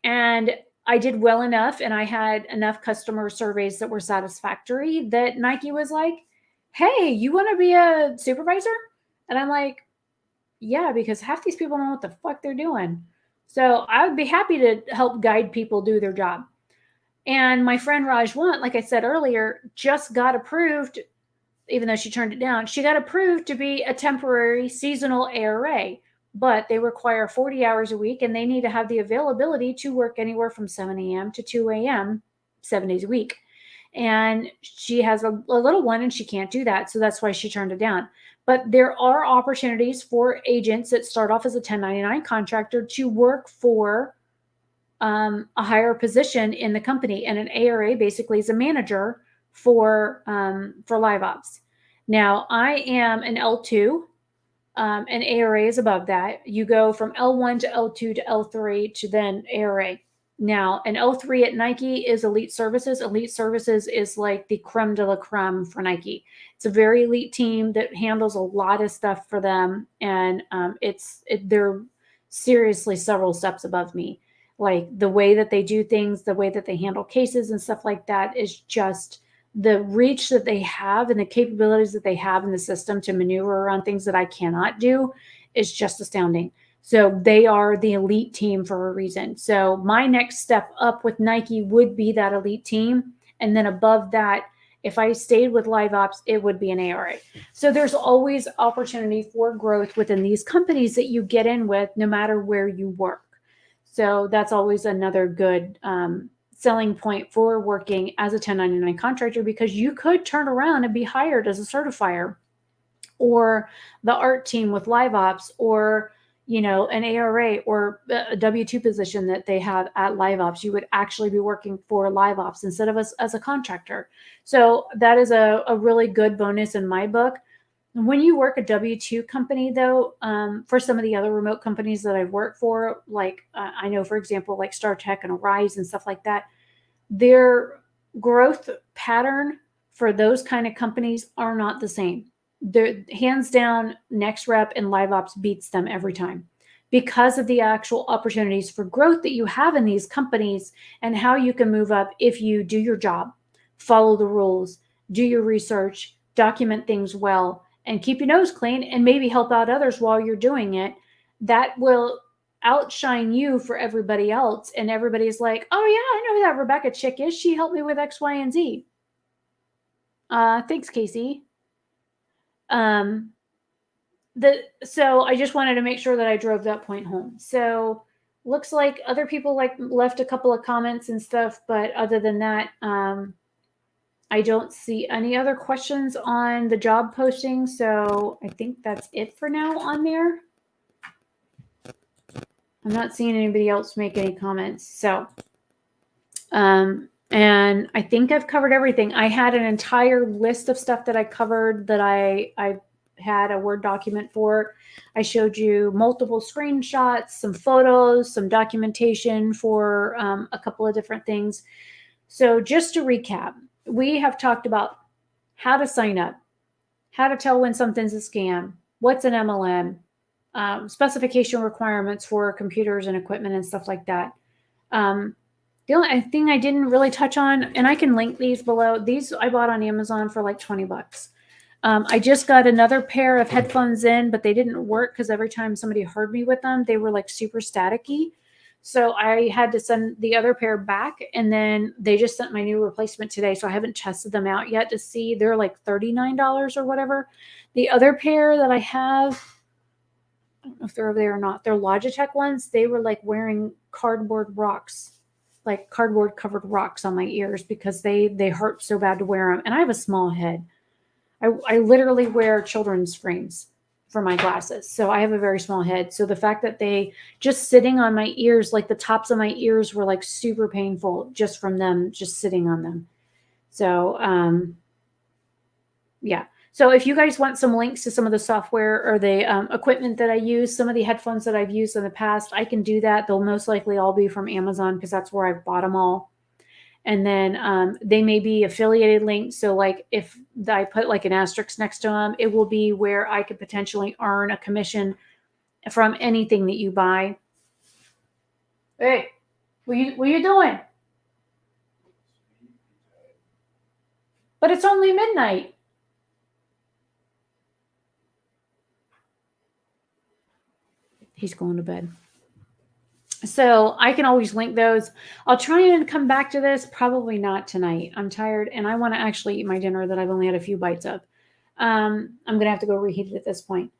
and I did well enough, and I had enough customer surveys that were satisfactory that Nike was like, hey, you want to be a supervisor? And I'm like, yeah, because half these people don't know what the fuck they're doing. So I would be happy to help guide people do their job. And my friend Rajwant, like I said earlier, just got approved, even though she turned it down, she got approved to be a temporary seasonal ARA, but they require 40 hours a week and they need to have the availability to work anywhere from 7 a.m. to 2 a.m. 7 days a week. And she has a little one and she can't do that. So that's why she turned it down. But there are opportunities for agents that start off as a 1099 contractor to work for a higher position in the company. And an ARA basically is a manager for LiveOps. Now, I am an L2. An ARA is above that. You go from L1 to L2 to L3 to then ARA. Now, an L3 at Nike is Elite Services. Elite Services is like the creme de la creme for Nike. It's a very elite team that handles a lot of stuff for them, and they're seriously several steps above me. Like the way that they do things, the way that they handle cases and stuff like that is just the reach that they have and the capabilities that they have in the system to maneuver around things that I cannot do is just astounding. So they are the elite team for a reason. So my next step up with Nike would be that elite team. And then above that, if I stayed with Live Ops, it would be an ARA. So there's always opportunity for growth within these companies that you get in with, no matter where you work. So that's always another good selling point for working as a 1099 contractor, because you could turn around and be hired as a certifier or the art team with Live Ops, or an ARA or a W-2 position that they have at Live Ops. You would actually be working for Live Ops instead of as a contractor. So that is a really good bonus in my book. When you work a W-2 company, though, for some of the other remote companies that I've worked for, like I know, for example, like StarTech and Arise and stuff like that, their growth pattern for those kind of companies are not the same. They're hands down, NextRep and Live Ops beats them every time because of the actual opportunities for growth that you have in these companies and how you can move up if you do your job, follow the rules, do your research, document things well, and keep your nose clean and maybe help out others while you're doing it. That will outshine you for everybody else. And everybody's like, oh yeah, I know who that Rebecca chick is. She helped me with X, Y, and Z. Thanks, Casey. So I just wanted to make sure that I drove that point home. So looks like other people left a couple of comments and stuff, but other than that, I don't see any other questions on the job posting. So I think that's it for now on there. I'm not seeing anybody else make any comments. So, and I think I've covered everything. I had an entire list of stuff that I covered that I had a Word document for. I showed you multiple screenshots, some photos, some documentation for a couple of different things. So just to recap, we have talked about how to sign up, how to tell when something's a scam, what's an MLM, specification requirements for computers and equipment and stuff like that. The only thing I didn't really touch on, and I can link these below, these I bought on Amazon for like $20. I just got another pair of headphones in, but they didn't work because every time somebody heard me with them, they were like super staticky. So I had to send the other pair back, and then they just sent my new replacement today. So I haven't tested them out yet to see. They're like $39 or whatever. The other pair that I have, I don't know if they're over there or not, they're Logitech ones. They were like wearing cardboard rocks, like cardboard covered rocks on my ears because they hurt so bad to wear them. And I have a small head. I literally wear children's frames for my glasses. So I have a very small head. So the fact that they just sitting on my ears, like the tops of my ears were like super painful just from them just sitting on them. So, yeah. So if you guys want some links to some of the software or the equipment that I use, some of the headphones that I've used in the past, I can do that. They'll most likely all be from Amazon because that's where I've bought them all. And then they may be affiliated links. So like if I put like an asterisk next to them, it will be where I could potentially earn a commission from anything that you buy. Hey, what you doing? But it's only midnight. He's going to bed. So I can always link those. I'll try and come back to this. Probably not tonight. I'm tired and I want to actually eat my dinner that I've only had a few bites of. I'm going to have to go reheat it at this point.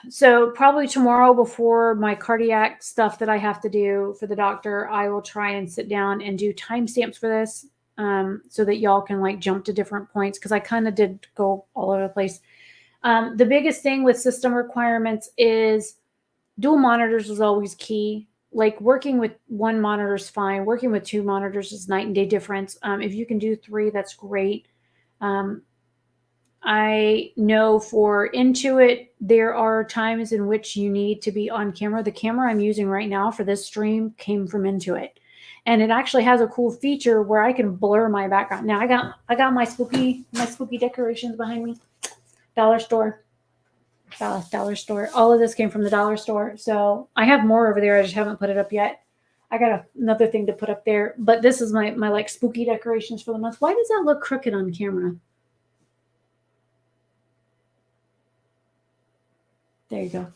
So probably tomorrow before my cardiac stuff that I have to do for the doctor, I will try and sit down and do timestamps for this so that y'all can like jump to different points because I kind of did go all over the place. The biggest thing with system requirements is dual monitors is always key. Like working with one monitor is fine. Working with two monitors is night and day difference. If you can do three, that's great. I know for Intuit, there are times in which you need to be on camera. The camera I'm using right now for this stream came from Intuit. And it actually has a cool feature where I can blur my background. Now I got my spooky decorations behind me. Dollar store. Dollar store. All of this came from the dollar store. So I have more over there. I just haven't put it up yet. I got another thing to put up there. But this is my like spooky decorations for the month. Why does that look crooked on camera? There you go.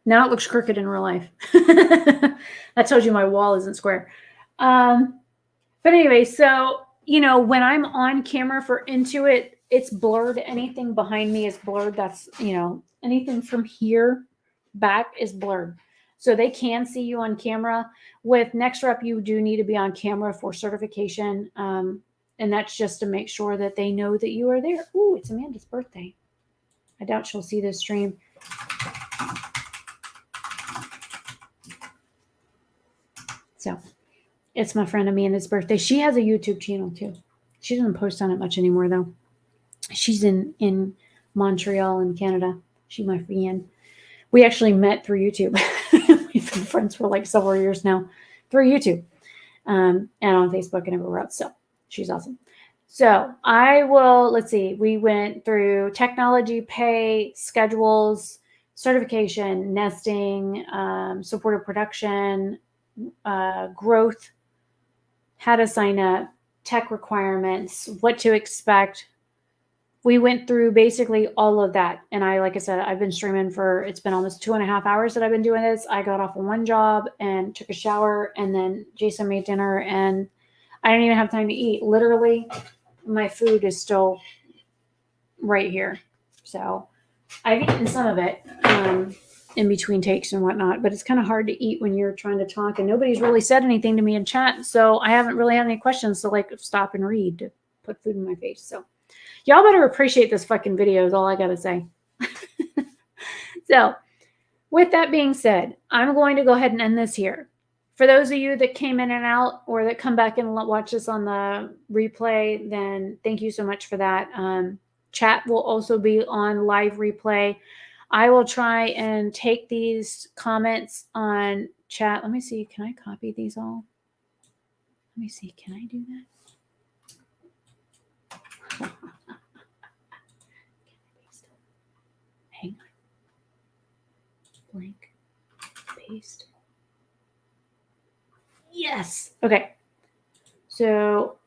Now it looks crooked in real life. That tells you my wall isn't square. But anyway, so, you know, when I'm on camera for Intuit, it's blurred. Anything behind me is blurred. That's, you know, anything from here back is blurred. So they can see you on camera. With NextRep, you do need to be on camera for certification. And that's just to make sure that they know that you are there. Ooh, it's Amanda's birthday. I doubt she'll see this stream. So it's my friend Amanda's birthday. She has a YouTube channel too. She doesn't post on it much anymore though. She's in Montreal in Canada. She's my friend. We actually met through YouTube. We've been friends for like several years now through YouTube and on Facebook and everywhere else. So she's awesome. So I will, let's see, we went through technology, pay, schedules, certification, nesting, supported production, growth, how to sign up, tech requirements, what to expect. We went through basically all of that. And like I said, I've been streaming it's been almost 2.5 hours that I've been doing this. I got off of one job and took a shower, and then Jason made dinner, and I didn't even have time to eat. Literally, my food is still right here. So I've eaten some of it in between takes and whatnot, but it's kind of hard to eat when you're trying to talk and nobody's really said anything to me in chat. So I haven't really had any questions to like stop and read to put food in my face. So y'all better appreciate this fucking video is all I got to say. So with that being said, I'm going to go ahead and end this here. For those of you that came in and out or that come back and watch this on the replay, then thank you so much for that. Chat will also be on live replay. I will try and take these comments on chat. Let me see. Can I copy these all? Let me see. Can I do that? Hang on. Blank. Paste. Yes. Okay. So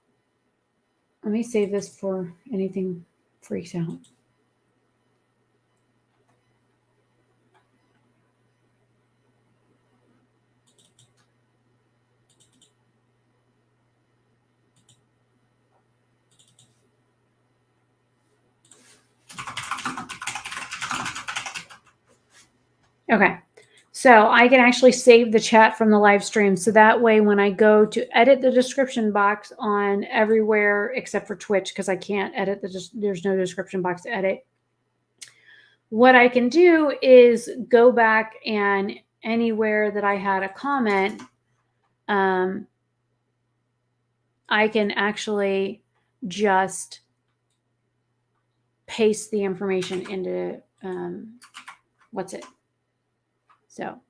let me save this for anything freaks out. Okay. So I can actually save the chat from the live stream. So that way, when I go to edit the description box on everywhere except for Twitch, because I can't edit there's no description box to edit. What I can do is go back and anywhere that I had a comment, I can actually just paste the information into what's it? So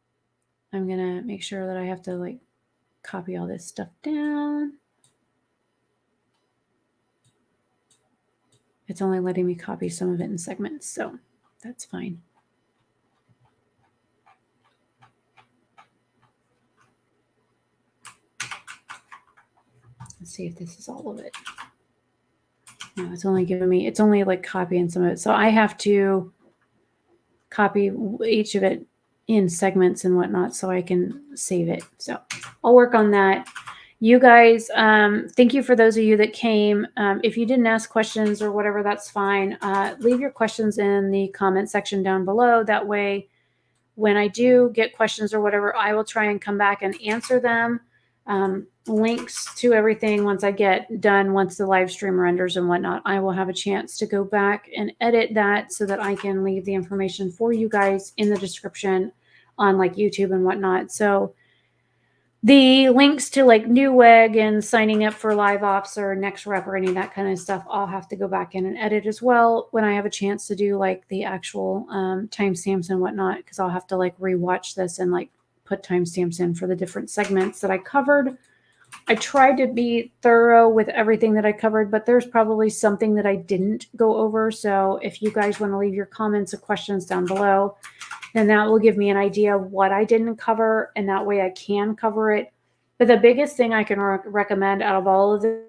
I'm going to make sure that I have to like copy all this stuff down. It's only letting me copy some of it in segments, so that's fine. Let's see if this is all of it. No, it's only giving me, it's only like copying some of it. So I have to copy each of it in segments and whatnot so I can save it. So I'll work on that. You guys, thank you for those of you that came. If you didn't ask questions or whatever, that's fine. Leave your questions in the comment section down below. That way, when I do get questions or whatever, I will try and come back and answer them. Links to everything once I get done, once the live stream renders and whatnot, I will have a chance to go back and edit that so that I can leave the information for you guys in the description on like YouTube and whatnot. So The links to like Newegg and signing up for Live Ops or NextRep or any of that kind of stuff, I'll have to go back in and edit as well when I have a chance to do like the actual timestamps and whatnot, because I'll have to like rewatch this and like put timestamps in for the different segments that I covered. I tried to be thorough with everything that I covered, but there's probably something that I didn't go over. So if you guys want to leave your comments or questions down below, then that will give me an idea of what I didn't cover, and that way I can cover it. But the biggest thing I can recommend out of all of this,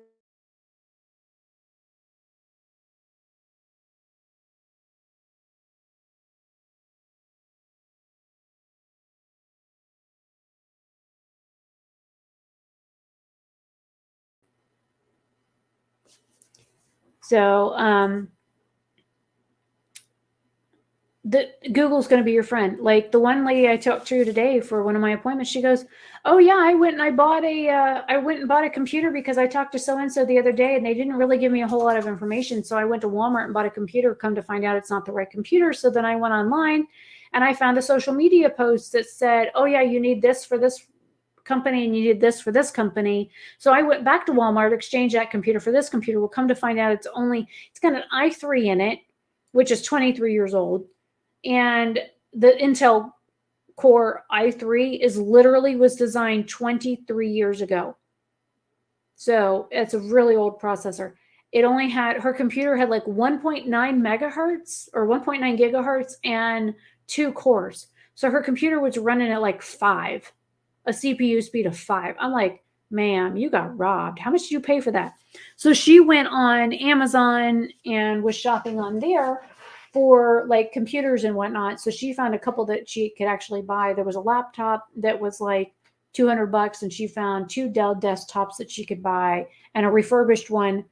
so Google's going to be your friend. Like the one lady I talked to today for one of my appointments, she goes, "Oh yeah, I went and bought a computer because I talked to so-and-so the other day and they didn't really give me a whole lot of information. So I went to Walmart and bought a computer, come to find out it's not the right computer. So then I went online and I found a social media post that said, oh yeah, you need this for this company and you need this for this company. So I went back to Walmart, exchanged that computer for this computer. We'll come to find out it's got an i3 in it, which is 23 years old. And the Intel Core i3 was designed 23 years ago. So it's a really old processor. Her computer had like 1.9 megahertz or 1.9 gigahertz and 2 cores. So her computer was running at like 5, a CPU speed of 5. I'm like, ma'am, you got robbed. How much did you pay for that? So she went on Amazon and was shopping on there for like computers and whatnot. So she found a couple that she could actually buy. There was a laptop that was like $200, and she found 2 Dell desktops that she could buy and a refurbished one.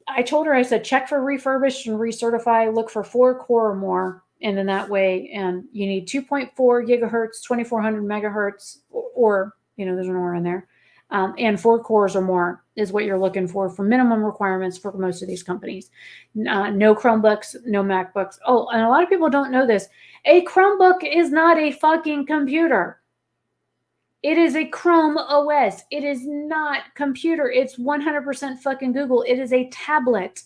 I told her, I said, check for refurbished and recertify, look for 4 core or more. And then that way, and you need 2.4 gigahertz, 2400 megahertz, or there's an or in there. And 4 cores or more is what you're looking for minimum requirements for most of these companies. No Chromebooks, no MacBooks. Oh, and a lot of people don't know this. A Chromebook is not a fucking computer. It is a Chrome OS. It is not computer. It's 100% fucking Google. It is a tablet.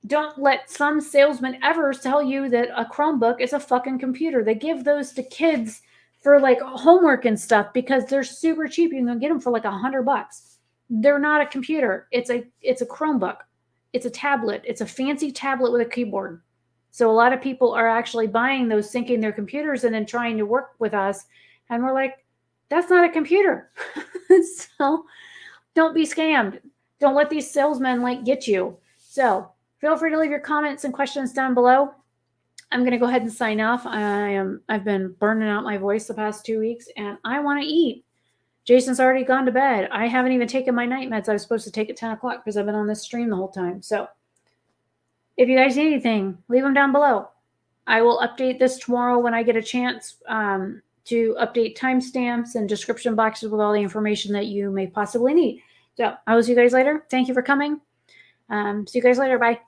Don't let some salesman ever tell you that a Chromebook is a fucking computer. They give those to kids for like homework and stuff because they're super cheap. You can get them for like $100. They're not a computer. It's a Chromebook. It's a tablet. It's a fancy tablet with a keyboard. So a lot of people are actually buying those, syncing their computers and then trying to work with us. And we're like, that's not a computer. So don't be scammed. Don't let these salesmen like get you. So feel free to leave your comments and questions down below. I'm going to go ahead and sign off. I've been burning out my voice the past 2 weeks and I want to eat. Jason's already gone to bed. I haven't even taken my night meds. I was supposed to take at 10 o'clock because I've been on this stream the whole time. So if you guys need anything, leave them down below. I will update this tomorrow when I get a chance to update timestamps and description boxes with all the information that you may possibly need. So I will see you guys later. Thank you for coming. See you guys later. Bye.